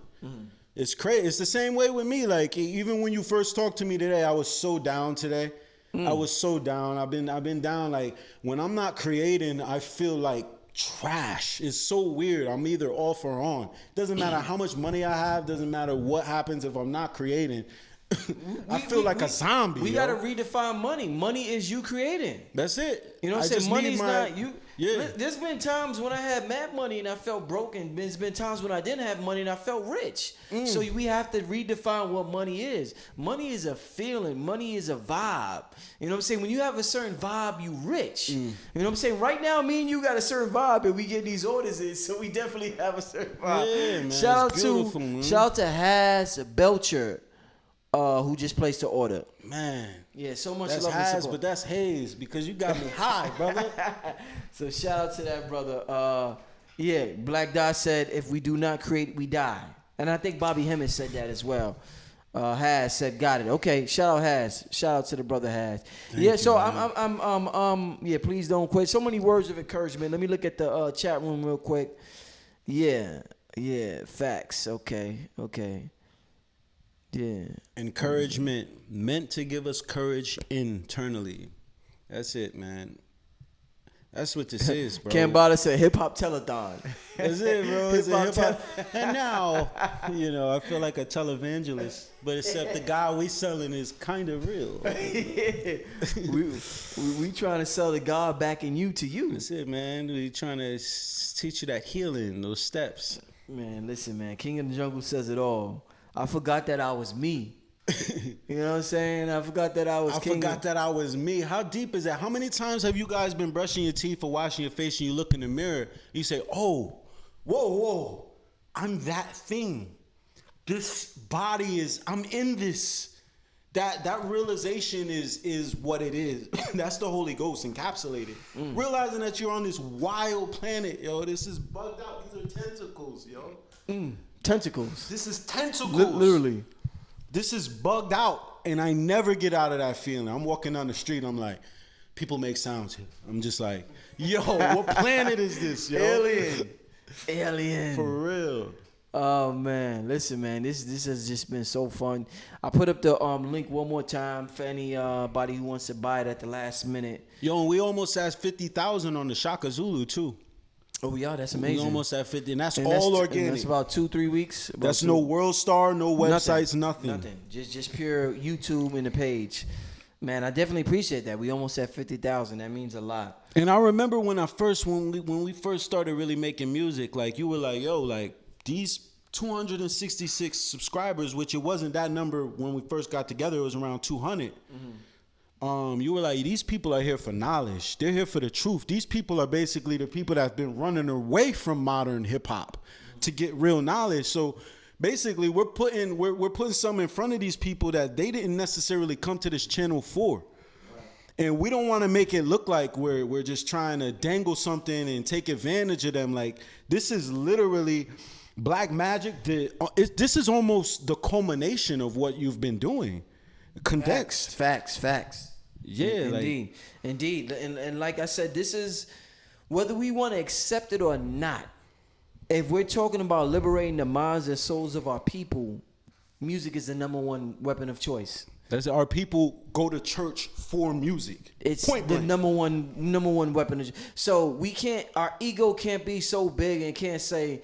It's crazy. It's the same way with me. Like, even when you first talked to me today, I was so down today. I was so down. I've been down. Like, when I'm not creating, I feel like trash. It's so weird. I'm either off or on. Doesn't matter how much money I have. Doesn't matter what happens if I'm not creating. I feel like a zombie. We got to redefine money. Money is you creating. That's it. You know what I'm saying? Money's not you. Yeah. There's been times when I had mad money and I felt broken. There's been times when I didn't have money and I felt rich. So we have to redefine what money is. Money is a feeling. Money is a vibe. You know what I'm saying? When you have a certain vibe, you rich. You know what I'm saying? Right now, me and you got a certain vibe and we get these orders in, so we definitely have a certain vibe. Yeah, man. Shout out to Has Belcher. Who just placed the order. Man. Yeah, so much That's love and Has, support. but that's Hayes, because you got me high, brother. So shout out to that brother. Black Dot said, if we do not create, we die. And I think Bobby Hemmings said that as well. Has said, got it. Okay, shout out Has. Shout out to the brother Has. Please don't quit. So many words of encouragement. Let me look at the chat room real quick. Yeah, facts. Okay. Yeah. Encouragement meant to give us courage internally. That's it, man. That's what this is, bro. Cambatta said hip hop telethon. That's it, bro. It's a Hip-hop hip-hop. And now, I feel like a televangelist, but except the guy we selling is kind of real. we trying to sell the God back in you to you. That's it, man. We trying to teach you that healing, those steps. Man, listen, man. King of the Jungle says it all. I forgot that I was me. You know what I'm saying? I forgot that I was king. I forgot that I was me. How deep is that? How many times have you guys been brushing your teeth or washing your face and you look in the mirror, you say, oh, whoa, I'm that thing. This body is, I'm in this. That realization is what it is. That's the Holy Ghost encapsulated. Realizing that you're on this wild planet, yo. This is bugged out. These are tentacles, yo. Tentacles. This is tentacles. Literally. This is bugged out, and I never get out of that feeling. I'm walking down the street, I'm like, people make sounds here. I'm just like, yo, what planet is this, yo? Alien. For real. Oh man, listen, man, this has just been so fun. I put up the link one more time for anybody who wants to buy it at the last minute. Yo, and we almost has 50,000 on the Shaka Zulu too. Oh yeah, that's amazing. We almost at 50, and that's all organic. And that's about 2-3 weeks. That's no World Star, no websites, nothing. Nothing. Just pure YouTube and the page. Man, I definitely appreciate that. We almost at 50,000. That means a lot. And I remember when we first started really making music, like you were like, yo, like these 266 subscribers, which it wasn't that number when we first got together. It was around 200. You were like, these people are here for knowledge. They're here for the truth. These people are basically the people that have been running away from modern hip hop to get real knowledge. So basically, we're putting some in front of these people that they didn't necessarily come to this channel for. And we don't want to make it look like we're just trying to dangle something and take advantage of them. Like, this is literally Black Magic. This is almost the culmination of what you've been doing. Condensed. Facts. Yeah, indeed. And like I said, this is, whether we want to accept it or not, if we're talking about liberating the minds and souls of our people, music is the number one weapon of choice. That's our people go to church for music. It's the number one weapon. So our ego can't be so big and can't say,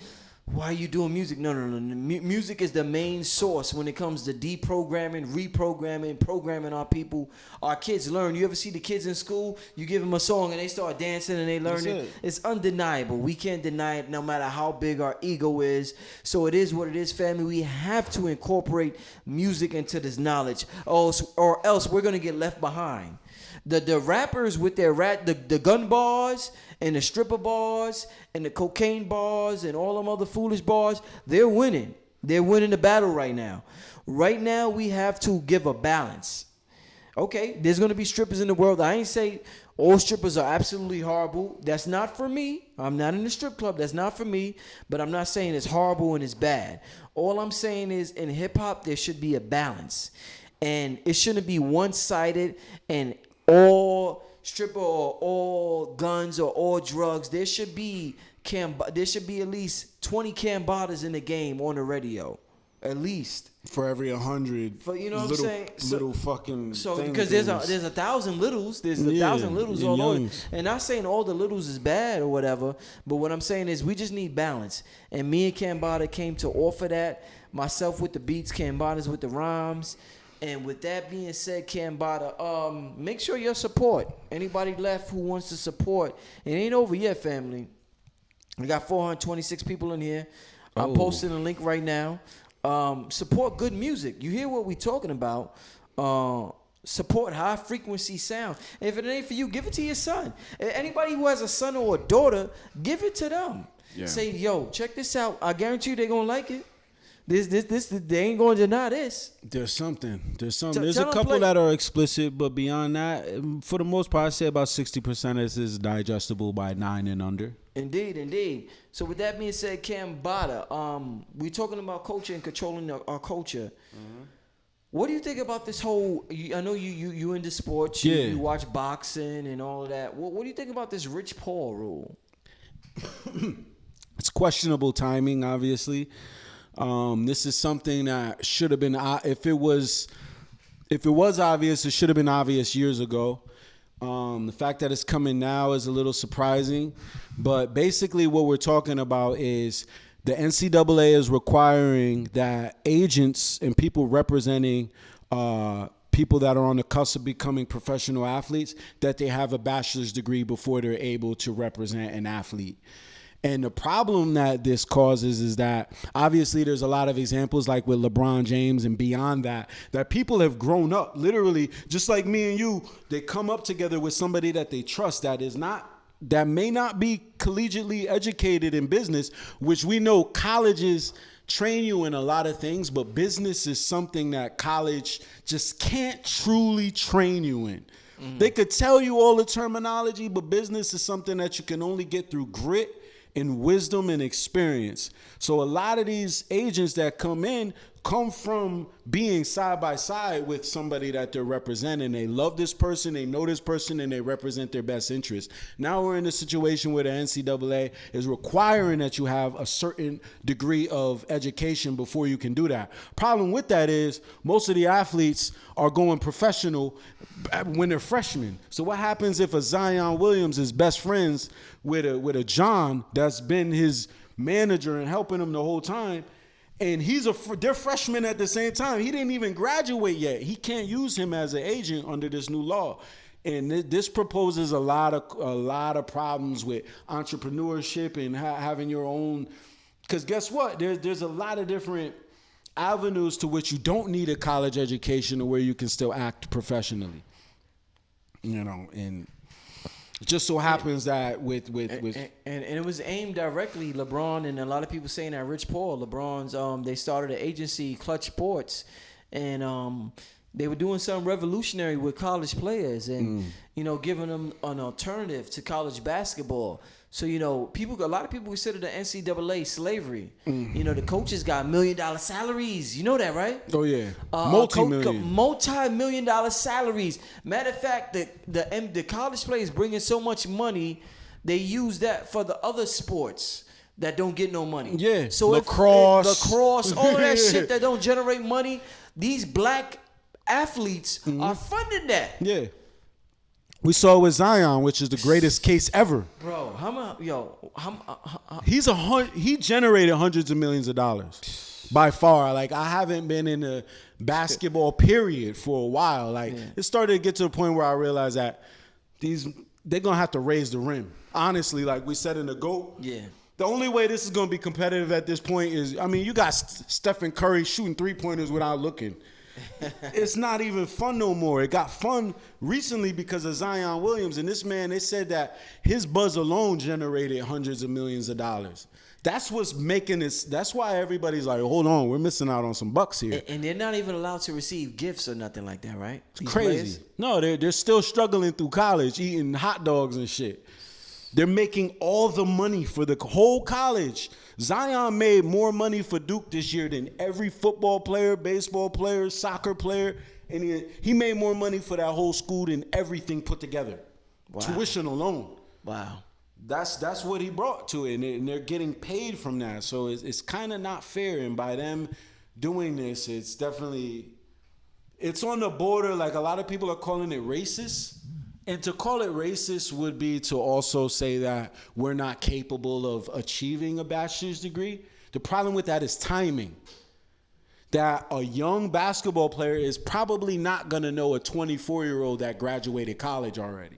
why are you doing music? No. Music is the main source when it comes to deprogramming, reprogramming, programming our people. Our kids learn. You ever see the kids in school? You give them a song and they start dancing and they learn it. It's undeniable. We can't deny it no matter how big our ego is. So it is what it is, family. We have to incorporate music into this knowledge, or else we're going to get left behind. The rappers with their the gun bars and the stripper bars and the cocaine bars and all them other foolish bars, they're winning. They're winning the battle right now. Right now, we have to give a balance. Okay, there's going to be strippers in the world. I ain't say all strippers are absolutely horrible. That's not for me. I'm not in the strip club. That's not for me. But I'm not saying it's horrible and it's bad. All I'm saying is in hip-hop, there should be a balance. And it shouldn't be one-sided and all stripper or all guns or all drugs. There should be at least 20 Cambattas in the game on the radio, at least for every 100. For, you know what I'm saying? Little fucking. So because there's 1,000 littles, there's 1,000 littles all over. And not saying all the littles is bad or whatever, but what I'm saying is we just need balance. And me and Cambatta came to offer that. Myself with the beats, Cambatta's with the rhymes. And with that being said, Cambatta, make sure your support. Anybody left who wants to support, it ain't over yet, family. We got 426 people in here. I'm posting a link right now. Support good music. You hear what we talking about. Support high frequency sound. And if it ain't for you, give it to your son. Anybody who has a son or a daughter, give it to them. Yeah. Say, yo, check this out. I guarantee you they're going to like it. This, they ain't going to deny this. There's something. There's a couple that are explicit, but beyond that, for the most part, I say about 60% of this is digestible by 9 and under. Indeed. So with that being said, Cambatta, we're talking about culture and controlling our culture. Mm-hmm. What do you think about this whole? I know you into sports. You watch boxing and all of that. What do you think about this Rich Paul rule? It's questionable timing, obviously. This is something that should have been, if it was obvious, it should have been obvious years ago. The fact that it's coming now is a little surprising. But basically what we're talking about is the NCAA is requiring that agents and people representing people that are on the cusp of becoming professional athletes, that they have a bachelor's degree before they're able to represent an athlete. And the problem that this causes is that obviously there's a lot of examples like with LeBron James and beyond that people have grown up literally just like me and you. They come up together with somebody that they trust that may not be collegiately educated in business, which we know colleges train you in a lot of things, but business is something that college just can't truly train you in. They could tell you all the terminology, but business is something that you can only get through grit and wisdom and experience. So a lot of these agents that come from being side by side with somebody that they're representing. They love this person, they know this person, and they represent their best interest. Now we're in a situation where the NCAA is requiring that you have a certain degree of education before you can do that. Problem with that is most of the athletes are going professional when they're freshmen. So what happens if a Zion Williams is best friends with a John that's been his manager and helping him the whole time, and they're freshmen at the same time. He didn't even graduate yet. He can't use him as an agent under this new law. And this proposes a lot of problems with entrepreneurship and having your own. Because guess what? There's a lot of different avenues to which you don't need a college education or where you can still act professionally. And it just so happens that with and it was aimed directly LeBron, and a lot of people saying that Rich Paul, LeBron's they started an agency, Clutch Sports, and they were doing something revolutionary with college players and giving them an alternative to college basketball. So a lot of people consider the NCAA slavery. The coaches got $1 million salaries. You know that, right? Oh yeah, multi-million dollar salaries. Matter of fact, the college players bringing so much money, they use that for the other sports that don't get no money. Yeah, so lacrosse, all of that shit that don't generate money, these black athletes are funding that. Yeah. We saw it with Zion, which is the greatest case ever. Bro, he generated hundreds of millions of dollars by far. Like, I haven't been in a basketball period for a while. Like, it started to get to the point where I realized that they're gonna have to raise the rim. Honestly, like we said in the GOAT. Yeah. The only way this is gonna be competitive at this point is, you got Stephen Curry shooting 3-pointers without looking. It's not even fun no more. It got fun recently because of Zion Williams, and this man, they said that his buzz alone generated hundreds of millions of dollars. That's what's making this. That's why everybody's like, hold on, we're missing out on some bucks here. And they're not even allowed to receive gifts or nothing like that, right? It's crazy. No, they're still struggling through college, eating hot dogs and shit. They're making all the money for the whole college. Zion made more money for Duke this year than every football player, baseball player, soccer player. And he made more money for that whole school than everything put together. Wow. Tuition alone. Wow. That's what he brought to it. And they're getting paid from that. So it's kind of not fair. And by them doing this, it's definitely, it's on the border. Like, a lot of people are calling it racist. And to call it racist would be to also say that we're not capable of achieving a bachelor's degree. The problem with that is timing. That a young basketball player is probably not going to know a 24-year-old that graduated college already.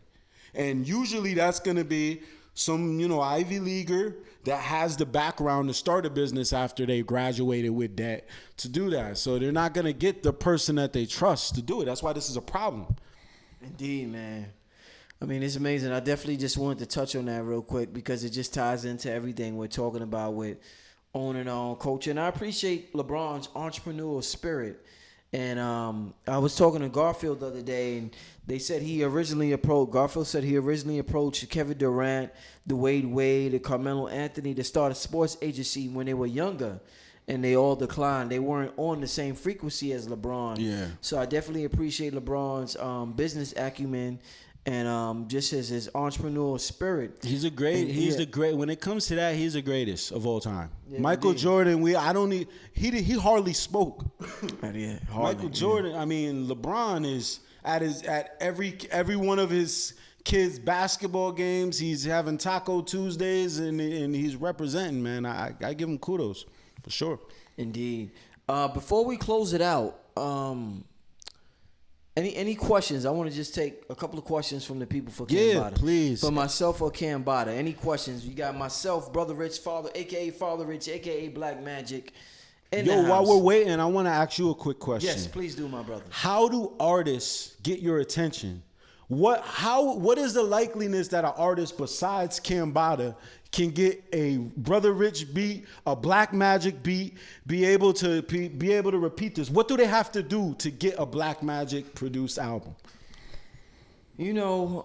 And usually that's going to be some, Ivy Leaguer that has the background to start a business after they graduated with debt to do that. So they're not going to get the person that they trust to do it. That's why this is a problem. Indeed, man. It's amazing. I definitely just wanted to touch on that real quick because it just ties into everything we're talking about with owning our own culture. And I appreciate LeBron's entrepreneurial spirit. And I was talking to Garfield the other day, and Garfield said he originally approached Kevin Durant, Dwayne Wade, and Carmelo Anthony to start a sports agency when they were younger. And they all declined. They weren't on the same frequency as LeBron. Yeah. So I definitely appreciate LeBron's business acumen and just his entrepreneurial spirit. He's the great. When it comes to that, he's the greatest of all time. Yeah, Michael Jordan, he hardly spoke. Yeah, hardly, Michael Jordan, LeBron is, at every one of his kids' basketball games. He's having Taco Tuesdays, and he's representing, man. I give him kudos for sure. Indeed. Before we close it out, any questions? I want to just take a couple of questions from the people for Cambatta. Yeah, please. For myself or Cambatta. Any questions? You got myself, Brother Rich, a.k.a. Father Rich, a.k.a. Black Magic. Yo, while we're waiting, I want to ask you a quick question. Yes, please do, my brother. How do artists get your attention? What is the likeliness that an artist besides Cambatta can get a Brother Rich beat, a Black Magic beat, be able to repeat this? What do they have to do to get a Black Magic produced album? You know,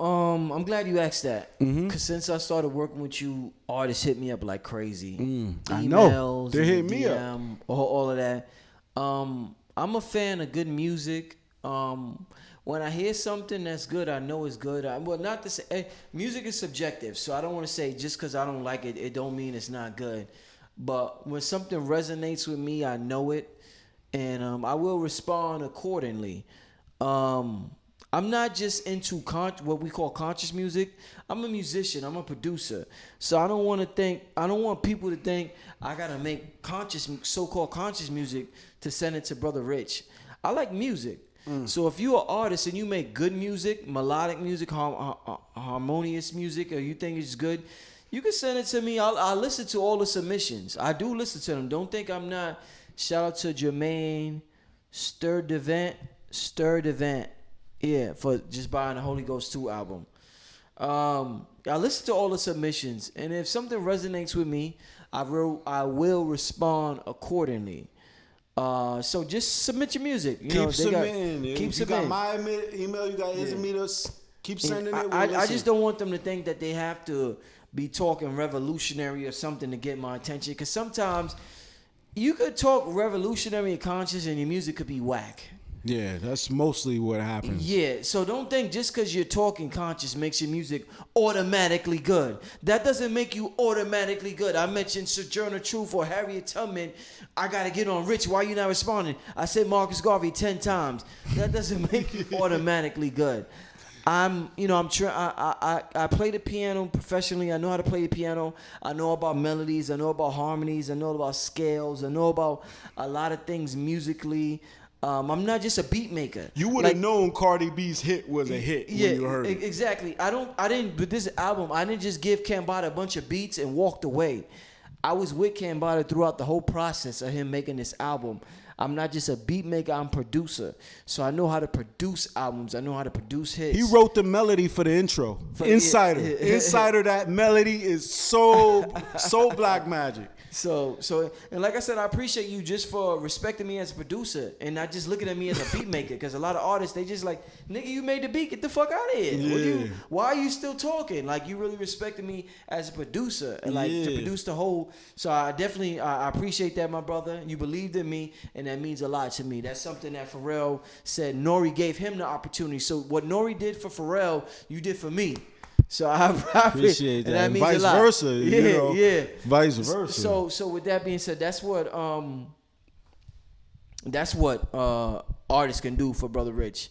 I'm glad you asked that. Because since I started working with you, artists hit me up like crazy. I know. They're hitting me up. All of that. I'm a fan of good music. When I hear something that's good, I know it's good. Well, not to say, music is subjective, so I don't want to say just because I don't like it, it don't mean it's not good. But when something resonates with me, I know it, and I will respond accordingly. I'm not just into what we call conscious music. I'm a musician. I'm a producer. So I don't want people to think I gotta make so-called conscious music to send it to Brother Rich. I like music. So if you're an artist and you make good music, melodic music, harmonious music, or you think it's good, you can send it to me. I'll listen to all the submissions. I do listen to them. Don't think I'm not. Shout out to Jermaine Sturdivant. Yeah, for just buying the Holy Ghost 2 album. I listen to all the submissions, and if something resonates with me, I will respond accordingly. So just submit your music. Keep submitting. Keep submitting. You got my email. You got Izamita's. Keep sending it. I just don't want them to think that they have to be talking revolutionary or something to get my attention. Because sometimes you could talk revolutionary and conscious, and your music could be whack. Yeah, that's mostly what happens. Yeah, so don't think just because you're talking conscious makes your music automatically good. That doesn't make you automatically good. I mentioned Sojourner Truth or Harriet Tubman. I got to get on Rich. Why you not responding? I said Marcus Garvey 10 times. That doesn't make you automatically good. I play the piano professionally. I know how to play the piano. I know about melodies. I know about harmonies. I know about scales. I know about a lot of things musically. I'm not just a beat maker. You would have known Cardi B's hit was a hit when you heard it. Exactly. With this album, I didn't just give Cambatta a bunch of beats and walked away. I was with Cambatta throughout the whole process of him making this album. I'm not just a beat maker, I'm a producer. So I know how to produce albums. I know how to produce hits. He wrote the melody for the intro. Insider. Insider, that melody is so Black Magic. So, and like I said, I appreciate you just for respecting me as a producer and not just looking at me as a beat maker. Because a lot of artists, they just like, nigga, you made the beat, get the fuck out of here. Yeah. Why are you still talking? Like, you really respected me as a producer and like to produce the whole. So I definitely, I appreciate that, my brother. You believed in me, and that means a lot to me. That's something that Pharrell said Nori gave him the opportunity. So what Nori did for Pharrell, you did for me. So I appreciate that. And that means vice a lot. versa. Yeah. Vice versa. So with that being said, that's what artists can do for Brother Rich.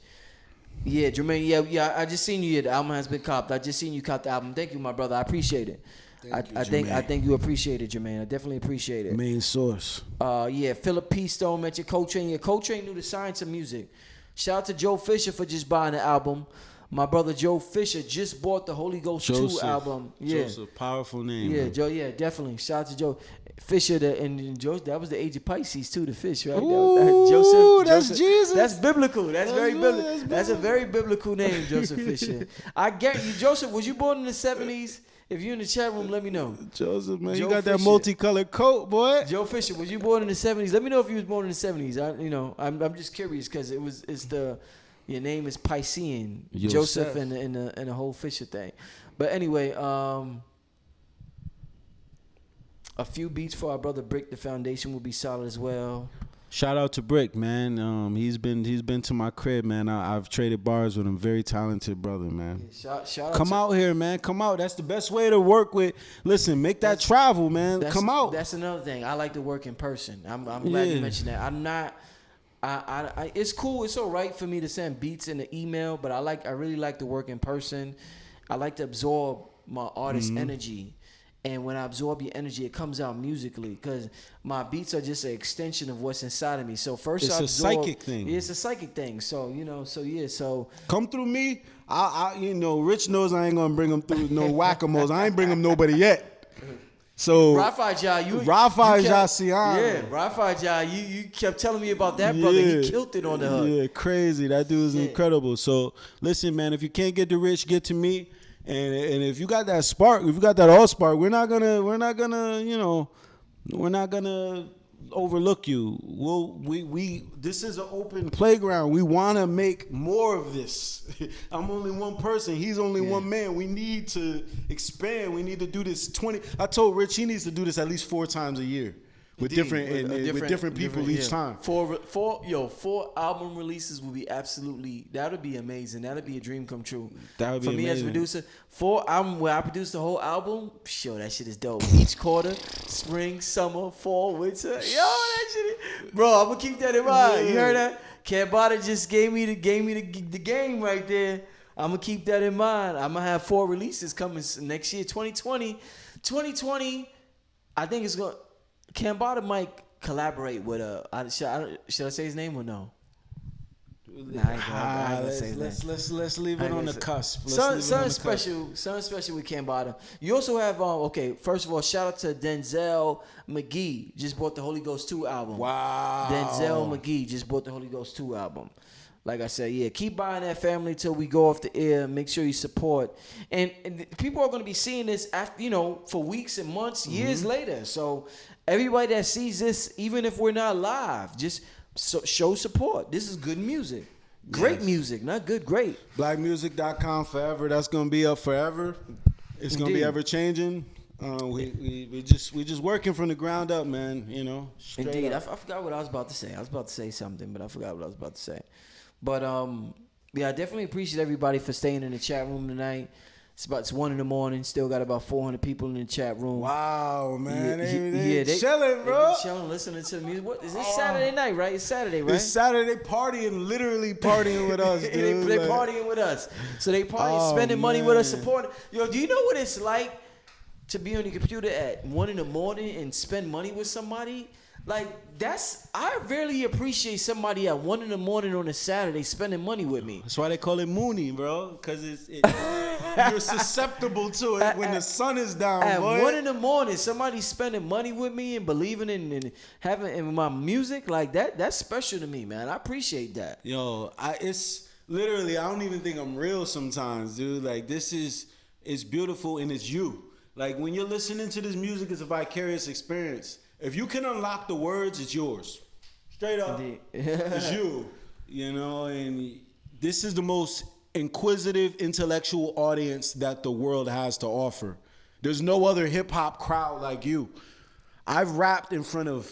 Yeah, Jermaine. Yeah. I just seen you. Yeah, the album has been copped. I just seen you cop the album. Thank you, my brother. I appreciate it. I think you appreciate it, Jermaine. I definitely appreciate it. Main source. Yeah. Philip P. Stone mentioned Coltrane. Yeah, Coltrane knew the science of music. Shout out to Joe Fisher for just buying the album. My brother Joe Fisher just bought the Holy Ghost 2 album. Yeah. Joseph, powerful name. Yeah, man. Joe. Yeah, definitely. Shout out to Joe Fisher. And Joe, that was the age of Pisces too. The fish, right? Ooh, Joseph. that's Jesus. That's biblical. That's very biblical. That's a very biblical name, Joseph Fisher. I get you, Joseph. Was you born in the 70s? If you're in the chat room, let me know. Joseph, man, Joe you got Fisher. that multicolored coat, boy. Joe Fisher, was you born in the 70s? Let me know if you was born in the 70s. I'm just curious because your name is Piscean, Joseph, and the whole Fisher thing. But anyway, a few beats for our brother Brick. The foundation will be solid as well. Shout out to Brick, man. He's been to my crib, man. I've traded bars with him. Very talented brother, man. Shout out. Come out here, man. Come out. That's the best way to work with. Listen, make that travel, man. Come out. That's another thing. I like to work in person. I'm glad you mentioned that. It's cool. It's all right for me to send beats in the email, but I really like to work in person. I like to absorb my artist energy. And when I absorb your energy, it comes out musically because my beats are just an extension of what's inside of me. So first, It's a psychic thing. Yeah, it's a psychic thing. So so Come through me. Rich knows I ain't gonna bring him through no whack-a-moles. I ain't bring him nobody yet. So Rafa Ja, you kept telling me about that brother. He killed it on the hook. Yeah, crazy. That dude is incredible. So listen, man, if you can't get to Rich, get to me. And if you got that spark, if you got that all spark, we're not gonna overlook you. This is an open playground. We want to make more of this. I'm only one person. He's only one man. We need to expand. We need to do this 20. I told Rich he needs to do this at least 4 times a year. With different people each time. 4 album releases would be that would be amazing. That would be a dream come true. That would be for me amazing. as a producer. 4 album where I produce the whole album. Sure, that shit is dope. Each quarter, spring, summer, fall, winter. Yo, that shit. Bro, I'm gonna keep that in mind. You heard that? Cambatta just gave me the game right there. I'm gonna keep that in mind. I'm gonna have 4 releases coming next year, 2020. 2020, I think it's gonna. Cambatta might collaborate with should I say his name or no? Nah, I ain't gonna say his name. Let's leave it on the cusp. Something special with Cambatta. You also have first of all, shout out to Denzel McGee. Just bought the Holy Ghost 2 album. Wow. Denzel McGee just bought the Holy Ghost 2 album. Like I said, keep buying that, family, till we go off the air. Make sure you support. And people are going to be seeing this after, for weeks and months, years later. So everybody that sees this, even if we're not live, just show support. This is good music. Great music, not good, great. Blackmusic.com forever. That's going to be up forever. It's going to be ever changing. We just working from the ground up, man. Indeed. I forgot what I was about to say. I was about to say something, but I forgot what I was about to say. But I definitely appreciate everybody for staying in the chat room tonight. It's 1 a.m. Still got about 400 people in the chat room. Wow, man. They chilling, bro. They chilling, listening to the music. What is this Saturday night, right? It's Saturday, right? It's Saturday. Partying, literally partying with us, dude. They're partying with us. So they partying, spending money with us, supporting. Yo, do you know what it's like to be on your computer at 1 a.m. and spend money with somebody? Like, I rarely appreciate somebody at 1 a.m. on a Saturday spending money with me. That's why they call it Mooney, bro. Because you're susceptible to it when the sun is down, at boy. 1 a.m, somebody spending money with me and believing in having in my music, like that's special to me, man. I appreciate that. Yo, it's literally, I don't even think I'm real sometimes, dude. Like, it's beautiful and it's you. Like, when you're listening to this music, it's a vicarious experience. If you can unlock the words, it's yours. Straight up. It's you. And this is the most inquisitive, intellectual audience that the world has to offer. There's no other hip hop crowd like you. I've rapped in front of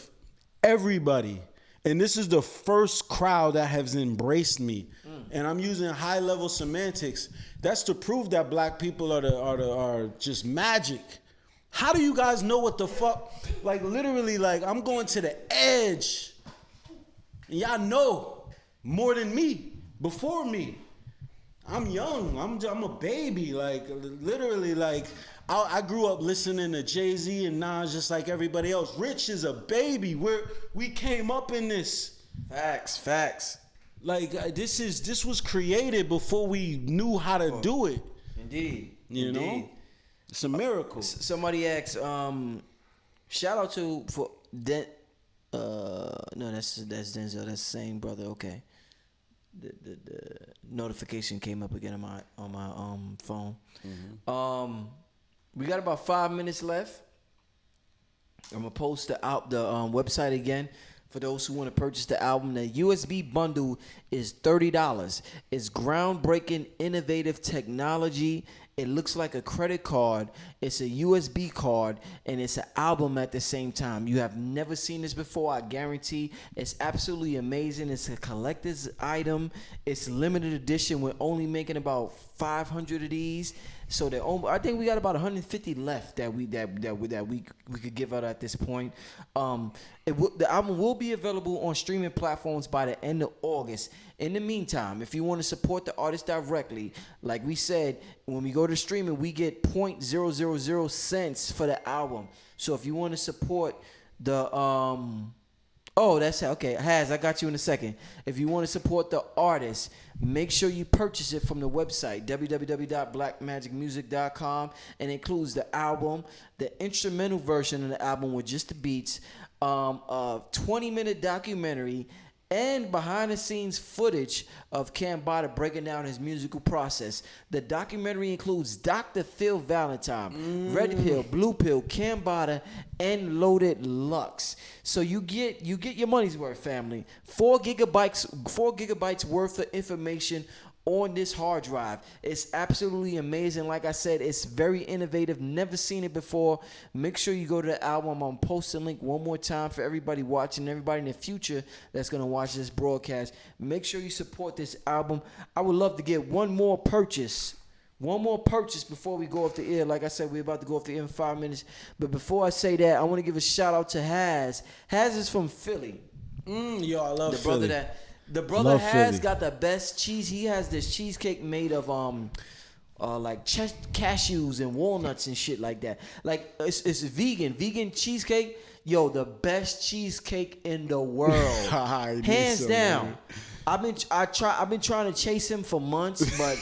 everybody, and this is the first crowd that has embraced me. And I'm using high level semantics. That's to prove that black people are just magic. How do you guys know what the fuck? Like, literally, like, I'm going to the edge. And y'all know more than me, before me. I'm young. I'm a baby. Like, literally, like, I grew up listening to Jay-Z and Nas just like everybody else. Rich is a baby. We came up in this. Facts. Like, this was created before we knew how to do it. Indeed. You know? It's a miracle. Somebody asked, shout out to no, that's Denzel. That's the same brother. Okay. The notification came up again on my phone. Mm-hmm. We got about 5 minutes left. I'm gonna post the website again for those who want to purchase the album. The USB bundle is $30. It's groundbreaking, innovative technology. It looks like a credit card. It's a USB card, and it's an album at the same time. You have never seen this before, I guarantee. It's absolutely amazing. It's a collector's item. It's limited edition. We're only making about 500 of these. So I think we got about 150 left that we could give out at this point. The album will be available on streaming platforms by the end of August. In the meantime, if you want to support the artist directly, like we said, when we go to streaming, we get 0.000 cents for the album. So if you want to support the oh, that's okay. Haz, I got you in a second. If you want to support the artist, make sure you purchase it from the website, www.blackmagicmusic.com, and it includes the album, the instrumental version of the album with just the beats, a 20-minute documentary, and behind-the-scenes footage of Cambatta breaking down his musical process. The documentary includes Dr. Phil Valentine, Red Pill, Blue Pill, Cambatta, and Loaded Lux. So you get your money's worth, family. 4 gigabytes worth of information on this hard drive. It's absolutely amazing. Like I said, it's very innovative. Never seen it before. Make sure you go to the album. I'm going to post the link one more time for everybody watching, everybody in the future that's going to watch this broadcast. Make sure you support this album. I would love to get one more purchase before we go off the air. Like I said, we're about to go off the air in 5 minutes. But before I say that, I want to give a shout out to Haz. Haz is from Philly. Yo, I love Philly. The brother Philly. got the best cheese. He has this cheesecake made of like cashews and walnuts and shit like that. Like it's vegan cheesecake. Yo, the best cheesecake in the world, hands down. Man. I've been trying to chase him for months, but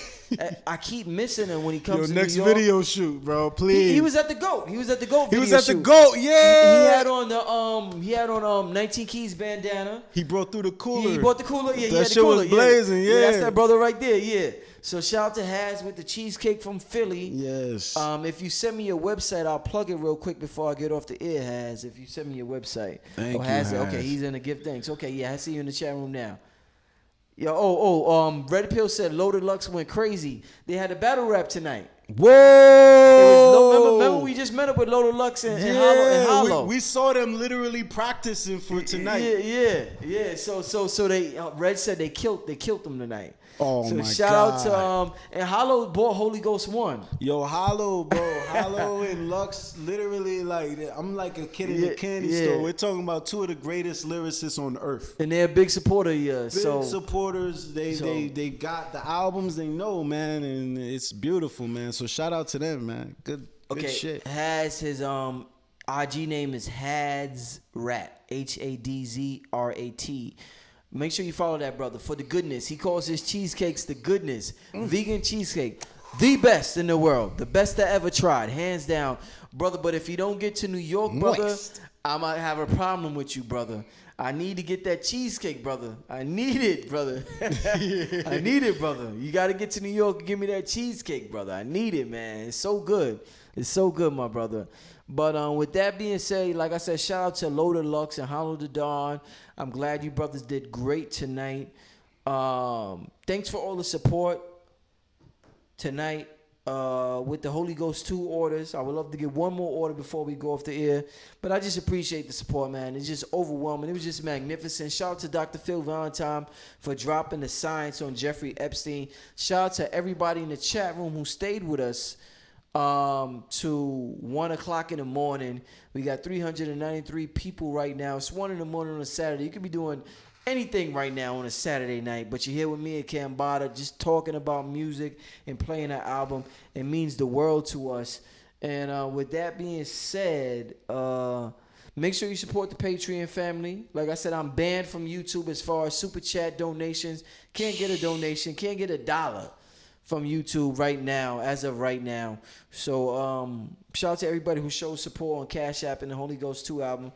I keep missing him when he comes to next New York. video shoot, bro, please. He was at the GOAT. He was at the GOAT video He was at shoot. the GOAT, yeah. He had on 19 Keys bandana. He brought through the cooler. He brought the cooler. Yeah, he that had the shit cooler. was blazing, yeah. That's that brother right there, yeah. So shout out to Haz with the cheesecake from Philly. Yes. If you send me your website, I'll plug it real quick before I get off the air, Haz. If you send me your website. Thank you, Haz. Haz. Okay, he's in the gift thanks. Okay, yeah, I see you in the chat room now. Yo, Red Pill said Loaded Lux went crazy. They had a battle rap tonight. Whoa! Remember we just met up with Loaded Lux and Hollow. We saw them literally practicing for tonight. Yeah. So they Red said they killed them tonight. Oh so my shout God. out to and Hollow bought Holy Ghost 1. Yo, Hollow, bro. Hollow and Lux, literally, like, I'm like a kid in a candy store. We're talking about 2 of the greatest lyricists on earth. And they're a big supporter of yours. Big supporters. They got the albums they know, man, and it's beautiful, man. So shout out to them, man. Good shit. Has his IG name is Hadzrat. HADZRAT. Make sure you follow that brother for the goodness. He calls his cheesecakes the goodness. Vegan cheesecake. The best in the world. The best I ever tried. Hands down. Brother, but if you don't get to New York, brother, I might have a problem with you, brother. I need to get that cheesecake, brother. I need it, brother. I need it, brother. You got to get to New York and give me that cheesecake, brother. I need it, man. It's so good. It's so good, my brother. But with that being said, like I said, shout out to Loaded Lux and Hollow the Dawn. I'm glad you brothers did great tonight. Thanks for all the support tonight with the Holy Ghost 2 orders. I would love to get one more order before we go off the air. But I just appreciate the support, man. It's just overwhelming. It was just magnificent. Shout out to Dr. Phil Valentine for dropping the science on Jeffrey Epstein. Shout out to everybody in the chat room who stayed with us to 1 o'clock in the morning. We got 393 people right now. It's 1 in the morning on a Saturday. You could be doing anything right now on a Saturday night, but you're here with me and Cambatta just talking about music and playing our album. It means the world to us. And with that being said, make sure you support the Patreon family. Like I said, I'm banned from YouTube as far as super chat donations. Can't get a donation, can't get $1 from YouTube right now, as of right now. So shout out to everybody who shows support on Cash App and the Holy Ghost 2 album,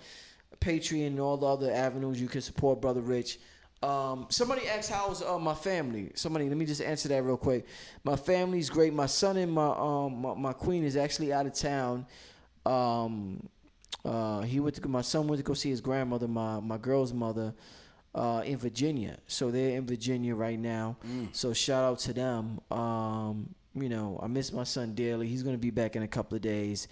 Patreon, and all the other avenues you can support Brother Rich. Somebody asked how's my family. Let me just answer that real quick. My family's great. My son and my queen is actually out of town. My son went to go see his grandmother, my girl's mother, in Virginia. So they're in Virginia right now. So shout out to them. I miss my son dearly. He's going to be back in a couple of days.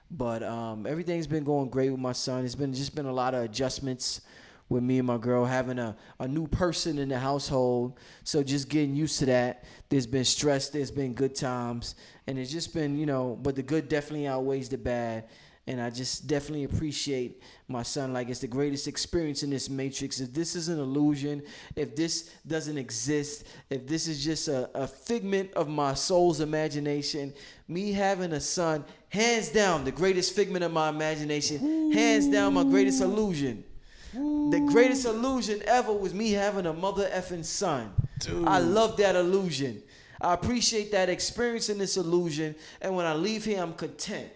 But everything's been going great with my son. It's been a lot of adjustments with me and my girl having a new person in the household. So just getting used to that. There's been stress, there's been good times, and it's just been, but the good definitely outweighs the bad. And I just definitely appreciate my son. Like, it's the greatest experience in this matrix. If this is an illusion, if this doesn't exist, if this is just a figment of my soul's imagination, me having a son, hands down, the greatest figment of my imagination, hands down, my greatest illusion. The greatest illusion ever was me having a mother effing son. Dude. I love that illusion. I appreciate that experience in this illusion. And when I leave here, I'm content.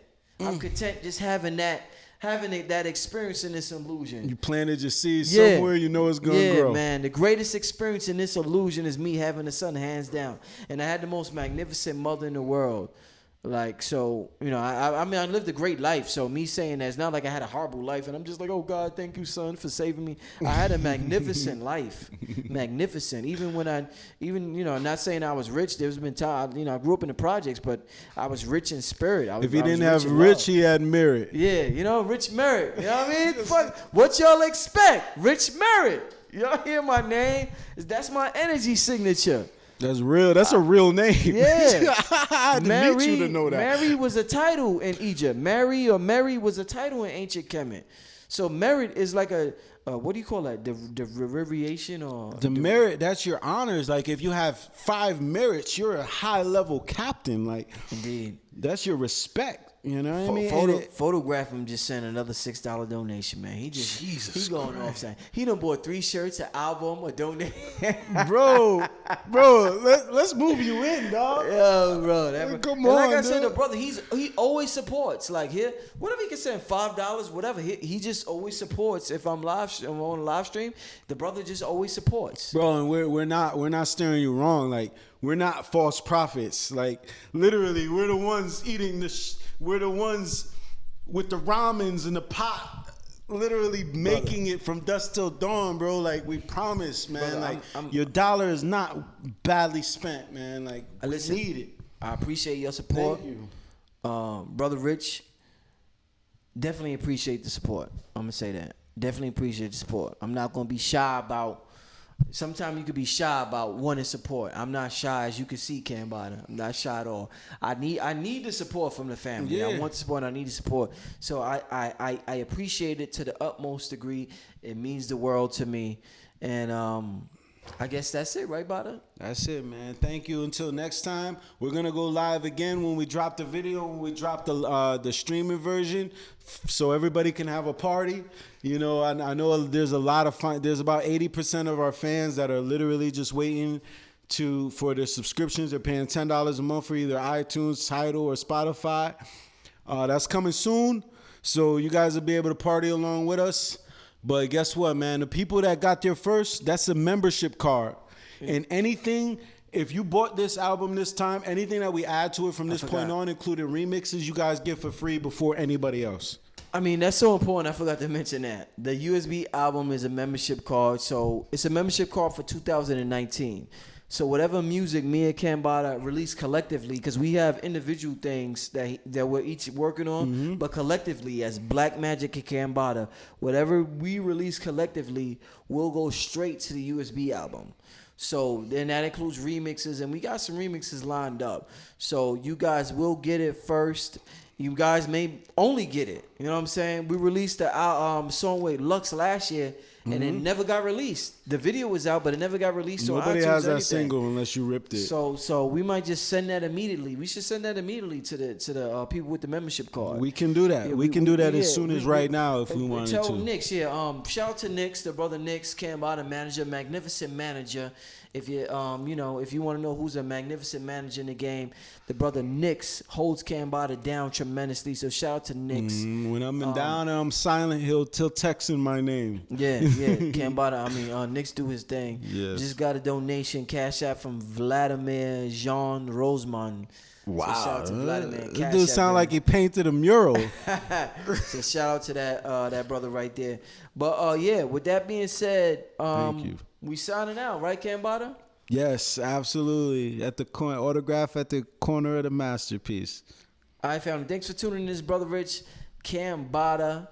I'm content just having that experience in this illusion. You planted your seed somewhere, you know it's going to grow. Yeah, man. The greatest experience in this illusion is me having a son, hands down. And I had the most magnificent mother in the world. Like, so, I mean, I lived a great life. So me saying that, it's not like I had a horrible life and I'm just like, oh God, thank you, son, for saving me. I had a magnificent life. Magnificent. Even when I'm not saying I was rich. There's been times, I grew up in the projects, but I was rich in spirit. If he didn't have rich, he had merit. Yeah, rich merit. You know what I mean? Fuck, what y'all expect? Rich merit. Y'all hear my name? That's my energy signature. That's real. That's a real name. Yeah. I had to meet you to know that. Mary was a title in Egypt. Mary was a title in ancient Kemet. So merit is like a what do you call that? The derivation or the merit? That's your honors. Like if you have 5 merits, you're a high level captain. Like indeed, that's your respect. You know what I mean? Photograph him just sent another $6 donation, man. He going off saying he done bought 3 shirts, an album, a donation. bro, let's move you in, dog. Yo, bro, come on, like I dude. said, the brother, he always supports. Like here, whatever he can send $5, whatever. He just always supports. If I'm on a live stream, the brother just always supports. Bro, and we're not steering you wrong. Like we're not false prophets. Like literally, we're the ones eating we're the ones with the ramens in the pot, literally making it from dusk till dawn, bro. Like we promise, man. Brother, your dollar is not badly spent, man. Like we need it. I appreciate your support. Thank you. Brother Rich, definitely appreciate the support. I'm gonna say that. Definitely appreciate the support. I'm not gonna be shy about. Sometimes you could be shy about wanting support. I'm not shy, as you can see, Cambatta. I'm not shy at all. I need the support from the family. Yeah. I want the support. I need the support. So I appreciate it to the utmost degree. It means the world to me. And I guess that's it, right, Bada? That's it, man. Thank you. Until next time, we're gonna go live again when we drop the video, when we drop the streaming version, so everybody can have a party. I know there's a lot of fun. There's about 80% of our fans that are literally just waiting for their subscriptions. They're paying $10 a month for either iTunes, Tidal, or Spotify. That's coming soon, so you guys will be able to party along with us. But guess what, man? The people that got there first, that's a membership card. And anything, if you bought this album this time, anything that we add to it from this point on, including remixes, you guys get for free before anybody else. I mean, that's so important. I forgot to mention that. The USB album is a membership card. So it's a membership card for 2019. So whatever music me and Cambatta release collectively, because we have individual things that we're each working on, but collectively as Black Magic and Cambatta, whatever we release collectively will go straight to the USB album. So then that includes remixes, and we got some remixes lined up. So you guys will get it first. You guys may only get it. You know what I'm saying? We released the song with Lux last year, and it never got released. The video was out, but it never got released. Nobody has that single unless you ripped it. So we might just send that immediately. We should send that immediately to the people with the membership card. We can do that. We can do that as soon as right now if we wanted to. Tell Nix, shout out to Nix, the brother Nix, Cambatta manager, magnificent manager. If you if you want to know who's a magnificent manager in the game, the brother Nix holds Cambatta down tremendously. So shout out to Nix. When I'm down and I'm silent, he'll text in my name. Yeah, Cambatta. Nix do his thing. Yes. Just got a donation, cash app from Vladimir Jean Rosemond. Wow, so shout out to Vladimir. This dude sound like he painted a mural. So shout out to that brother right there. But with that being said, thank you. We signing out, right, Cambatta? Yes, absolutely. At the corner, autograph at the corner of the masterpiece. All right, family. Thanks for tuning in. This brother Rich, Cambatta.